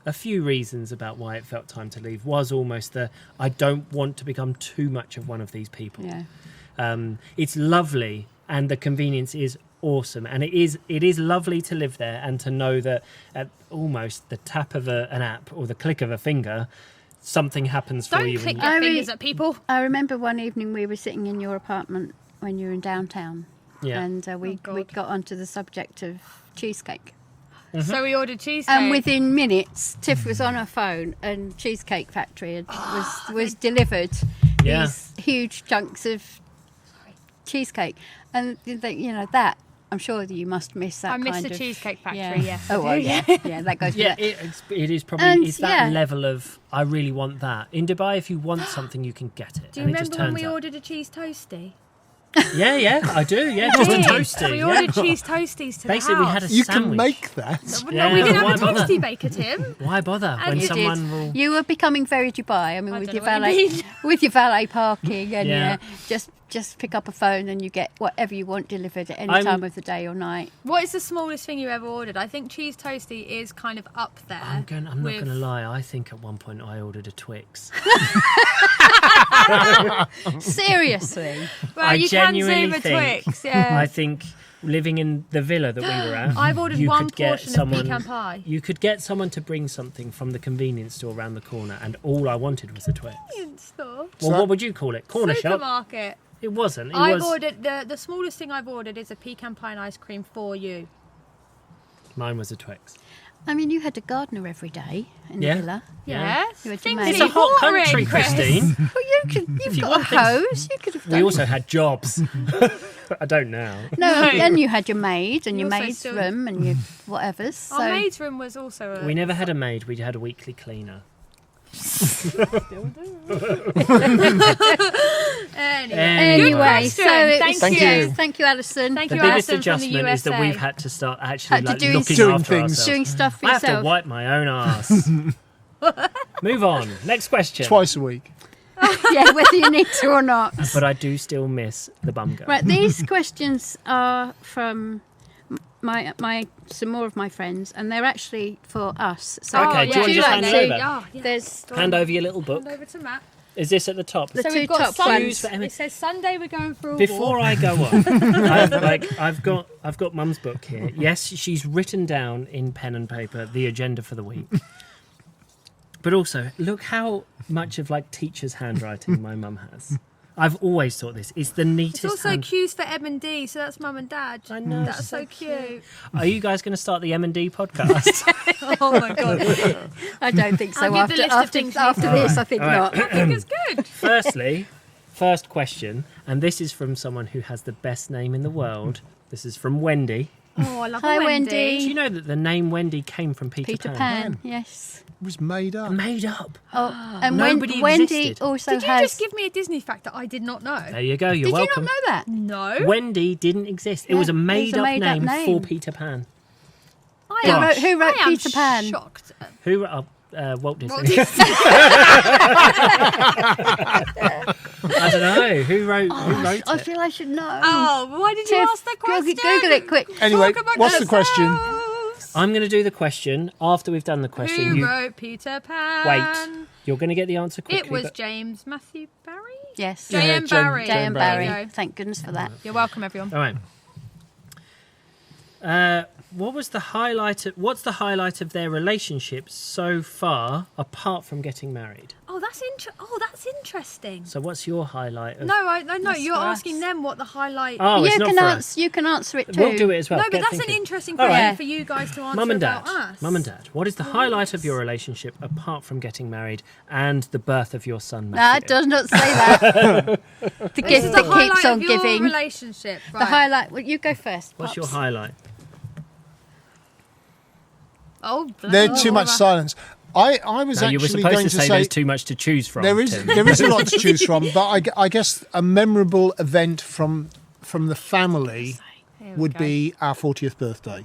[SPEAKER 2] a few reasons about why it felt time to leave was almost I don't want to become too much of one of these people.
[SPEAKER 1] Yeah.
[SPEAKER 2] It's lovely and the convenience is awesome, and it is lovely to live there and to know that at almost the tap of an app or the click of a finger something happens for
[SPEAKER 3] Don't
[SPEAKER 2] you.
[SPEAKER 3] click
[SPEAKER 2] when
[SPEAKER 3] your
[SPEAKER 1] I
[SPEAKER 3] fingers at people.
[SPEAKER 1] I remember one evening we were sitting in your apartment when you were in downtown,
[SPEAKER 2] Yeah.
[SPEAKER 1] and we
[SPEAKER 3] God.
[SPEAKER 1] got onto the subject of cheesecake.
[SPEAKER 3] So we ordered cheesecake.
[SPEAKER 1] And within minutes, Tiff was on her phone, and Cheesecake Factory was delivered
[SPEAKER 2] Yeah.
[SPEAKER 1] these huge chunks of cheesecake, and that I'm sure that you must miss that.
[SPEAKER 3] I miss
[SPEAKER 1] kind
[SPEAKER 3] the
[SPEAKER 1] of,
[SPEAKER 3] Cheesecake Factory,
[SPEAKER 1] Yeah.
[SPEAKER 3] yes, I
[SPEAKER 1] Oh well,
[SPEAKER 3] do.
[SPEAKER 1] yeah, that goes.
[SPEAKER 2] Yeah,
[SPEAKER 1] For that.
[SPEAKER 2] it is probably
[SPEAKER 1] And,
[SPEAKER 2] it's that
[SPEAKER 1] yeah.
[SPEAKER 2] level of I really want that. In Dubai, if you want something, you can get it.
[SPEAKER 3] Do you
[SPEAKER 2] and it just
[SPEAKER 3] remember when
[SPEAKER 2] turns
[SPEAKER 3] we
[SPEAKER 2] up.
[SPEAKER 3] ordered a cheese toasty?
[SPEAKER 2] Yeah, I do. Yeah, just a
[SPEAKER 3] Yeah.
[SPEAKER 2] toasty.
[SPEAKER 3] We
[SPEAKER 2] yeah.
[SPEAKER 3] ordered cheese toasties to
[SPEAKER 2] Basically,
[SPEAKER 3] the
[SPEAKER 2] we
[SPEAKER 3] house.
[SPEAKER 2] had a
[SPEAKER 4] You
[SPEAKER 2] sandwich.
[SPEAKER 4] can make that.
[SPEAKER 3] No,
[SPEAKER 2] Yeah,
[SPEAKER 3] we didn't
[SPEAKER 2] why
[SPEAKER 3] have a
[SPEAKER 2] bother?
[SPEAKER 3] toasty baker, Tim.
[SPEAKER 2] Why bother
[SPEAKER 3] And
[SPEAKER 2] when
[SPEAKER 3] you
[SPEAKER 2] someone
[SPEAKER 3] did.
[SPEAKER 2] will?
[SPEAKER 1] You were becoming very Dubai. I mean,
[SPEAKER 3] I
[SPEAKER 1] with
[SPEAKER 3] don't
[SPEAKER 1] your
[SPEAKER 3] know what you
[SPEAKER 1] valet,
[SPEAKER 3] mean.
[SPEAKER 1] with your valet parking, and
[SPEAKER 2] Yeah.
[SPEAKER 1] just pick up a phone and you get whatever you want delivered at any
[SPEAKER 2] I'm-
[SPEAKER 1] time of the day or night.
[SPEAKER 3] What is the smallest thing you ever ordered? I think cheese toasty is kind of up there.
[SPEAKER 2] I'm not
[SPEAKER 3] with-
[SPEAKER 2] going to lie. I think at one point I ordered a Twix.
[SPEAKER 1] Seriously.
[SPEAKER 3] Well,
[SPEAKER 2] I
[SPEAKER 3] you can
[SPEAKER 2] genuinely
[SPEAKER 3] zoom a
[SPEAKER 2] think-
[SPEAKER 3] Twix, yeah.
[SPEAKER 2] I think living in the villa that we were at,
[SPEAKER 3] I've ordered
[SPEAKER 2] you
[SPEAKER 3] one
[SPEAKER 2] could get
[SPEAKER 3] portion
[SPEAKER 2] someone,
[SPEAKER 3] of pecan pie.
[SPEAKER 2] You could get someone to bring something from the convenience store around the corner, and all I wanted was a Twix.
[SPEAKER 3] Store.
[SPEAKER 2] Well, what would you call it? Corner shop?
[SPEAKER 3] Supermarket.
[SPEAKER 2] It wasn't. It
[SPEAKER 3] I've
[SPEAKER 2] was.
[SPEAKER 3] ordered the smallest thing I've ordered is a pecan pie and ice cream for you.
[SPEAKER 2] Mine was a Twix.
[SPEAKER 1] I mean, you had a gardener every day in
[SPEAKER 2] Yeah.
[SPEAKER 1] the villa.
[SPEAKER 2] Yeah.
[SPEAKER 3] Yes.
[SPEAKER 1] You had
[SPEAKER 3] Things
[SPEAKER 1] your
[SPEAKER 3] need
[SPEAKER 1] maid.
[SPEAKER 2] It's a hot
[SPEAKER 3] watering,
[SPEAKER 2] country,
[SPEAKER 3] Chris.
[SPEAKER 2] Christine.
[SPEAKER 1] Well, you've
[SPEAKER 2] you
[SPEAKER 1] got a
[SPEAKER 2] want things-
[SPEAKER 1] hose. You could have done.
[SPEAKER 2] We also had jobs. I don't now.
[SPEAKER 1] No, and you had your maid and
[SPEAKER 3] You
[SPEAKER 1] your
[SPEAKER 3] also
[SPEAKER 1] maid's
[SPEAKER 3] still-
[SPEAKER 1] room and your whatever's. So
[SPEAKER 3] Our maid's room was also a...
[SPEAKER 2] We never had a maid. We had a weekly cleaner.
[SPEAKER 3] Anyway. Good question.
[SPEAKER 1] Thank
[SPEAKER 3] you.
[SPEAKER 1] you. Thank you, Alison.
[SPEAKER 3] Thank
[SPEAKER 2] The
[SPEAKER 3] you,
[SPEAKER 2] biggest
[SPEAKER 3] Alison, from the
[SPEAKER 2] adjustment is that
[SPEAKER 3] USA.
[SPEAKER 2] we've had to start actually
[SPEAKER 1] Had to
[SPEAKER 2] like,
[SPEAKER 1] do
[SPEAKER 2] looking
[SPEAKER 4] doing
[SPEAKER 2] after
[SPEAKER 4] things.
[SPEAKER 2] ourselves.
[SPEAKER 1] Doing stuff for
[SPEAKER 2] I have to
[SPEAKER 1] yourself.
[SPEAKER 2] wipe my own ass. Move on. Next question.
[SPEAKER 4] Twice a week.
[SPEAKER 1] Yeah, whether you need to or not.
[SPEAKER 2] But I do still miss the bum go.
[SPEAKER 1] Right, these questions are from some more of my friends, and they're actually for us. So
[SPEAKER 2] Okay, do you want to
[SPEAKER 1] would
[SPEAKER 2] just
[SPEAKER 1] like
[SPEAKER 2] hand
[SPEAKER 1] to-
[SPEAKER 2] it over?
[SPEAKER 3] Oh, yeah.
[SPEAKER 1] There's
[SPEAKER 2] Hand over your little book.
[SPEAKER 3] Hand over to Matt.
[SPEAKER 2] Is this at the top?
[SPEAKER 1] The
[SPEAKER 3] So
[SPEAKER 1] two
[SPEAKER 3] we've got
[SPEAKER 1] top
[SPEAKER 3] Sunday.
[SPEAKER 1] ones.
[SPEAKER 2] for Emma.
[SPEAKER 3] It says Sunday we're going for a
[SPEAKER 2] Before
[SPEAKER 3] walk.
[SPEAKER 2] I go on, I've got Mum's book here. Yes, she's written down in pen and paper the agenda for the week. But also, look how much of like teacher's handwriting my mum has. I've always thought this. It's the neatest.
[SPEAKER 3] It's also Q's for M&D, so that's Mum and Dad.
[SPEAKER 2] I know.
[SPEAKER 3] That's so cute.
[SPEAKER 2] Are you guys going to start the M&D podcast?
[SPEAKER 3] Oh my god.
[SPEAKER 1] I don't think so.
[SPEAKER 3] I'll give the list of things
[SPEAKER 1] After this, I think
[SPEAKER 2] All right.
[SPEAKER 1] not.
[SPEAKER 3] I think it's good.
[SPEAKER 2] Firstly, first question, and this is from someone who has the best name in the world. This is from Wendy.
[SPEAKER 3] Oh, I love
[SPEAKER 1] Hi,
[SPEAKER 2] Do
[SPEAKER 1] Wendy.
[SPEAKER 2] you know that the name Wendy came from Peter,
[SPEAKER 1] Peter Pan, yes.
[SPEAKER 4] It was made up.
[SPEAKER 2] Made up.
[SPEAKER 1] Oh, and
[SPEAKER 2] Nobody
[SPEAKER 1] Wendy
[SPEAKER 2] existed.
[SPEAKER 1] also
[SPEAKER 3] Did you
[SPEAKER 1] has.
[SPEAKER 3] just give me a Disney fact that I did not know?
[SPEAKER 2] There you go. You're
[SPEAKER 1] Did
[SPEAKER 2] welcome.
[SPEAKER 1] you not know that?
[SPEAKER 3] No.
[SPEAKER 2] Wendy didn't exist. It
[SPEAKER 1] Yeah,
[SPEAKER 2] was a
[SPEAKER 1] it was a
[SPEAKER 2] made-up
[SPEAKER 1] made-up
[SPEAKER 2] name for
[SPEAKER 1] name.
[SPEAKER 2] Peter Pan.
[SPEAKER 3] I
[SPEAKER 1] Who
[SPEAKER 3] am,
[SPEAKER 1] wrote- who wrote
[SPEAKER 3] I am
[SPEAKER 1] Peter Pan?
[SPEAKER 3] shocked.
[SPEAKER 2] Who? Walt Disney.
[SPEAKER 3] Walt Disney.
[SPEAKER 2] I don't know. Who wrote
[SPEAKER 1] I
[SPEAKER 2] it?
[SPEAKER 1] feel I should know.
[SPEAKER 3] Oh, why did you
[SPEAKER 1] Tiff,
[SPEAKER 3] ask the question?
[SPEAKER 1] Google it quick.
[SPEAKER 4] Anyway,
[SPEAKER 3] Talk amongst
[SPEAKER 4] what's the question?
[SPEAKER 3] yourselves.
[SPEAKER 2] I'm going to do the question after we've done the question.
[SPEAKER 3] Who
[SPEAKER 2] You
[SPEAKER 3] wrote Peter Pan?
[SPEAKER 2] wait. You're going to get the answer quickly.
[SPEAKER 3] It was
[SPEAKER 2] but
[SPEAKER 3] James Matthew Barry?
[SPEAKER 1] Yes.
[SPEAKER 3] J.M. Barry.
[SPEAKER 1] J.M.
[SPEAKER 3] There you
[SPEAKER 1] Barry.
[SPEAKER 3] go.
[SPEAKER 1] Thank goodness for that.
[SPEAKER 3] You're welcome, everyone.
[SPEAKER 2] all right. What's the highlight of their relationship so far, apart from getting married?
[SPEAKER 3] Oh, that's interesting.
[SPEAKER 2] So, what's your highlight? Of...
[SPEAKER 3] No,
[SPEAKER 1] That's
[SPEAKER 3] you're
[SPEAKER 1] for
[SPEAKER 3] asking
[SPEAKER 1] us.
[SPEAKER 3] them what the highlight.
[SPEAKER 2] Oh, it's
[SPEAKER 1] you
[SPEAKER 2] not
[SPEAKER 1] can
[SPEAKER 2] for
[SPEAKER 1] answer.
[SPEAKER 2] us.
[SPEAKER 1] You can answer it too.
[SPEAKER 2] We'll do it as well.
[SPEAKER 3] no, but
[SPEAKER 2] Get
[SPEAKER 3] that's
[SPEAKER 2] thinking.
[SPEAKER 3] an interesting
[SPEAKER 2] All
[SPEAKER 3] question
[SPEAKER 2] right.
[SPEAKER 3] for you guys to answer
[SPEAKER 2] Mum and Dad.
[SPEAKER 3] about us.
[SPEAKER 2] Mum and Dad. What is the highlight of your relationship apart from getting married and the birth of your son,
[SPEAKER 1] No,
[SPEAKER 2] Matthew?
[SPEAKER 1] it does not say that. The
[SPEAKER 3] This
[SPEAKER 1] gift
[SPEAKER 3] is the
[SPEAKER 1] that
[SPEAKER 3] highlight
[SPEAKER 1] keeps on
[SPEAKER 3] of your
[SPEAKER 1] giving.
[SPEAKER 3] relationship. Right.
[SPEAKER 1] The highlight. Well, you go first.
[SPEAKER 2] What's your
[SPEAKER 1] Pops.
[SPEAKER 2] highlight?
[SPEAKER 3] Oh,
[SPEAKER 4] There's too much silence. I was
[SPEAKER 2] No, you were
[SPEAKER 4] actually
[SPEAKER 2] supposed
[SPEAKER 4] going
[SPEAKER 2] to say there's too much to choose from.
[SPEAKER 4] there is
[SPEAKER 2] Tim.
[SPEAKER 4] there is a lot to choose from, but I guess a memorable event from the family
[SPEAKER 3] Here we
[SPEAKER 4] would
[SPEAKER 3] go.
[SPEAKER 4] be our 40th birthday.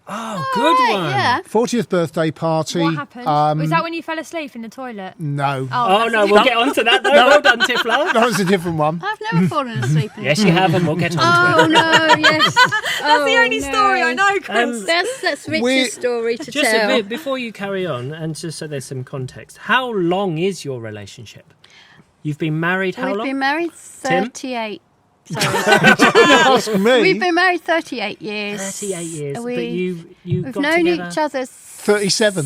[SPEAKER 2] Oh, good one.
[SPEAKER 1] Yeah.
[SPEAKER 4] 40th birthday party.
[SPEAKER 3] What happened? Was that when you fell asleep in the toilet?
[SPEAKER 4] No,
[SPEAKER 2] Oh, no, we'll get on to that, though. Well done, Tiff Love.
[SPEAKER 4] that was a different one.
[SPEAKER 1] I've never fallen asleep in
[SPEAKER 2] Yes, you have, and we'll get on to
[SPEAKER 1] Oh, no, yes.
[SPEAKER 3] That's the only story I know, Chris.
[SPEAKER 1] That's Richard's
[SPEAKER 4] We're-
[SPEAKER 1] story to
[SPEAKER 2] it. Just a
[SPEAKER 1] tell.
[SPEAKER 2] bit before you carry on, and just so there's some context, how long is your relationship? You've been married how
[SPEAKER 1] We've
[SPEAKER 2] long?
[SPEAKER 1] been married
[SPEAKER 2] Tim?
[SPEAKER 1] 38. Sorry.
[SPEAKER 4] Ask me.
[SPEAKER 1] We've been married 38 years.
[SPEAKER 2] 38 years, but
[SPEAKER 1] We-
[SPEAKER 2] you
[SPEAKER 1] We've
[SPEAKER 2] got
[SPEAKER 1] known
[SPEAKER 2] together.
[SPEAKER 1] each other.
[SPEAKER 4] 37.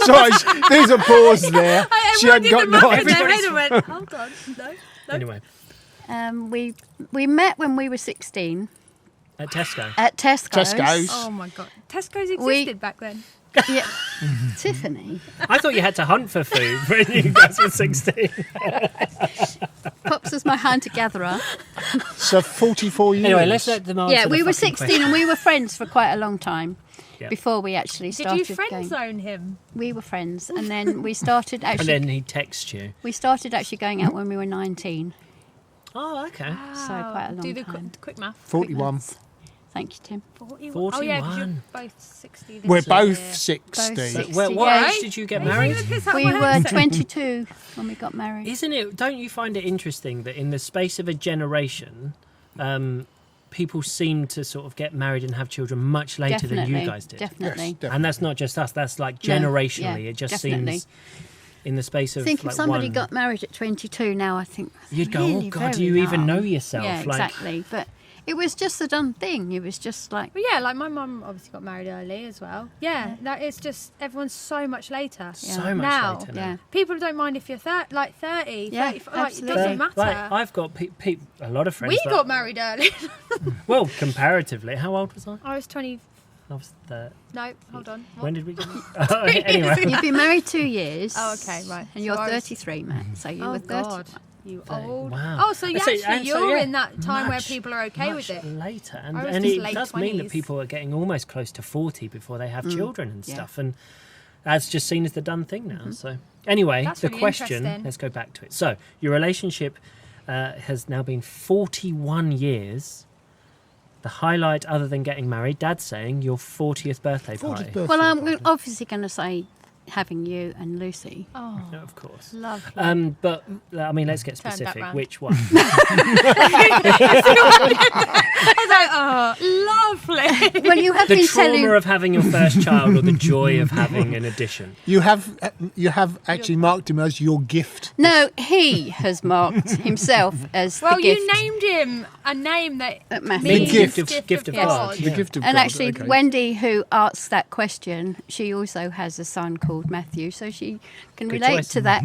[SPEAKER 4] Sorry, there's a pause there. She hadn't got no
[SPEAKER 3] in
[SPEAKER 4] idea.
[SPEAKER 3] their head and went, hold on. No.
[SPEAKER 2] Anyway,
[SPEAKER 1] We met when we were 16
[SPEAKER 2] at Tesco.
[SPEAKER 1] at Tesco's.
[SPEAKER 4] Tesco's.
[SPEAKER 3] Oh my God. Tesco's
[SPEAKER 1] We-
[SPEAKER 3] existed back then.
[SPEAKER 1] Yeah. Tiffany.
[SPEAKER 2] I thought you had to hunt for food when you guys were 16.
[SPEAKER 1] Pops was my hunter-gatherer.
[SPEAKER 4] So 44 years.
[SPEAKER 2] Anyway, let's let them answer
[SPEAKER 1] Yeah,
[SPEAKER 2] the
[SPEAKER 1] we were
[SPEAKER 2] fucking
[SPEAKER 1] 16
[SPEAKER 2] question.
[SPEAKER 1] and we were friends for quite a long time
[SPEAKER 2] Yeah.
[SPEAKER 1] before we actually
[SPEAKER 3] Did
[SPEAKER 1] started
[SPEAKER 3] you friend
[SPEAKER 1] going.
[SPEAKER 3] zone him?
[SPEAKER 1] We were friends, and then we started
[SPEAKER 2] And
[SPEAKER 1] actually.
[SPEAKER 2] then he texts you.
[SPEAKER 1] We started actually going out when we were 19.
[SPEAKER 2] Oh, okay.
[SPEAKER 1] So quite a long
[SPEAKER 3] Do the
[SPEAKER 1] time.
[SPEAKER 3] quick math.
[SPEAKER 4] 41.
[SPEAKER 1] Thank you, Tim.
[SPEAKER 3] 41. Oh yeah, because you're
[SPEAKER 2] 41.
[SPEAKER 3] both 60 this
[SPEAKER 4] We're
[SPEAKER 3] year.
[SPEAKER 4] both 60.
[SPEAKER 1] Both 60.
[SPEAKER 2] What
[SPEAKER 1] Yeah.
[SPEAKER 2] age did you get married?
[SPEAKER 1] We were 22 when we got married.
[SPEAKER 2] Isn't it? Don't you find it interesting that in the space of a generation, people seem to sort of get married and have children much later than you guys did?
[SPEAKER 1] Definitely.
[SPEAKER 4] Yes,
[SPEAKER 2] And that's not just us. That's like
[SPEAKER 1] No,
[SPEAKER 2] generationally.
[SPEAKER 1] yeah,
[SPEAKER 2] it just
[SPEAKER 1] definitely.
[SPEAKER 2] seems in the space of
[SPEAKER 1] I think
[SPEAKER 2] like
[SPEAKER 1] if somebody
[SPEAKER 2] one,
[SPEAKER 1] got married at 22 now, I think
[SPEAKER 2] you'd go,
[SPEAKER 1] really
[SPEAKER 2] "Oh God, do
[SPEAKER 1] very
[SPEAKER 2] you even
[SPEAKER 1] young."
[SPEAKER 2] know yourself?"
[SPEAKER 1] Yeah,
[SPEAKER 2] like,
[SPEAKER 1] exactly. But it was just a done thing. It was just like
[SPEAKER 3] But yeah, like my mum obviously got married early as well. Yeah, that is just everyone's so much later.
[SPEAKER 2] so much
[SPEAKER 3] Now,
[SPEAKER 2] later now.
[SPEAKER 1] yeah.
[SPEAKER 3] People don't mind if you're 30, 30,
[SPEAKER 1] Yeah,
[SPEAKER 3] 35, like, it
[SPEAKER 1] absolutely.
[SPEAKER 3] doesn't matter.
[SPEAKER 2] Like, I've got a lot of friends.
[SPEAKER 3] We
[SPEAKER 2] that-
[SPEAKER 3] got married early.
[SPEAKER 2] well, comparatively. How old was I?
[SPEAKER 3] I was 20.
[SPEAKER 2] I was 30.
[SPEAKER 3] No, hold on. What?
[SPEAKER 2] When did we get married? Anyway.
[SPEAKER 1] you've been married 2 years.
[SPEAKER 3] Oh, okay, right.
[SPEAKER 1] And you're
[SPEAKER 3] So I was-
[SPEAKER 1] 33, Matt. So you
[SPEAKER 3] Oh
[SPEAKER 1] were 30.
[SPEAKER 3] God, you
[SPEAKER 1] So-
[SPEAKER 3] old.
[SPEAKER 2] Wow.
[SPEAKER 3] Oh, so you
[SPEAKER 2] So-
[SPEAKER 3] actually
[SPEAKER 2] and so,
[SPEAKER 3] you're
[SPEAKER 2] yeah,
[SPEAKER 3] in that time where
[SPEAKER 2] much-
[SPEAKER 3] people are okay
[SPEAKER 2] much
[SPEAKER 3] with it.
[SPEAKER 2] later, and,
[SPEAKER 3] I was
[SPEAKER 2] and
[SPEAKER 3] just
[SPEAKER 2] it
[SPEAKER 3] late
[SPEAKER 2] does mean that
[SPEAKER 3] 20s.
[SPEAKER 2] people are getting almost close to 40 before they have children and
[SPEAKER 1] yeah.
[SPEAKER 2] stuff, and that's just seen as the done thing now. So anyway,
[SPEAKER 3] That's
[SPEAKER 2] the
[SPEAKER 3] really
[SPEAKER 2] question.
[SPEAKER 3] interesting.
[SPEAKER 2] Let's go back to it. So your relationship has now been 41 years. The highlight, other than getting married, Dad's saying your 40th birthday
[SPEAKER 4] 40th
[SPEAKER 2] party.
[SPEAKER 4] birthday
[SPEAKER 1] Well, I'm
[SPEAKER 4] party.
[SPEAKER 1] obviously going to say having you and Lucy.
[SPEAKER 3] Oh,
[SPEAKER 2] No, of course.
[SPEAKER 3] lovely.
[SPEAKER 2] But I mean, let's get
[SPEAKER 3] Turn that
[SPEAKER 2] specific.
[SPEAKER 3] round.
[SPEAKER 2] Which one?
[SPEAKER 3] I was like, oh, lovely.
[SPEAKER 1] Well, you have
[SPEAKER 2] The
[SPEAKER 1] been
[SPEAKER 2] trauma
[SPEAKER 1] telling.
[SPEAKER 2] of having your first child, or the joy of having an addition?
[SPEAKER 4] You have actually marked him as your gift.
[SPEAKER 1] No, he has marked himself as
[SPEAKER 3] Well,
[SPEAKER 1] the gift.
[SPEAKER 3] you named him a name that
[SPEAKER 1] Matthew.
[SPEAKER 3] means
[SPEAKER 4] The gift
[SPEAKER 2] of
[SPEAKER 3] God.
[SPEAKER 2] God.
[SPEAKER 4] The gift of
[SPEAKER 1] And
[SPEAKER 4] God.
[SPEAKER 1] actually,
[SPEAKER 4] okay.
[SPEAKER 1] Wendy, who asked that question, she also has a son called Matthew, so she can
[SPEAKER 2] Good
[SPEAKER 1] relate
[SPEAKER 2] choice.
[SPEAKER 1] to that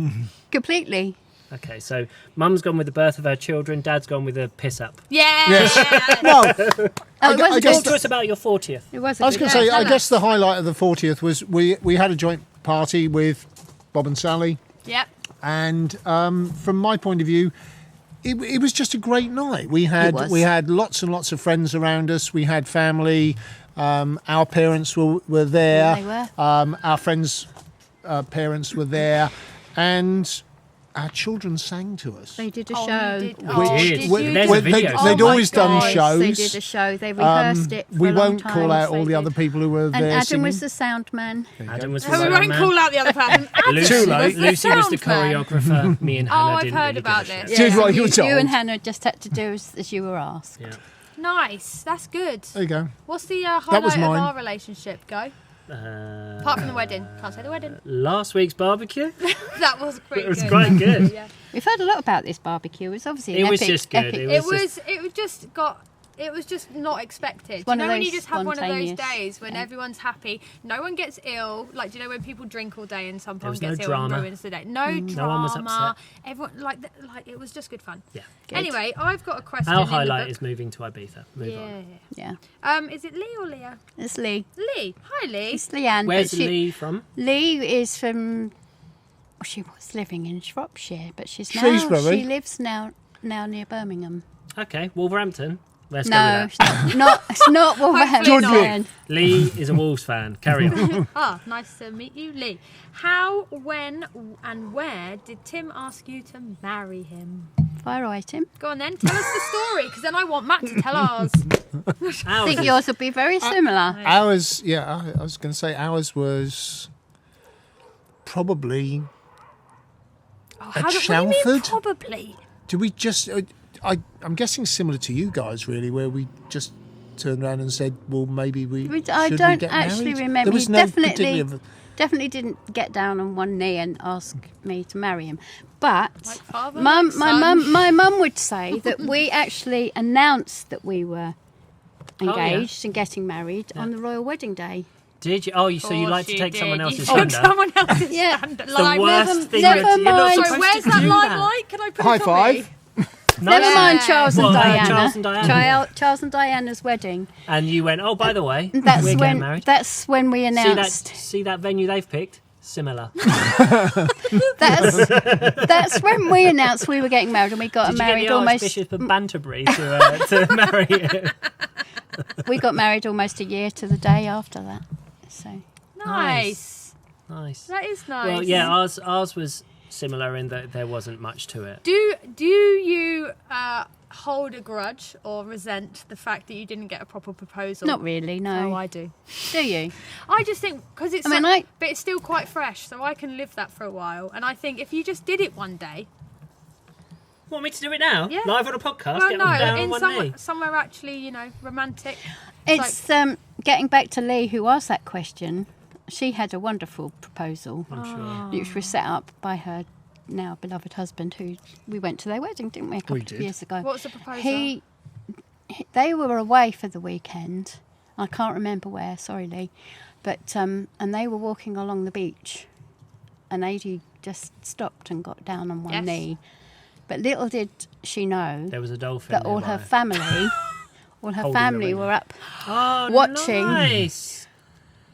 [SPEAKER 1] completely.
[SPEAKER 2] Okay, so Mum's gone with the birth of her children, Dad's gone with a piss up.
[SPEAKER 3] Yeah.
[SPEAKER 4] Yes. Well,
[SPEAKER 1] Oh,
[SPEAKER 4] I
[SPEAKER 1] it was a
[SPEAKER 4] guess
[SPEAKER 2] Talk
[SPEAKER 1] good-
[SPEAKER 2] to us about your 40th.
[SPEAKER 1] it was.
[SPEAKER 4] I was going to say, I guess the highlight of the 40th was we had a joint party with Bob and Sally,
[SPEAKER 3] Yep.
[SPEAKER 4] and from my point of view, it was just a great night. We
[SPEAKER 1] was.
[SPEAKER 4] had lots and lots of friends around us. We had family. Our parents were there.
[SPEAKER 1] They were.
[SPEAKER 4] Our friends' parents were there, and our children sang to us.
[SPEAKER 1] They did a
[SPEAKER 3] Oh,
[SPEAKER 1] show.
[SPEAKER 3] you did.
[SPEAKER 2] We
[SPEAKER 3] Oh,
[SPEAKER 2] did.
[SPEAKER 3] did
[SPEAKER 2] Well,
[SPEAKER 3] you?
[SPEAKER 2] there's a video.
[SPEAKER 3] Oh
[SPEAKER 4] They'd
[SPEAKER 3] my
[SPEAKER 4] always done
[SPEAKER 3] God.
[SPEAKER 4] shows.
[SPEAKER 1] They did a show. They rehearsed it for
[SPEAKER 4] We
[SPEAKER 1] a long
[SPEAKER 4] won't
[SPEAKER 1] time.
[SPEAKER 4] call out
[SPEAKER 1] They
[SPEAKER 4] all the
[SPEAKER 1] did.
[SPEAKER 4] other people who were
[SPEAKER 1] And
[SPEAKER 4] there
[SPEAKER 1] Adam
[SPEAKER 4] singing.
[SPEAKER 1] was the sound man.
[SPEAKER 2] Adam was the
[SPEAKER 3] So we
[SPEAKER 2] sound
[SPEAKER 3] won't
[SPEAKER 2] man.
[SPEAKER 3] call out the other person.
[SPEAKER 2] Lucy,
[SPEAKER 4] Too late.
[SPEAKER 2] Lucy was the
[SPEAKER 3] sound man.
[SPEAKER 2] choreographer. Me and
[SPEAKER 3] Oh,
[SPEAKER 2] Hannah
[SPEAKER 3] I've
[SPEAKER 2] didn't
[SPEAKER 3] heard
[SPEAKER 2] really
[SPEAKER 3] about
[SPEAKER 2] give a
[SPEAKER 3] this.
[SPEAKER 2] shit.
[SPEAKER 4] Did what you were
[SPEAKER 1] You
[SPEAKER 4] told.
[SPEAKER 1] and Hannah just had to do as you were asked.
[SPEAKER 2] Yeah.
[SPEAKER 3] Nice. That's good.
[SPEAKER 4] There you go.
[SPEAKER 3] What's the highlight
[SPEAKER 4] was
[SPEAKER 3] of
[SPEAKER 4] mine.
[SPEAKER 3] our relationship? Go. Apart from the wedding. Can't say the wedding.
[SPEAKER 2] Last week's barbecue.
[SPEAKER 3] That was pretty
[SPEAKER 2] It was
[SPEAKER 3] good.
[SPEAKER 2] quite good.
[SPEAKER 3] Yeah.
[SPEAKER 1] We've heard a lot about this barbecue. It was obviously
[SPEAKER 2] It
[SPEAKER 1] an
[SPEAKER 2] was
[SPEAKER 1] epic,
[SPEAKER 2] just good.
[SPEAKER 1] epic-
[SPEAKER 3] It was just not expected.
[SPEAKER 1] One
[SPEAKER 3] You
[SPEAKER 1] of
[SPEAKER 3] know when you
[SPEAKER 1] those
[SPEAKER 3] just have one of those
[SPEAKER 1] spontaneous-
[SPEAKER 3] days when
[SPEAKER 1] yeah.
[SPEAKER 3] everyone's happy, no one gets ill. Like, do you know when people drink all day and someone
[SPEAKER 2] was
[SPEAKER 3] gets
[SPEAKER 2] no
[SPEAKER 3] ill
[SPEAKER 2] drama.
[SPEAKER 3] and ruins the day? No drama.
[SPEAKER 2] No one was upset.
[SPEAKER 3] Everyone like it was just good fun.
[SPEAKER 2] Yeah.
[SPEAKER 1] Good.
[SPEAKER 3] Anyway, I've got a question.
[SPEAKER 2] Our
[SPEAKER 3] in the
[SPEAKER 2] highlight
[SPEAKER 3] book.
[SPEAKER 2] is moving to Ibiza. Move
[SPEAKER 3] Yeah.
[SPEAKER 2] on.
[SPEAKER 3] Is it Lee or Leah?
[SPEAKER 1] It's Lee.
[SPEAKER 3] Lee. Hi, Lee.
[SPEAKER 1] It's Leanne.
[SPEAKER 2] Where's
[SPEAKER 1] but she-
[SPEAKER 2] Lee from?
[SPEAKER 1] Lee is from. Well, she was living in Shropshire, but she's now.
[SPEAKER 4] Shrewsbury?
[SPEAKER 1] She lives now near Birmingham.
[SPEAKER 2] Okay, Wolverhampton. Let's
[SPEAKER 1] No,
[SPEAKER 2] go with that.
[SPEAKER 1] it's not Wolverhampton.
[SPEAKER 3] not.
[SPEAKER 2] Lee is a Wolves fan. Carry on.
[SPEAKER 3] Nice to meet you, Lee. How, when, and where did Tim ask you to marry him?
[SPEAKER 1] Fire away, Tim.
[SPEAKER 3] Go on then, tell us the story, because then I want Matt to tell ours.
[SPEAKER 1] I think yours will be very similar.
[SPEAKER 4] Ours, I was going to say ours was probably at
[SPEAKER 3] What do you mean
[SPEAKER 4] Shalford.
[SPEAKER 3] probably?
[SPEAKER 4] Do we just? I'm guessing similar to you guys, really, where we just turned around and said, "Well, maybe we."
[SPEAKER 1] I
[SPEAKER 4] should
[SPEAKER 1] don't
[SPEAKER 4] we get
[SPEAKER 1] actually
[SPEAKER 4] married?
[SPEAKER 1] remember.
[SPEAKER 4] There was
[SPEAKER 1] He
[SPEAKER 4] no particular.
[SPEAKER 1] definitely didn't get down on one knee and ask me to marry him. But
[SPEAKER 3] Like father,
[SPEAKER 1] my
[SPEAKER 3] like son.
[SPEAKER 1] mum would say that we actually announced that we were engaged and getting married on the royal wedding day.
[SPEAKER 2] Did you? Oh, so you like to take someone else's
[SPEAKER 3] You took
[SPEAKER 2] thunder?
[SPEAKER 3] someone else's
[SPEAKER 1] Yeah.
[SPEAKER 3] standard.
[SPEAKER 2] The
[SPEAKER 3] Like,
[SPEAKER 2] worst thing
[SPEAKER 1] never
[SPEAKER 2] you're not
[SPEAKER 1] mind.
[SPEAKER 2] supposed
[SPEAKER 3] So where's
[SPEAKER 2] to
[SPEAKER 3] that
[SPEAKER 2] do
[SPEAKER 3] limelight? Can I put
[SPEAKER 4] High
[SPEAKER 3] it on
[SPEAKER 4] five.
[SPEAKER 3] me?
[SPEAKER 1] Never mind Charles and
[SPEAKER 2] Well,
[SPEAKER 1] Diana.
[SPEAKER 2] Charles and Diana.
[SPEAKER 1] Charles and Diana's wedding.
[SPEAKER 2] And you went, oh, by the way,
[SPEAKER 1] That's
[SPEAKER 2] we're getting
[SPEAKER 1] when.
[SPEAKER 2] married.
[SPEAKER 1] That's when we announced.
[SPEAKER 2] See that venue they've picked? Similar.
[SPEAKER 1] That's when we announced we were getting married, and we got
[SPEAKER 2] Did you
[SPEAKER 1] married
[SPEAKER 2] get the
[SPEAKER 1] almost.
[SPEAKER 2] Archbishop of Banterbury to marry you?
[SPEAKER 1] We got married almost a year to the day after that. So
[SPEAKER 3] Nice.
[SPEAKER 2] Nice.
[SPEAKER 3] That is nice.
[SPEAKER 2] Well, yeah, ours was similar in that there wasn't much to it.
[SPEAKER 3] Do you hold a grudge or resent the fact that you didn't get a proper proposal?
[SPEAKER 1] not really. No.
[SPEAKER 3] Oh, I do.
[SPEAKER 1] Do you?
[SPEAKER 3] I just think because it's.
[SPEAKER 1] I mean,
[SPEAKER 3] but it's still quite fresh, so I can live that for a while. And I think if you just did it one day,
[SPEAKER 2] Want me to do it now?
[SPEAKER 3] Yeah.
[SPEAKER 2] Live on a podcast?
[SPEAKER 3] well,
[SPEAKER 2] Get
[SPEAKER 3] no,
[SPEAKER 2] down on
[SPEAKER 3] in
[SPEAKER 2] one knee?
[SPEAKER 3] somewhere actually, romantic.
[SPEAKER 1] It's getting back to Lee, who asked that question. She had a wonderful proposal,
[SPEAKER 2] I'm sure.
[SPEAKER 1] which was set up by her now beloved husband, who we went to their wedding, didn't we, a couple of
[SPEAKER 4] did.
[SPEAKER 1] years ago?
[SPEAKER 3] What's the proposal?
[SPEAKER 1] They were away for the weekend. I can't remember where. Sorry, Lee, but and they were walking along the beach, and Adie just stopped and got down on one
[SPEAKER 3] Yes.
[SPEAKER 1] knee. But little did she know
[SPEAKER 2] There was a dolphin
[SPEAKER 1] that all her
[SPEAKER 2] nearby.
[SPEAKER 1] family,
[SPEAKER 2] Holding the ring.
[SPEAKER 1] were up
[SPEAKER 2] Oh,
[SPEAKER 1] watching.
[SPEAKER 2] Nice.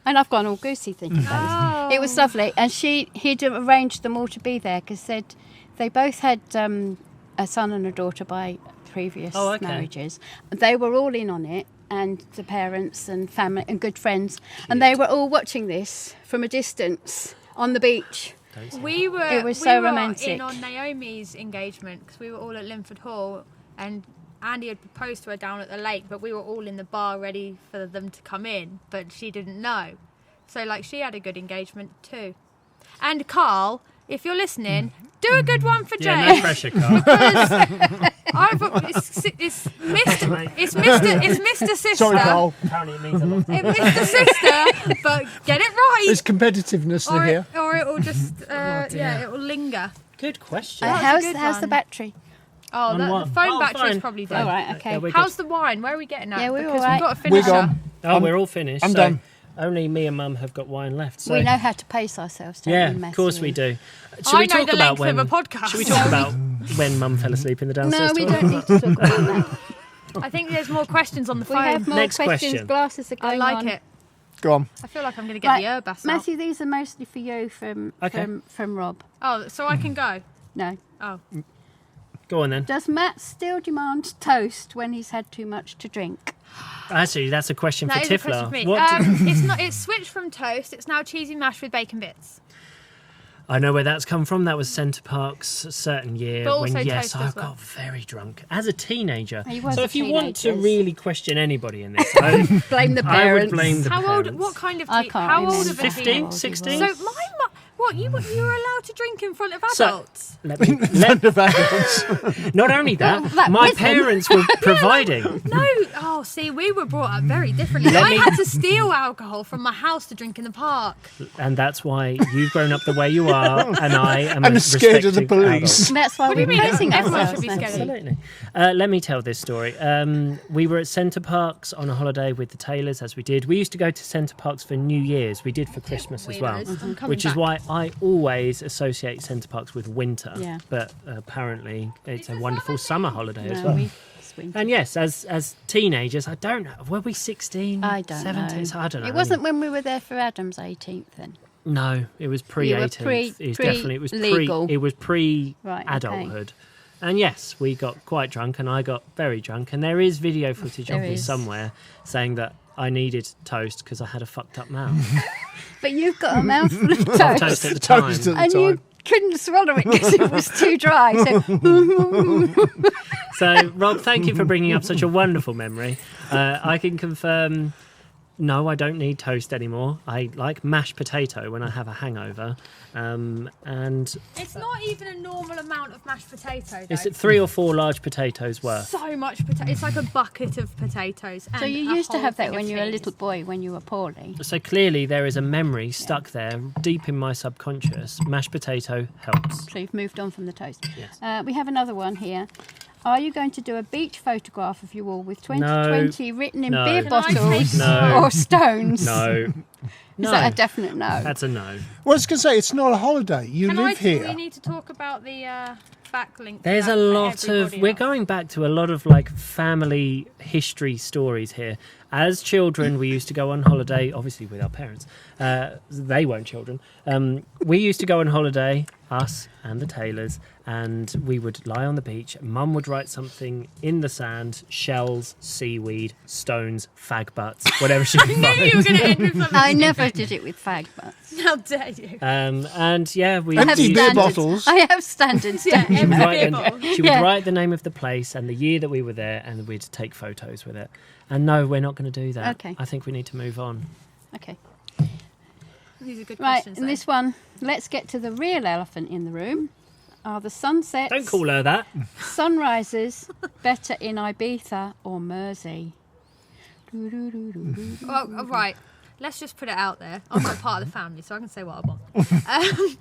[SPEAKER 1] And I've gone all goosey thinking about it. It was lovely, and he'd arranged them all to be there because they both had a son and a daughter by previous marriages. They were all in on it, and the parents and family and good friends, and they were all watching this from a distance on the beach.
[SPEAKER 3] We were.
[SPEAKER 1] It was
[SPEAKER 3] we
[SPEAKER 1] so
[SPEAKER 3] were
[SPEAKER 1] romantic.
[SPEAKER 3] in on Naomi's engagement because we were all at Linford Hall, and Andy had proposed to her down at the lake, but we were all in the bar ready for them to come in, but she didn't know. So, she had a good engagement too. And Carl, if you're listening, do a good one for Jay.
[SPEAKER 2] Yeah, no pressure, Carl.
[SPEAKER 3] It's Mr. Sister.
[SPEAKER 4] Sorry, Carl.
[SPEAKER 2] Apparently it means a lot.
[SPEAKER 3] It's Mr. Sister, but get it right.
[SPEAKER 4] There's competitiveness
[SPEAKER 3] or
[SPEAKER 4] here.
[SPEAKER 3] it will just, it will linger.
[SPEAKER 2] Good question.
[SPEAKER 3] That's a
[SPEAKER 1] How's
[SPEAKER 3] good
[SPEAKER 1] the
[SPEAKER 3] one.
[SPEAKER 1] battery?
[SPEAKER 3] Oh, the
[SPEAKER 2] what?
[SPEAKER 3] phone
[SPEAKER 2] Oh,
[SPEAKER 3] battery's
[SPEAKER 2] fine.
[SPEAKER 3] probably
[SPEAKER 1] All
[SPEAKER 3] dead.
[SPEAKER 1] right, okay.
[SPEAKER 2] Yeah, we're
[SPEAKER 3] How's the wine? Where are we getting at?
[SPEAKER 1] Yeah, we're
[SPEAKER 3] because
[SPEAKER 1] all right.
[SPEAKER 3] we've got to
[SPEAKER 4] We're
[SPEAKER 3] finish
[SPEAKER 4] gone.
[SPEAKER 3] up.
[SPEAKER 2] Oh, we're all finished.
[SPEAKER 4] I'm
[SPEAKER 2] so
[SPEAKER 4] done.
[SPEAKER 2] Only me and Mum have got wine left. So.
[SPEAKER 1] We know how to pace ourselves, don't
[SPEAKER 2] Yeah,
[SPEAKER 1] we,
[SPEAKER 2] of course we
[SPEAKER 1] Matthew?
[SPEAKER 2] do. Should
[SPEAKER 3] I
[SPEAKER 2] we
[SPEAKER 3] know
[SPEAKER 2] talk
[SPEAKER 3] the
[SPEAKER 2] about
[SPEAKER 3] length
[SPEAKER 2] when?
[SPEAKER 3] of a podcast.
[SPEAKER 2] Should we talk about when Mum fell asleep in the downstairs
[SPEAKER 1] No, we
[SPEAKER 2] toilet?
[SPEAKER 1] don't need to talk about that.
[SPEAKER 3] I think there's more questions on the
[SPEAKER 1] We
[SPEAKER 3] phone.
[SPEAKER 1] have more
[SPEAKER 2] Next
[SPEAKER 1] questions.
[SPEAKER 2] question.
[SPEAKER 1] Glasses are
[SPEAKER 3] I
[SPEAKER 1] going
[SPEAKER 3] like
[SPEAKER 1] on.
[SPEAKER 3] it.
[SPEAKER 4] Go on.
[SPEAKER 3] I feel like I'm going to get
[SPEAKER 1] Right,
[SPEAKER 3] the herb bass out.
[SPEAKER 1] Matthew, these are mostly for you from Rob.
[SPEAKER 3] Oh, so I can go.
[SPEAKER 1] No.
[SPEAKER 3] Oh,
[SPEAKER 2] Go on then.
[SPEAKER 1] Does Matt still demand toast when he's had too much to drink?
[SPEAKER 2] Actually, that's a question
[SPEAKER 3] that
[SPEAKER 2] for
[SPEAKER 3] is a
[SPEAKER 2] Tiff.
[SPEAKER 3] question for me.
[SPEAKER 2] What do-
[SPEAKER 3] It's not. It's switched from toast. It's now cheesy mash with bacon bits.
[SPEAKER 2] I know where that's come from. That was Centre Park's a certain year
[SPEAKER 3] But
[SPEAKER 2] when,
[SPEAKER 3] also
[SPEAKER 2] yes,
[SPEAKER 3] toast
[SPEAKER 2] I
[SPEAKER 3] as well.
[SPEAKER 2] got very drunk as a teenager.
[SPEAKER 1] He was
[SPEAKER 2] So
[SPEAKER 1] a
[SPEAKER 2] if you want to
[SPEAKER 1] teenager.
[SPEAKER 2] really question anybody in this, I
[SPEAKER 1] Blame the
[SPEAKER 2] would
[SPEAKER 1] parents.
[SPEAKER 2] blame the
[SPEAKER 3] How
[SPEAKER 2] parents.
[SPEAKER 3] old? What kind of?
[SPEAKER 1] I can't
[SPEAKER 3] how old
[SPEAKER 1] remember.
[SPEAKER 3] of a
[SPEAKER 2] 15,
[SPEAKER 3] teenager?
[SPEAKER 2] 16?
[SPEAKER 3] So my mum. What you were allowed to drink in front of
[SPEAKER 2] So-
[SPEAKER 3] adults?
[SPEAKER 2] Let me, not only that,
[SPEAKER 1] Well, that
[SPEAKER 2] my
[SPEAKER 1] wasn't-
[SPEAKER 2] parents were providing.
[SPEAKER 3] No. Oh, see, we were brought up very differently.
[SPEAKER 2] Let
[SPEAKER 3] I
[SPEAKER 2] me-
[SPEAKER 3] had to steal alcohol from my house to drink in the park.
[SPEAKER 2] And that's why you've grown up the way you are, and I am
[SPEAKER 4] I'm
[SPEAKER 2] a
[SPEAKER 4] scared of the
[SPEAKER 2] respected
[SPEAKER 4] police.
[SPEAKER 2] adult.
[SPEAKER 1] That's why
[SPEAKER 3] What do you
[SPEAKER 1] we're
[SPEAKER 3] mean?
[SPEAKER 1] praising
[SPEAKER 3] Everyone
[SPEAKER 1] ourselves.
[SPEAKER 3] should be scared.
[SPEAKER 2] Absolutely. Let me tell this story. We were at Centre Parks on a holiday with the Taylors, as we did. We used to go to Centre Parks for New Year's. We did for Christmas as well,
[SPEAKER 3] Weirdos. I'm coming
[SPEAKER 2] which is
[SPEAKER 3] back.
[SPEAKER 2] why I always associate Centre Parks with winter.
[SPEAKER 1] Yeah.
[SPEAKER 2] But apparently it's a wonderful summer holiday as
[SPEAKER 1] No,
[SPEAKER 2] well.
[SPEAKER 1] we swing.
[SPEAKER 2] And yes, as teenagers, I don't know. Were we 16?
[SPEAKER 1] I don't
[SPEAKER 2] 17?
[SPEAKER 1] know.
[SPEAKER 2] I don't know.
[SPEAKER 1] It wasn't when we were there for Adam's 18th then.
[SPEAKER 2] No, it was pre
[SPEAKER 1] You were
[SPEAKER 2] 18th. It was
[SPEAKER 1] pre-legal.
[SPEAKER 2] pre
[SPEAKER 1] Right, okay.
[SPEAKER 2] adulthood. And yes, we got quite drunk and I got very drunk. And there is video footage of me somewhere saying that I needed toast because I had a fucked up mouth.
[SPEAKER 1] But you've got a mouthful of
[SPEAKER 2] Toast at the time.
[SPEAKER 1] and you couldn't swallow it because it was too dry.
[SPEAKER 2] So, Rob, thank you for bringing up such a wonderful memory. I can confirm, no, I don't need toast anymore. I like mashed potato when I have a hangover. And
[SPEAKER 3] it's not even a normal amount of mashed potato, though.
[SPEAKER 2] It's 3 or 4 large potatoes worth.
[SPEAKER 3] So much potato. It's like a bucket of potatoes.
[SPEAKER 1] So you used to have that when you were a little boy, when you were poorly.
[SPEAKER 2] So clearly there is a memory stuck there, deep in my subconscious. Mashed potato helps.
[SPEAKER 1] So you've moved on from the toast.
[SPEAKER 2] Yes.
[SPEAKER 1] We have another one here. Are you going to do a beach photograph of you all with 2020 written in beer bottles or stones?
[SPEAKER 2] No.
[SPEAKER 1] Is that a definite no?
[SPEAKER 2] That's a no.
[SPEAKER 4] Well, I was going to say, it's not a holiday. You live here.
[SPEAKER 3] We need to talk about the backlink.
[SPEAKER 2] There's a lot of... We're going back to a lot of like family history stories here. As children, we used to go on holiday, obviously with our parents. They weren't children. We used to go on holiday, us and the Taylors, and we would lie on the beach. Mum would write something in the sand: shells, seaweed, stones, fag butts, whatever she could find.
[SPEAKER 3] I knew you were going to end with something.
[SPEAKER 1] I never did it with fag butts.
[SPEAKER 3] How dare you?
[SPEAKER 2] And yeah, we
[SPEAKER 4] Empty beer bottles.
[SPEAKER 1] I have standards.
[SPEAKER 3] Yeah,
[SPEAKER 2] She would,
[SPEAKER 3] beer
[SPEAKER 2] write,
[SPEAKER 3] bottles.
[SPEAKER 2] she would write the name of the place and the year that we were there, and we'd take photos with it. And no, we're not going to do that.
[SPEAKER 1] Okay.
[SPEAKER 2] I think we need to move on.
[SPEAKER 1] Okay.
[SPEAKER 3] These are good
[SPEAKER 1] Right,
[SPEAKER 3] questions.
[SPEAKER 1] and this one, let's get to the real elephant in the room. Are the sunsets,
[SPEAKER 2] Don't call her that.
[SPEAKER 1] sunrises better in Ibiza or Mersey?
[SPEAKER 3] Well, right. Let's just put it out there. I'm not part of the family, so I can say what I want.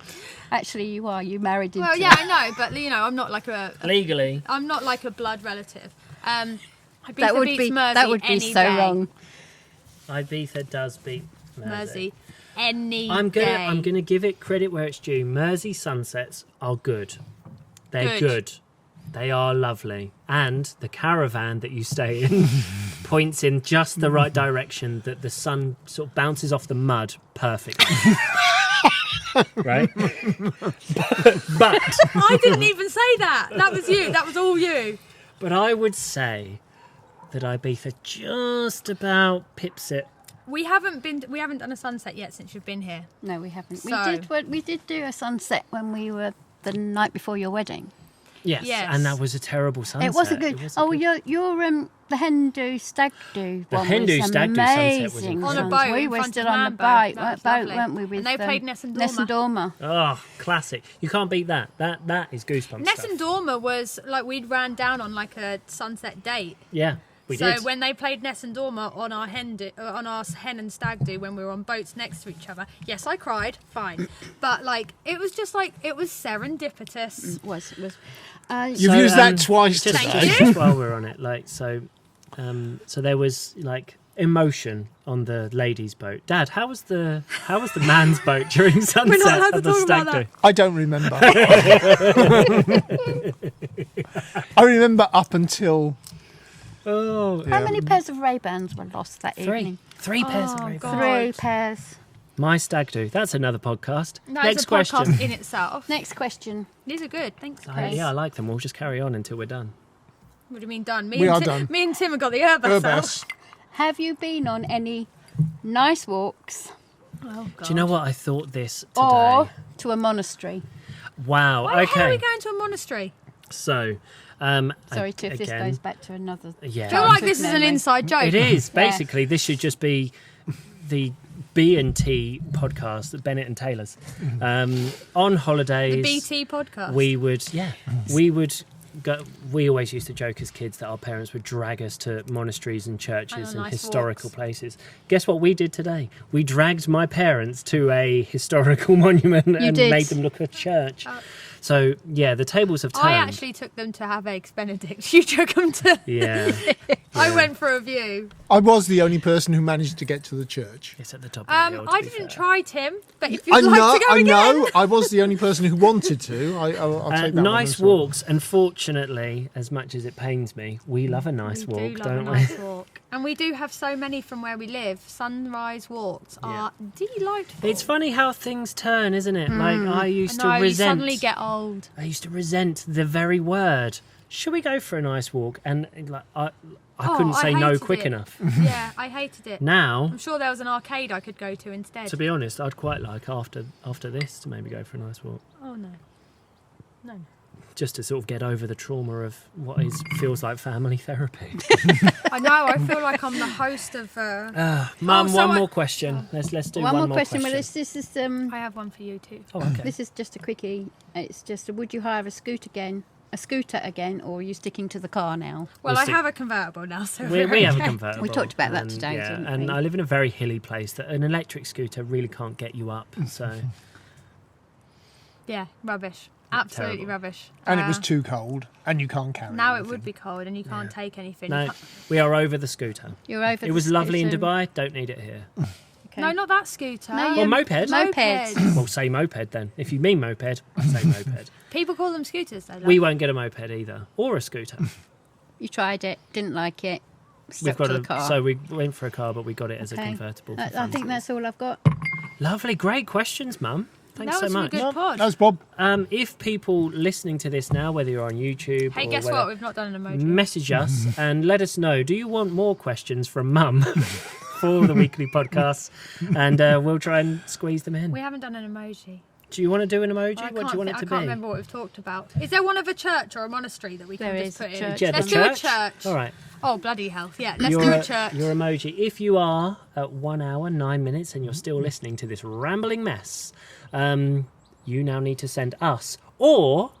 [SPEAKER 1] Actually, you are. You married into
[SPEAKER 3] Well, yeah, I know, but I'm not like
[SPEAKER 2] Legally.
[SPEAKER 3] I'm not like a blood relative. Ibiza
[SPEAKER 1] That would
[SPEAKER 3] beats
[SPEAKER 1] be
[SPEAKER 3] Mersey
[SPEAKER 1] that would be
[SPEAKER 3] any
[SPEAKER 1] so
[SPEAKER 3] day.
[SPEAKER 1] wrong.
[SPEAKER 2] Ibiza does beat
[SPEAKER 3] Mersey any
[SPEAKER 2] I'm
[SPEAKER 3] day.
[SPEAKER 2] gonna give it credit where it's due. Mersey sunsets are good. They're good. They are lovely. And the caravan that you stay in points in just the right direction that the sun sort of bounces off the mud perfectly. Right? But
[SPEAKER 3] I didn't even say that. That was you. That was all you.
[SPEAKER 2] But I would say that Ibiza just about pips it.
[SPEAKER 3] We haven't done a sunset yet since you've been here.
[SPEAKER 1] No, we haven't.
[SPEAKER 3] So-
[SPEAKER 1] We did do a sunset when we were the night before your wedding.
[SPEAKER 2] Yes. And that was a terrible sunset.
[SPEAKER 1] It wasn't good. Your the Hindu stag do
[SPEAKER 2] The
[SPEAKER 1] one
[SPEAKER 2] Hindu
[SPEAKER 1] was
[SPEAKER 2] stag do sunset was
[SPEAKER 1] amazing.
[SPEAKER 2] incredible.
[SPEAKER 3] On a boat
[SPEAKER 1] We
[SPEAKER 3] in
[SPEAKER 1] were
[SPEAKER 3] front
[SPEAKER 1] still
[SPEAKER 3] of
[SPEAKER 1] on the
[SPEAKER 3] Manbo.
[SPEAKER 1] boat,
[SPEAKER 3] That was lovely.
[SPEAKER 1] weren't we? With
[SPEAKER 3] And they played Ness and Dorma.
[SPEAKER 1] Ness and Dorma.
[SPEAKER 2] Oh, classic. You can't beat that. That is goosebumps
[SPEAKER 3] Ness
[SPEAKER 2] stuff.
[SPEAKER 3] and Dorma was like we'd ran down on like a sunset date.
[SPEAKER 2] Yeah, we
[SPEAKER 3] So
[SPEAKER 2] did.
[SPEAKER 3] when they played Ness and Dorma on our hen and stag do when we were on boats next to each other, yes, I cried, fine, but like it was just like it was serendipitous.
[SPEAKER 1] It was.
[SPEAKER 4] You've used that twice
[SPEAKER 2] just,
[SPEAKER 4] today.
[SPEAKER 2] just while we're on it, like so there was like emotion on the ladies' boat. Dad, how was the man's boat during sunset
[SPEAKER 3] allowed to
[SPEAKER 2] of the
[SPEAKER 3] talk
[SPEAKER 2] stag
[SPEAKER 3] about
[SPEAKER 2] do?
[SPEAKER 4] I don't remember. I remember up until...
[SPEAKER 2] Oh,
[SPEAKER 1] How many pairs of Ray-Bans were lost that evening?
[SPEAKER 2] three pairs of
[SPEAKER 3] Oh,
[SPEAKER 2] Ray-Bans.
[SPEAKER 3] God.
[SPEAKER 1] 3 pairs.
[SPEAKER 2] My stag do. That's another podcast.
[SPEAKER 3] No,
[SPEAKER 2] Next
[SPEAKER 3] it's a
[SPEAKER 2] question.
[SPEAKER 3] podcast in itself.
[SPEAKER 1] Next question.
[SPEAKER 3] These are good. Thanks,
[SPEAKER 2] I
[SPEAKER 3] Chris.
[SPEAKER 2] like them. We'll just carry on until we're done.
[SPEAKER 3] What do you mean done?
[SPEAKER 4] We are done.
[SPEAKER 3] Me and Tim have got the Airbus out.
[SPEAKER 4] Urbas.
[SPEAKER 1] Have you been on any nice walks
[SPEAKER 3] Oh, God.
[SPEAKER 2] Do you know what I thought this today?
[SPEAKER 1] or to a monastery?
[SPEAKER 2] Wow.
[SPEAKER 3] Why the hell are we
[SPEAKER 2] Okay.
[SPEAKER 3] going to a monastery?
[SPEAKER 2] So,
[SPEAKER 1] Sorry, Tiff, this
[SPEAKER 2] again,
[SPEAKER 1] goes back to another...
[SPEAKER 2] Yeah.
[SPEAKER 3] I feel like this is an
[SPEAKER 1] memory.
[SPEAKER 3] inside joke.
[SPEAKER 2] It is.
[SPEAKER 1] Yeah.
[SPEAKER 2] Basically, this should just be the B&T podcast, the Bennett and Taylor's. On holidays,
[SPEAKER 3] The BT podcast.
[SPEAKER 2] we would go. We always used to joke as kids that our parents would drag us to monasteries and churches and
[SPEAKER 3] nice
[SPEAKER 2] historical
[SPEAKER 3] walks.
[SPEAKER 2] places. Guess what we did today? We dragged my parents to a historical monument and
[SPEAKER 1] did.
[SPEAKER 2] made them look at a church. So yeah, the tables have turned.
[SPEAKER 3] I actually took them to have eggs Benedict. You took them to...
[SPEAKER 2] Yeah,
[SPEAKER 3] I went for a view.
[SPEAKER 4] I was the only person who managed to get to the church.
[SPEAKER 2] it's at the top of the hill. to
[SPEAKER 3] I
[SPEAKER 2] be
[SPEAKER 3] didn't
[SPEAKER 2] fair.
[SPEAKER 3] try, Tim, but if you'd like to go again...
[SPEAKER 4] I know. I was the only person who wanted to. I'll take that one
[SPEAKER 2] Nice
[SPEAKER 4] as well.
[SPEAKER 2] walks. Unfortunately, as much as it pains me, we love a nice
[SPEAKER 3] We
[SPEAKER 2] walk,
[SPEAKER 3] do love
[SPEAKER 2] don't
[SPEAKER 3] a
[SPEAKER 2] we?
[SPEAKER 3] nice walk. And we do have so many from where we live. Sunrise walks are delightful.
[SPEAKER 2] It's funny how things turn, isn't it? Like I used to resent.
[SPEAKER 3] You suddenly get old.
[SPEAKER 2] I used to resent the very word. Should we go for a nice walk? And like I couldn't say no quick enough.
[SPEAKER 3] Yeah, I hated it.
[SPEAKER 2] Now,
[SPEAKER 3] I'm sure there was an arcade I could go to instead.
[SPEAKER 2] to be honest, I'd quite like after this to maybe go for a nice walk.
[SPEAKER 3] Oh no. No.
[SPEAKER 2] Just to sort of get over the trauma of what feels like family therapy.
[SPEAKER 3] I know. I feel like I'm the host of.
[SPEAKER 2] Mum, one more question. Let's do one more question.
[SPEAKER 1] Well, this is
[SPEAKER 3] I have one for you too.
[SPEAKER 2] Oh, okay.
[SPEAKER 1] This is just a quickie. It's just would you hire a scooter again, or are you sticking to the car now?
[SPEAKER 3] Well,
[SPEAKER 2] We'll
[SPEAKER 3] I
[SPEAKER 2] see.
[SPEAKER 3] have a convertible now, so
[SPEAKER 2] We have a convertible.
[SPEAKER 1] We talked about that today, didn't we?
[SPEAKER 2] And I live in a very hilly place that an electric scooter really can't get you up. So
[SPEAKER 3] yeah, rubbish. Absolutely
[SPEAKER 2] Terrible.
[SPEAKER 3] rubbish.
[SPEAKER 4] And it was too cold, and you can't carry
[SPEAKER 3] Now
[SPEAKER 4] anything.
[SPEAKER 3] it would be cold, and you can't take anything.
[SPEAKER 2] no, we are over the scooter.
[SPEAKER 1] You're over.
[SPEAKER 2] It was lovely in Dubai. Don't need it here.
[SPEAKER 1] Okay.
[SPEAKER 3] No, not that scooter.
[SPEAKER 1] No,
[SPEAKER 2] Or moped.
[SPEAKER 1] Mopeds.
[SPEAKER 2] Well, say moped then. If you mean moped, say moped.
[SPEAKER 3] People call them scooters, though.
[SPEAKER 2] We won't get a moped either, or a scooter.
[SPEAKER 1] You tried it, didn't like it. Stuck to the car.
[SPEAKER 2] So we went for a car, but we got it as a convertible. For
[SPEAKER 1] I think
[SPEAKER 2] funsies.
[SPEAKER 1] that's all I've got.
[SPEAKER 2] Lovely, great questions, Mum. Thanks so much.
[SPEAKER 3] Good pod.
[SPEAKER 4] That was Bob.
[SPEAKER 2] If people listening to this now, whether you're on YouTube
[SPEAKER 3] Hey,
[SPEAKER 2] or
[SPEAKER 3] guess
[SPEAKER 2] whether,
[SPEAKER 3] what? We've not done an emoji.
[SPEAKER 2] message us and let us know. Do you want more questions from Mum for the weekly podcasts? And we'll try and squeeze them in.
[SPEAKER 3] We haven't done an emoji.
[SPEAKER 2] Do you want to do an emoji?
[SPEAKER 3] I
[SPEAKER 2] What do you want it to
[SPEAKER 3] I
[SPEAKER 2] be?
[SPEAKER 3] can't remember what we've talked about. Is there one of a church or a monastery that we can
[SPEAKER 1] There
[SPEAKER 3] just
[SPEAKER 1] is
[SPEAKER 3] put
[SPEAKER 1] a
[SPEAKER 3] in?
[SPEAKER 1] church.
[SPEAKER 2] Yeah,
[SPEAKER 3] Let's
[SPEAKER 2] the
[SPEAKER 3] do a
[SPEAKER 2] church?
[SPEAKER 3] church.
[SPEAKER 2] All right.
[SPEAKER 3] Oh, bloody hell. Yeah, let's
[SPEAKER 2] Your
[SPEAKER 3] do a church.
[SPEAKER 2] Your emoji. If you are at 1 hour, 9 minutes, and you're still listening to this rambling mess, you now need to send us or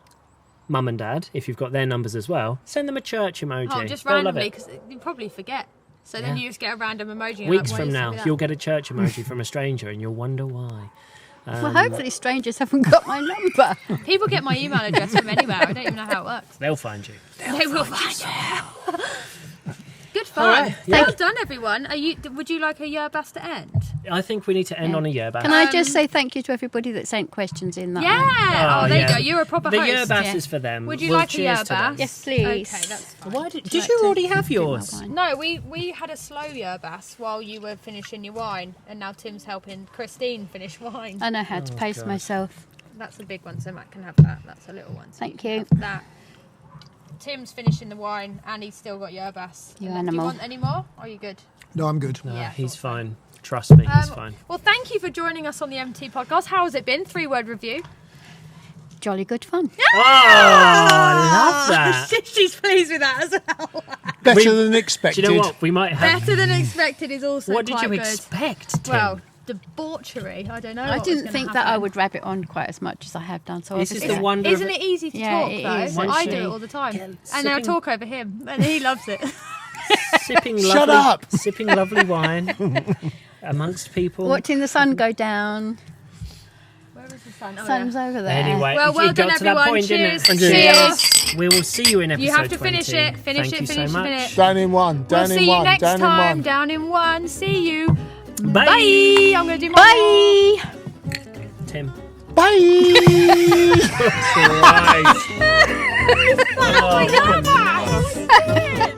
[SPEAKER 2] Mum and Dad, if you've got their numbers as well, send them a church emoji.
[SPEAKER 3] Oh, just
[SPEAKER 2] They'll love
[SPEAKER 3] randomly,
[SPEAKER 2] it.
[SPEAKER 3] because you probably forget. So then
[SPEAKER 2] Yeah.
[SPEAKER 3] you just get a random emoji. and
[SPEAKER 2] Weeks
[SPEAKER 3] like,
[SPEAKER 2] from
[SPEAKER 3] why
[SPEAKER 2] now,
[SPEAKER 3] is it
[SPEAKER 2] you'll get a church emoji from a stranger and you'll wonder why.
[SPEAKER 1] Well, hopefully strangers haven't got my number.
[SPEAKER 3] that? People get my email address from anywhere. I don't even know how it works.
[SPEAKER 2] They'll find you.
[SPEAKER 3] They will find you. Good fun.
[SPEAKER 2] All right,
[SPEAKER 3] Well done, everyone. Would you like a yerbas to end?
[SPEAKER 2] I think we need to end on a yerbas.
[SPEAKER 1] Can I just say thank you to everybody that sent questions in that?
[SPEAKER 3] Yeah. Oh, there you go. You're a proper
[SPEAKER 2] The
[SPEAKER 3] host.
[SPEAKER 2] yerbas
[SPEAKER 1] Yeah.
[SPEAKER 2] is for them.
[SPEAKER 3] Would you
[SPEAKER 2] We'll
[SPEAKER 3] like a
[SPEAKER 2] cheers to them.
[SPEAKER 3] yerbas?
[SPEAKER 1] Yes, please.
[SPEAKER 3] Okay, that's fine.
[SPEAKER 2] Why did
[SPEAKER 1] like
[SPEAKER 2] you
[SPEAKER 1] to
[SPEAKER 2] already have
[SPEAKER 1] drink my
[SPEAKER 2] yours?
[SPEAKER 1] wine?
[SPEAKER 3] No, we had a slow yerbas while you were finishing your wine, and now Tim's helping Christine finish wine.
[SPEAKER 1] I know how to pace
[SPEAKER 2] God.
[SPEAKER 1] myself.
[SPEAKER 3] That's a big one, so Matt can have that. That's a little one. So
[SPEAKER 1] Thank
[SPEAKER 3] can
[SPEAKER 1] you.
[SPEAKER 3] have that. Tim's finishing the wine, and he's still got yerbas.
[SPEAKER 1] You
[SPEAKER 3] Do you
[SPEAKER 1] animal.
[SPEAKER 3] want any more? Or are you good?
[SPEAKER 4] No, I'm good.
[SPEAKER 2] No,
[SPEAKER 3] Yeah,
[SPEAKER 2] he's
[SPEAKER 3] thought so.
[SPEAKER 2] fine. Trust me, he's fine.
[SPEAKER 3] Well, thank you for joining us on the MT podcast. How has it been? 3-word review.
[SPEAKER 1] Jolly good fun.
[SPEAKER 2] Oh, I love that.
[SPEAKER 3] She's pleased with that as well.
[SPEAKER 4] Better than
[SPEAKER 2] Do
[SPEAKER 4] expected.
[SPEAKER 2] you know what? We might have.
[SPEAKER 3] Better than expected is also
[SPEAKER 2] What did
[SPEAKER 3] quite
[SPEAKER 2] you
[SPEAKER 3] good.
[SPEAKER 2] expect, Tim?
[SPEAKER 3] Well, debauchery. I don't know.
[SPEAKER 1] I
[SPEAKER 3] what was
[SPEAKER 1] didn't
[SPEAKER 3] gonna
[SPEAKER 1] think that I
[SPEAKER 3] happen.
[SPEAKER 1] would rabbit on quite as much as I have done. So
[SPEAKER 2] This is
[SPEAKER 1] obviously
[SPEAKER 2] the wonder
[SPEAKER 3] Isn't
[SPEAKER 2] of
[SPEAKER 3] it easy to
[SPEAKER 1] Yeah,
[SPEAKER 3] talk
[SPEAKER 1] it
[SPEAKER 3] though?
[SPEAKER 1] is.
[SPEAKER 2] Once
[SPEAKER 3] I
[SPEAKER 2] you
[SPEAKER 3] do it all the time,
[SPEAKER 2] get
[SPEAKER 3] and then I
[SPEAKER 2] sipping-
[SPEAKER 3] talk over him, and he loves it.
[SPEAKER 2] sipping
[SPEAKER 4] Shut
[SPEAKER 2] lovely,
[SPEAKER 4] up.
[SPEAKER 2] sipping lovely wine amongst people.
[SPEAKER 1] watching the sun go down.
[SPEAKER 3] Where is the sun? Oh,
[SPEAKER 1] Sun's
[SPEAKER 3] yeah.
[SPEAKER 1] over there.
[SPEAKER 2] Anyway,
[SPEAKER 3] Well, well
[SPEAKER 2] it got
[SPEAKER 3] done,
[SPEAKER 2] to that
[SPEAKER 3] everyone.
[SPEAKER 2] point,
[SPEAKER 3] Cheers.
[SPEAKER 2] didn't it?
[SPEAKER 3] Cheers.
[SPEAKER 2] We will see you in episode
[SPEAKER 3] You have to
[SPEAKER 2] 20.
[SPEAKER 3] finish it. Finish
[SPEAKER 2] Thank
[SPEAKER 3] it.
[SPEAKER 2] you
[SPEAKER 3] Finish
[SPEAKER 2] so
[SPEAKER 3] it.
[SPEAKER 2] much.
[SPEAKER 3] Finish.
[SPEAKER 4] Down in one.
[SPEAKER 3] We'll
[SPEAKER 4] Down
[SPEAKER 3] see
[SPEAKER 4] in
[SPEAKER 3] you
[SPEAKER 4] one.
[SPEAKER 3] next
[SPEAKER 4] Down in
[SPEAKER 3] time.
[SPEAKER 4] one.
[SPEAKER 3] Down in one. See you.
[SPEAKER 2] Bye.
[SPEAKER 3] Bye. I'm gonna do my.
[SPEAKER 1] Bye.
[SPEAKER 2] Tim.
[SPEAKER 4] Bye.
[SPEAKER 2] Christ.
[SPEAKER 3] Oh my God.